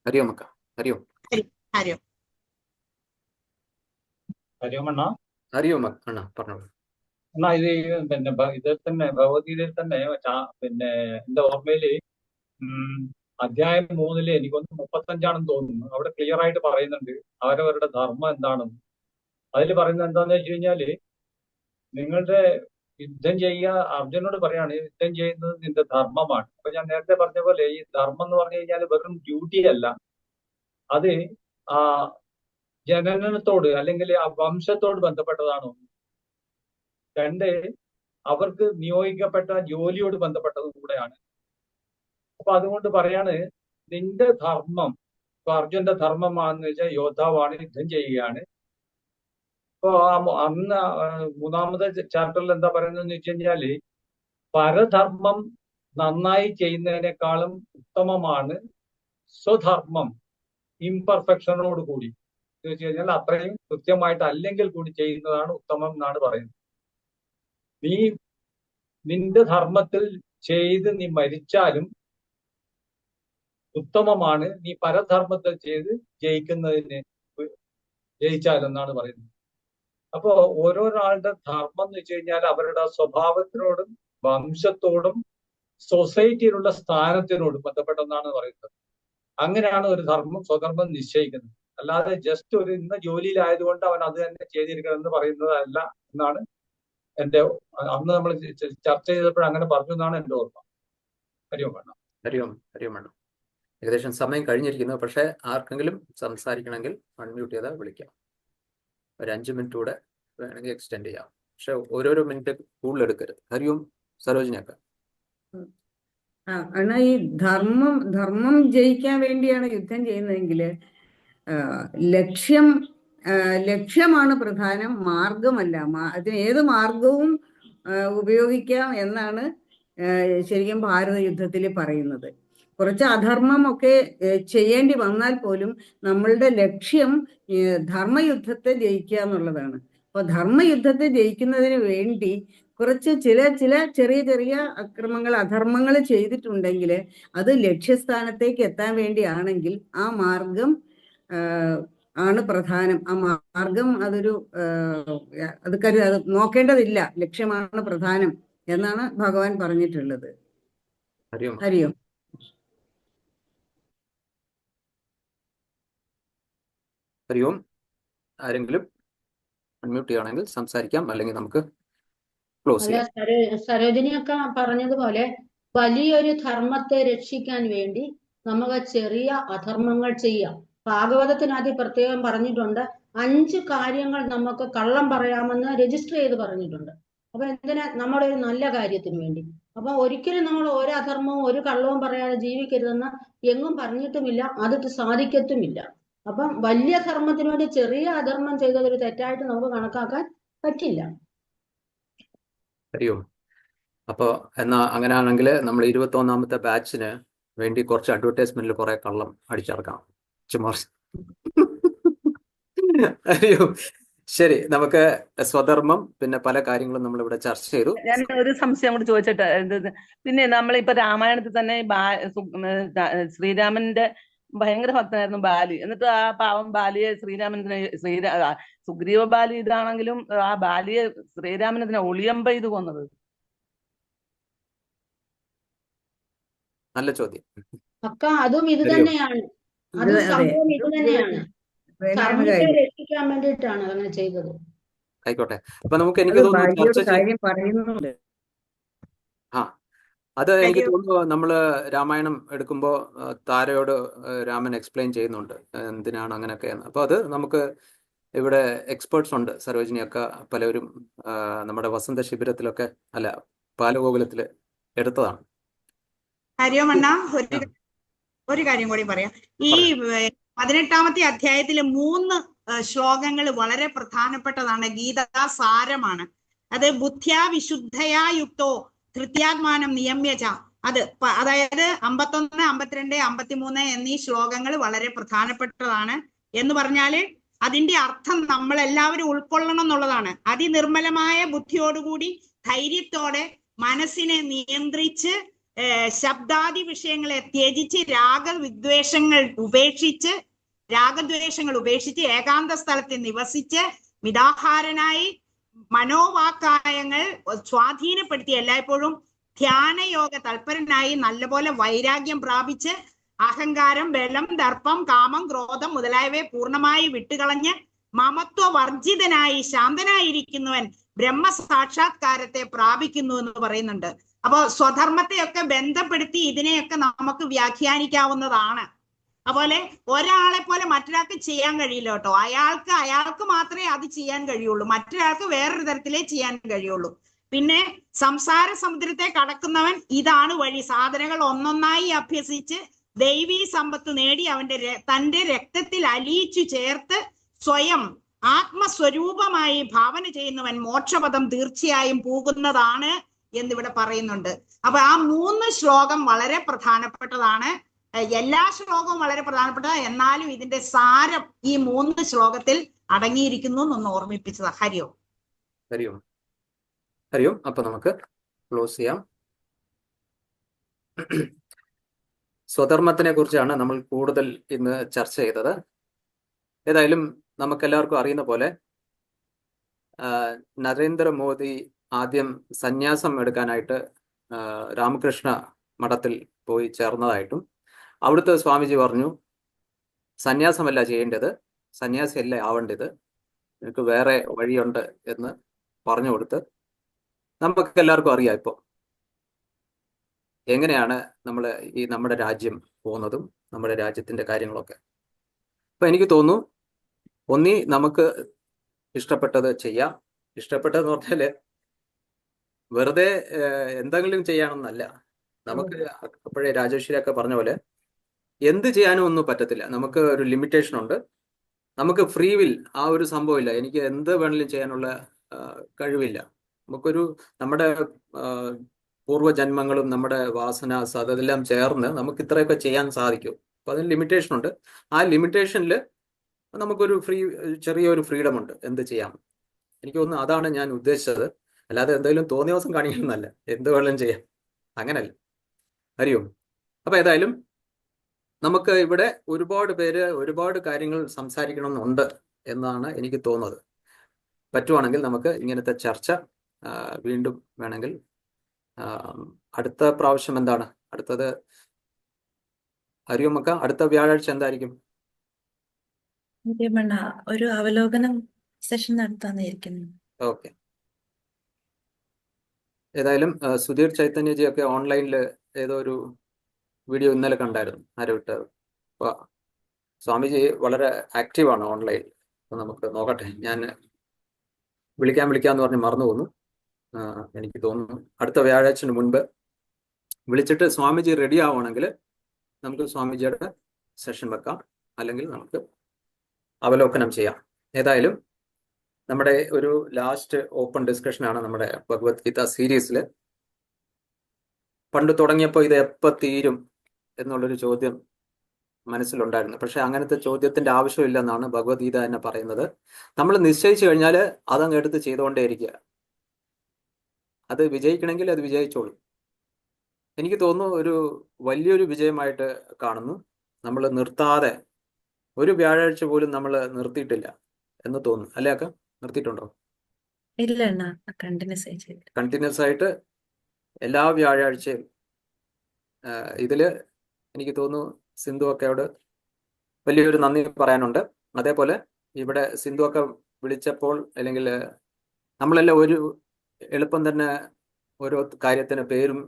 ഹരിയോം അക്ക. ഹരിയോം. ഹരിയോം. ഹരിയോമണ്ണ. ഹരിയോം അണ്ണ പറഞ്ഞോളൂ. എന്നാ ഇത് പിന്നെ ഇതിൽ തന്നെ ഭഗവത്ഗീതയിൽ തന്നെ പിന്നെ എന്റെ ഓർമ്മയില് അധ്യായം 3 എനിക്കൊന്ന് 35 തോന്നുന്നു. അവിടെ ക്ലിയർ ആയിട്ട് പറയുന്നുണ്ട് അവരവരുടെ ധർമ്മം എന്താണെന്ന്. അതിൽ പറയുന്നത് എന്താന്ന് വെച്ച് കഴിഞ്ഞാല്, നിങ്ങളുടെ യുദ്ധം ചെയ്യുക, അർജുനോട് പറയാണ് യുദ്ധം ചെയ്യുന്നത് നിന്റെ ധർമ്മമാണ്. അപ്പൊ ഞാൻ നേരത്തെ പറഞ്ഞ പോലെ ഈ ധർമ്മം എന്ന് പറഞ്ഞു കഴിഞ്ഞാൽ വെറും ഡ്യൂട്ടി അല്ല, അത് ആ ജനനത്തോട് അല്ലെങ്കിൽ ആ വംശത്തോട് ബന്ധപ്പെട്ടതാണ്. 2 അവർക്ക് നിയോഗിക്കപ്പെട്ട ജോലിയോട് ബന്ധപ്പെട്ടതും കൂടെയാണ്. അപ്പൊ അതുകൊണ്ട് പറയാണ് നിന്റെ ധർമ്മം, ഇപ്പൊ അർജുന്റെ ധർമ്മമാണെന്ന് വെച്ചാൽ യോദ്ധാവാണ്, യുദ്ധം ചെയ്യുകയാണ്. ഇപ്പൊ അന്ന് 3ാമത്തെ ചാപ്റ്ററിൽ എന്താ പറയുന്നതെന്ന് വെച്ച് കഴിഞ്ഞാല്, പരധർമ്മം നന്നായി ചെയ്യുന്നതിനേക്കാളും ഉത്തമമാണ് സ്വധർമ്മം ഇംപെർഫെക്ഷനോട് കൂടി എന്ന് വെച്ച് കഴിഞ്ഞാൽ അത്രയും കൃത്യമായിട്ട് അല്ലെങ്കിൽ കൂടി ചെയ്യുന്നതാണ് ഉത്തമം എന്നാണ് പറയുന്നത്. നീ നിന്റെ ധർമ്മത്തിൽ ചെയ്ത് നീ മരിച്ചാലും ഉത്തമമാണ് നീ പരധർമ്മത്തിൽ ചെയ്ത് ജയിച്ചാലെന്നാണ് പറയുന്നത്. അപ്പോ ഓരോരാളുടെ ധർമ്മം എന്ന് വെച്ച് കഴിഞ്ഞാൽ അവരുടെ സ്വഭാവത്തിനോടും വംശത്തോടും സൊസൈറ്റിയിലുള്ള സ്ഥാനത്തിനോടും ബന്ധപ്പെട്ടെന്നാണ് പറയുന്നത്. അങ്ങനെയാണ് ഒരു സ്വധർമ്മം നിശ്ചയിക്കുന്നത്. അല്ലാതെ ജസ്റ്റ് ഒരു ഇന്ന ജോലിയിലായതുകൊണ്ട് അവൻ അത് തന്നെ ചെയ്തിരിക്കണം എന്ന് പറയുന്നതല്ല എന്നാണ് എന്റെ അന്ന് നമ്മൾ ചർച്ച ചെയ്തപ്പോൾ അങ്ങനെ പറഞ്ഞു എന്നാണ് എന്റെ ഓർമ്മ. ഹരിയോം വേണം. ഏകദേശം സമയം കഴിഞ്ഞിരിക്കുന്നു. പക്ഷെ ആർക്കെങ്കിലും സംസാരിക്കണമെങ്കിൽ അൺമ്യൂട്ട് ചെയ്താൽ വിളിക്കാം. ഒരു 5 മിനിറ്റ് കൂടെ വേണമെങ്കിൽ എക്സ്റ്റെൻഡ് ചെയ്യാം. പക്ഷെ ഓരോരോ മിനിറ്റ് കൂടുതൽ എടുക്കരുത്. ഹരിയോം സരോജിനിയൊക്കെ. അണ്ണാ, ഈ ധർമ്മം ജയിക്കാൻ വേണ്ടിയാണ് യുദ്ധം ചെയ്യുന്നതെങ്കിൽ ലക്ഷ്യമാണ് പ്രധാനം, മാർഗമല്ല. അതിന് ഏത് മാർഗവും ഉപയോഗിക്കാം എന്നാണ് ശരിക്കും ഭാരത യുദ്ധത്തിൽ പറയുന്നത്. കുറച്ച് അധർമ്മമൊക്കെ ചെയ്യേണ്ടി വന്നാൽ പോലും നമ്മളുടെ ലക്ഷ്യം ധർമ്മയുദ്ധത്തെ ജയിക്കുക എന്നുള്ളതാണ്. അപ്പൊ ധർമ്മയുദ്ധത്തെ ജയിക്കുന്നതിന് വേണ്ടി കുറച്ച് ചില ചെറിയ അധർമ്മങ്ങൾ ചെയ്തിട്ടുണ്ടെങ്കിൽ അത് ലക്ഷ്യസ്ഥാനത്തേക്ക് എത്താൻ വേണ്ടിയാണെങ്കിൽ ആ മാർഗം ആണ് പ്രധാനം. ആ മാർഗം അത് നോക്കേണ്ടതില്ല, ലക്ഷ്യമാണ് പ്രധാനം എന്നാണ് ഭഗവാൻ പറഞ്ഞിട്ടുള്ളത്. ഹരിയോം. ഹരിയോം. ആരെങ്കിലും അൺമ്യൂട്ട് ചെയ്യുകയാണെങ്കിൽ സംസാരിക്കാം, അല്ലെങ്കിൽ നമുക്ക് ക്ലോസ് ചെയ്യാം. സരോജിനിയൊക്കെ പറഞ്ഞതുപോലെ വലിയൊരു ധർമ്മത്തെ രക്ഷിക്കാൻ വേണ്ടി നമുക്ക് ചെറിയ അധർമ്മങ്ങൾ ചെയ്യാം. ഭാഗവതത്തിനകത്ത് പ്രത്യേകം പറഞ്ഞിട്ടുണ്ട് 5 കാര്യങ്ങൾ നമുക്ക് കള്ളം പറയാമെന്ന് രജിസ്റ്റർ ചെയ്ത് പറഞ്ഞിട്ടുണ്ട്. അപ്പൊ എന്തിനാ? നമ്മുടെ ഒരു നല്ല കാര്യത്തിന് വേണ്ടി. അപ്പൊ ഒരിക്കലും നമ്മൾ ഒരു അധർമ്മവും ഒരു കള്ളവും പറയാതെ ജീവിക്കരുതെന്ന് എങ്ങും പറഞ്ഞിട്ടുമില്ല, അത് സാധിക്കത്തുമില്ല. അപ്പം വലിയ ധർമ്മത്തിന് വേണ്ടി ചെറിയ അധർമ്മം ചെയ്തതൊരു തെറ്റായിട്ട് നമുക്ക് കണക്കാക്കാൻ പറ്റില്ല. ഹരിയോം. അപ്പോൾ എന്നാ അങ്ങനെയാണെങ്കിൽ നമ്മൾ 21ാമത്തെ ബാച്ചിന് വേണ്ടി കുറച്ച് അഡ്വർടൈസ്മെന്റിൽ കുറെ കള്ളം അടിച്ചിറക്കാം. ഹരിയോം. ശരി, നമുക്ക് സ്വധർമ്മം പിന്നെ പല കാര്യങ്ങളും നമ്മൾ ഇവിടെ ചർച്ച ചെയ്തു. ഞാൻ ഒരു സംശയം കൂടി ചോദിച്ചിട്ട്, പിന്നെ നമ്മളിപ്പോ രാമായണത്തിൽ തന്നെ ശ്രീരാമന്റെ ഭയങ്കര ഭക്തനായിരുന്നു ബാലി. എന്നിട്ട് ആ പാവം ബാലിയെ സുഗ്രീവ ബാലി ഇതാണെങ്കിലും ആ ബാലിയെ ശ്രീരാമനെ ഒളിയമ്പ ഇത് കൊന്നത്. നല്ല ചോദ്യം. അതും ഇത് തന്നെയാണ്. അതും സംഭവം ഇത് തന്നെയാണ്. ധർമ്മത്തെ രക്ഷിക്കാൻ വേണ്ടിയിട്ടാണ് അങ്ങനെ ചെയ്തത്. ആയിക്കോട്ടെ. അപ്പൊ നമുക്ക് എനിക്ക് തോന്നുന്നു എനിക്ക് തോന്നുന്നു നമ്മള് രാമായണം എടുക്കുമ്പോ താരയോട് രാമൻ എക്സ്പ്ലെയിൻ ചെയ്യുന്നുണ്ട് എന്തിനാണ് അങ്ങനെയൊക്കെ. അപ്പൊ അത് നമുക്ക് ഇവിടെ എക്സ്പേർട്സ് ഉണ്ട്. സരോജിനിയൊക്കെ പലരും നമ്മുടെ വസന്ത ശിബിരത്തിലൊക്കെ അല്ല ബാലഗോകുലത്തില് എടുത്തതാണ്. ഹരിയോമണ്ണ, ഒരു കാര്യം കൂടി പറയാം. ഈ 18ാമത്തെ അധ്യായത്തിലെ 3 ശ്ലോകങ്ങൾ വളരെ പ്രധാനപ്പെട്ടതാണ്. ഗീതാസാരമാണ്. അത് ബുദ്ധ്യാ വിശുദ്ധയാ യുക്തോ ധൃത്യാത്മാനം നിയമ്യച. അതായത് 51, 52, 53 എന്നീ ശ്ലോകങ്ങൾ വളരെ പ്രധാനപ്പെട്ടതാണ്. എന്ന് പറഞ്ഞാല് അതിന്റെ അർത്ഥം നമ്മൾ എല്ലാവരും ഉൾക്കൊള്ളണം എന്നുള്ളതാണ്. അതിനിർമ്മലമായ ബുദ്ധിയോടുകൂടി ധൈര്യത്തോടെ മനസ്സിനെ നിയന്ത്രിച്ച് ശബ്ദാദി വിഷയങ്ങളെ ത്യജിച്ച് രാഗദ്വേഷങ്ങൾ ഉപേക്ഷിച്ച് ഏകാന്ത സ്ഥലത്ത് നിവസിച്ച് മിതാഹാരനായി മനോവാക്കായങ്ങൾ സ്വാധീനപ്പെടുത്തി എല്ലായ്പ്പോഴും ധ്യാനയോഗ തൽപരനായി നല്ലപോലെ വൈരാഗ്യം പ്രാപിച്ച് അഹങ്കാരം, ബലം, ദർപ്പം, കാമം, ക്രോധം മുതലായവയെ പൂർണ്ണമായി വിട്ടുകളഞ്ഞ് മമത്വവർജിതനായി ശാന്തനായിരിക്കുന്നവൻ ബ്രഹ്മസാക്ഷാത്കാരത്തെ പ്രാപിക്കുന്നു എന്ന് പറയുന്നുണ്ട്. അപ്പോ സ്വധർമ്മത്തെയൊക്കെ ബന്ധപ്പെടുത്തി ഇതിനെയൊക്കെ നമുക്ക് വ്യാഖ്യാനിക്കാവുന്നതാണ്. അതുപോലെ ഒരാളെ പോലെ മറ്റൊരാൾക്ക് ചെയ്യാൻ കഴിയില്ല കേട്ടോ. അയാൾക്ക് മാത്രമേ അത് ചെയ്യാൻ കഴിയുള്ളൂ, മറ്റൊരാൾക്ക് വേറൊരു തരത്തിലേ ചെയ്യാൻ കഴിയുള്ളൂ. പിന്നെ സംസാര സമുദ്രത്തെ കടക്കുന്നവൻ ഇതാണ് വഴി. സാധനങ്ങൾ ഒന്നൊന്നായി അഭ്യസിച്ച് ദൈവീ സമ്പത്ത് നേടി തന്റെ രക്തത്തിൽ അലിയിച്ചു ചേർത്ത് സ്വയം ആത്മസ്വരൂപമായി ഭാവന ചെയ്യുന്നവൻ മോക്ഷപദം തീർച്ചയായും പോകുന്നതാണ് എന്നിവിടെ പറയുന്നുണ്ട്. അപ്പൊ ആ 3 ശ്ലോകം വളരെ പ്രധാനപ്പെട്ടതാണ്. എല്ലാ ശ്ലോകവും വളരെ പ്രധാനപ്പെട്ട, എന്നാലും ഇതിന്റെ സാരം ഈ 3 ശ്ലോകത്തിൽ അടങ്ങിയിരിക്കുന്നു എന്നൊന്ന് ഓർമ്മിപ്പിച്ചതാ. ഹരിയോ ഹരിയും ഹരിയും. അപ്പൊ നമുക്ക് ക്ലോസ് ചെയ്യാം. സ്വധർമ്മത്തിനെ കുറിച്ചാണ് നമ്മൾ കൂടുതൽ ഇന്ന് ചർച്ച ചെയ്തത്. ഏതായാലും നമുക്കെല്ലാവർക്കും അറിയുന്ന പോലെ നരേന്ദ്രമോദി ആദ്യം സന്യാസം എടുക്കാനായിട്ട് രാമകൃഷ്ണ മഠത്തിൽ പോയി ചേർന്നതായിട്ടും അവിടുത്തെ സ്വാമിജി പറഞ്ഞു, സന്യാസമല്ല ചെയ്യേണ്ടത്, സന്യാസിയല്ല ആവേണ്ടത്, എനിക്ക് വേറെ വഴിയുണ്ട് എന്ന് പറഞ്ഞു കൊടുത്ത് നമുക്ക് എല്ലാവർക്കും അറിയാം ഇപ്പോൾ എങ്ങനെയാണ് നമ്മുടെ രാജ്യം പോകുന്നതും നമ്മുടെ രാജ്യത്തിന്റെ കാര്യങ്ങളൊക്കെ. അപ്പൊ എനിക്ക് തോന്നുന്നു, ഒന്നി നമുക്ക് ഇഷ്ടപ്പെട്ടത് ചെയ്യാം. ഇഷ്ടപ്പെട്ടതെന്ന് പറഞ്ഞാല് വെറുതെ എന്തെങ്കിലും ചെയ്യാനൊന്നല്ല. നമുക്ക് അപ്പോഴേ രാജേശ്വരിയൊക്കെ പറഞ്ഞ പോലെ എന്ത് ചെയ്യാനും ഒന്നും പറ്റത്തില്ല. നമുക്ക് ഒരു ലിമിറ്റേഷൻ ഉണ്ട്. നമുക്ക് ഫ്രീ വിൽ ആ ഒരു സംഭവമില്ല. എനിക്ക് എന്ത് വേണമെങ്കിലും ചെയ്യാനുള്ള കഴിവില്ല. നമ്മുടെ പൂർവ്വജന്മങ്ങളും നമ്മുടെ വാസനാസ് അതെല്ലാം ചേർന്ന് നമുക്ക് ഇത്രയൊക്കെ ചെയ്യാൻ സാധിക്കും. അപ്പൊ അതിന് ലിമിറ്റേഷൻ ഉണ്ട്. ആ ലിമിറ്റേഷനിൽ നമുക്കൊരു ചെറിയൊരു ഫ്രീഡം ഉണ്ട്, എന്ത് ചെയ്യാം. എനിക്ക് തോന്നുന്നു അതാണ് ഞാൻ ഉദ്ദേശിച്ചത്. അല്ലാതെ എന്തെങ്കിലും തോന്നിയ ദിവസം കാണിക്കണമെന്നല്ല, എന്ത് വേണമെങ്കിലും ചെയ്യാം, അങ്ങനല്ല. അറിയോ? അപ്പൊ ഏതായാലും നമുക്ക് ഇവിടെ ഒരുപാട് പേര് ഒരുപാട് കാര്യങ്ങൾ സംസാരിക്കണമെന്നുണ്ട് എന്നാണ് എനിക്ക് തോന്നുന്നത്. പറ്റുവാണെങ്കിൽ നമുക്ക് ഇങ്ങനത്തെ ചർച്ച വീണ്ടും വേണമെങ്കിൽ അടുത്ത പ്രാവശ്യം എന്താണ് അടുത്തത് അറിയുമക്ക? അടുത്ത വ്യാഴാഴ്ച എന്തായിരിക്കും? ഒരു അവലോകനം സെഷൻ നടത്താന്നിരിക്കുന്നു. ഓക്കെ. ഏതായാലും സുധീർ ചൈതന്യജി ഒക്കെ ഓൺലൈനിൽ ഏതോ ഒരു വീഡിയോ ഇന്നലെ കണ്ടായിരുന്നു, ആരോ ഇട്ടത്. അപ്പൊ സ്വാമിജി വളരെ ആക്റ്റീവാണ് ഓൺലൈൻ. അപ്പൊ നമുക്ക് നോക്കട്ടെ. ഞാൻ വിളിക്കാന്ന് പറഞ്ഞ് മറന്നു പോന്നു. എനിക്ക് തോന്നുന്നു അടുത്ത വ്യാഴാഴ്ചന് മുൻപ് വിളിച്ചിട്ട് സ്വാമിജി റെഡി ആവുകയാണെങ്കിൽ നമുക്ക് സ്വാമിജിയുടെ സെഷൻ വെക്കാം, അല്ലെങ്കിൽ നമുക്ക് അവലോകനം ചെയ്യാം. ഏതായാലും നമ്മുടെ ഒരു ലാസ്റ്റ് ഓപ്പൺ ഡിസ്കഷനാണ് നമ്മുടെ ഭഗവത്ഗീത സീരീസിൽ. പണ്ട് തുടങ്ങിയപ്പോൾ ഇത് എപ്പോൾ തീരും എന്നുള്ളൊരു ചോദ്യം മനസ്സിലുണ്ടായിരുന്നു. പക്ഷെ അങ്ങനത്തെ ചോദ്യത്തിന്റെ ആവശ്യമില്ലെന്നാണ് ഭഗവത്ഗീത തന്നെ പറയുന്നത്. നമ്മൾ നിശ്ചയിച്ചു കഴിഞ്ഞാൽ അതങ്ങ് എടുത്ത് ചെയ്തുകൊണ്ടേയിരിക്കുക. അത് വിജയിക്കണമെങ്കിൽ അത് വിജയിച്ചോളൂ. എനിക്ക് തോന്നുന്നു ഒരു വലിയൊരു വിജയമായിട്ട് കാണുന്നു. നമ്മൾ നിർത്താതെ ഒരു വ്യാഴാഴ്ച പോലും നമ്മൾ നിർത്തിയിട്ടില്ല എന്ന് തോന്നുന്നു. അല്ലേ അക്ക? നിർത്തിയിട്ടുണ്ടോ? ഇല്ല, കണ്ടിന്യൂസ് ആയിട്ട് എല്ലാ വ്യാഴാഴ്ചയും. ഇതില് എനിക്ക് തോന്നുന്നു സിന്ധു ഒക്കെയോട് വലിയൊരു നന്ദി പറയാനുണ്ട്. അതേപോലെ ഇവിടെ സിന്ധു ഒക്കെ വിളിച്ചപ്പോൾ, അല്ലെങ്കിൽ നമ്മളെല്ലാം ഒരു എളുപ്പം തന്നെ ഓരോ കാര്യത്തിന് പേരും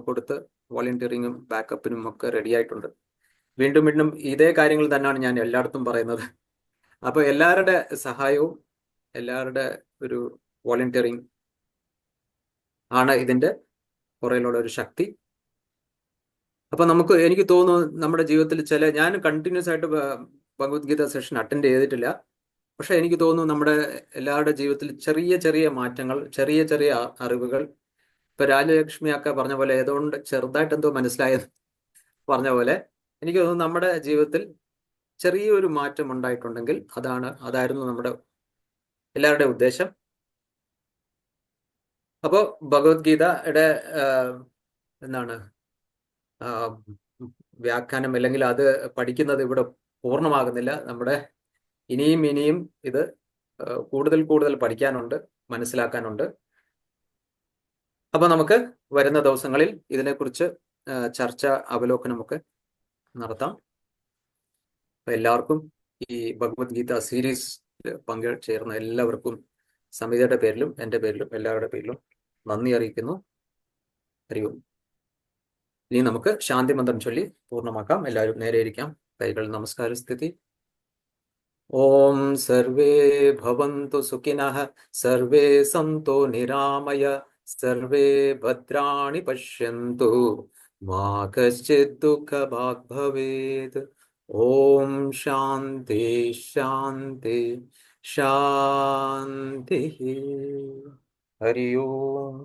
കൊടുത്ത് വോളണ്ടിയറിങ്ങും ബാക്കപ്പിനും ഒക്കെ റെഡി ആയിട്ടുണ്ട്. വീണ്ടും വീണ്ടും ഇതേ കാര്യങ്ങൾ തന്നെയാണ് ഞാൻ എല്ലായിടത്തും പറയുന്നത്. അപ്പൊ എല്ലാവരുടെ സഹായവും എല്ലാവരുടെ ഒരു വോളണ്ടിയറിങ് ആണ് ഇതിന്റെ പുറയിലുള്ള ഒരു ശക്തി. അപ്പൊ എനിക്ക് തോന്നുന്നു നമ്മുടെ ജീവിതത്തിൽ ഞാൻ കണ്ടിന്യൂസ് ആയിട്ട് ഭഗവത്ഗീത സെഷൻ അറ്റൻഡ് ചെയ്തിട്ടില്ല. പക്ഷെ എനിക്ക് തോന്നുന്നു നമ്മുടെ എല്ലാവരുടെ ജീവിതത്തിൽ ചെറിയ ചെറിയ മാറ്റങ്ങൾ, ചെറിയ ചെറിയ അറിവുകൾ. ഇപ്പൊ രാജലക്ഷ്മി അക്ക പറഞ്ഞ പോലെ ഏതുകൊണ്ട് ചെറുതായിട്ട് എന്തോ മനസ്സിലായത് പറഞ്ഞ പോലെ എനിക്ക് തോന്നുന്നു നമ്മുടെ ജീവിതത്തിൽ ചെറിയൊരു മാറ്റം ഉണ്ടായിട്ടുണ്ടെങ്കിൽ അതായിരുന്നു നമ്മുടെ എല്ലാവരുടെയും ഉദ്ദേശം. അപ്പോൾ ഭഗവത്ഗീതയുടെ വ്യാഖ്യാനം അല്ലെങ്കിൽ അത് പഠിക്കുന്നത് ഇവിടെ പൂർണ്ണമാകുന്നില്ല. നമ്മുടെ ഇനിയും ഇത് കൂടുതൽ പഠിക്കാനുണ്ട്, മനസ്സിലാക്കാനുണ്ട്. അപ്പൊ നമുക്ക് വരുന്ന ദിവസങ്ങളിൽ ഇതിനെക്കുറിച്ച് ചർച്ച അവലോകനമൊക്കെ നടത്താം. അപ്പൊ എല്ലാവർക്കും ഈ ഭഗവത്ഗീത സീരീസ് പങ്കുചേർന്ന എല്ലാവർക്കും സമിതിയുടെ പേരിലും എൻ്റെ പേരിലും എല്ലാവരുടെ പേരിലും നന്ദി അറിയിക്കുന്നു. ഹരിയും. ഇനി നമുക്ക് ശാന്തി മന്ത്രം ചൊല്ലി പൂർണ്ണമാക്കാം. എല്ലാവരും നേരെ ഇരിക്കാം. കൈകൾ നമസ്കാര സ്ഥിതി. ഓം സർവേ ഭവന്തു സുഖിനഃ, സർവേ സന്തു നിരാമയ, സർവേ ഭദ്രാണി പശ്യന്തു, മാ കശ്ചിത് ദുഃഖഭാഗ് ഭവേത്. ഓം ശാന്തി ശാന്തി ശാന്തി. ഹരി ഓം.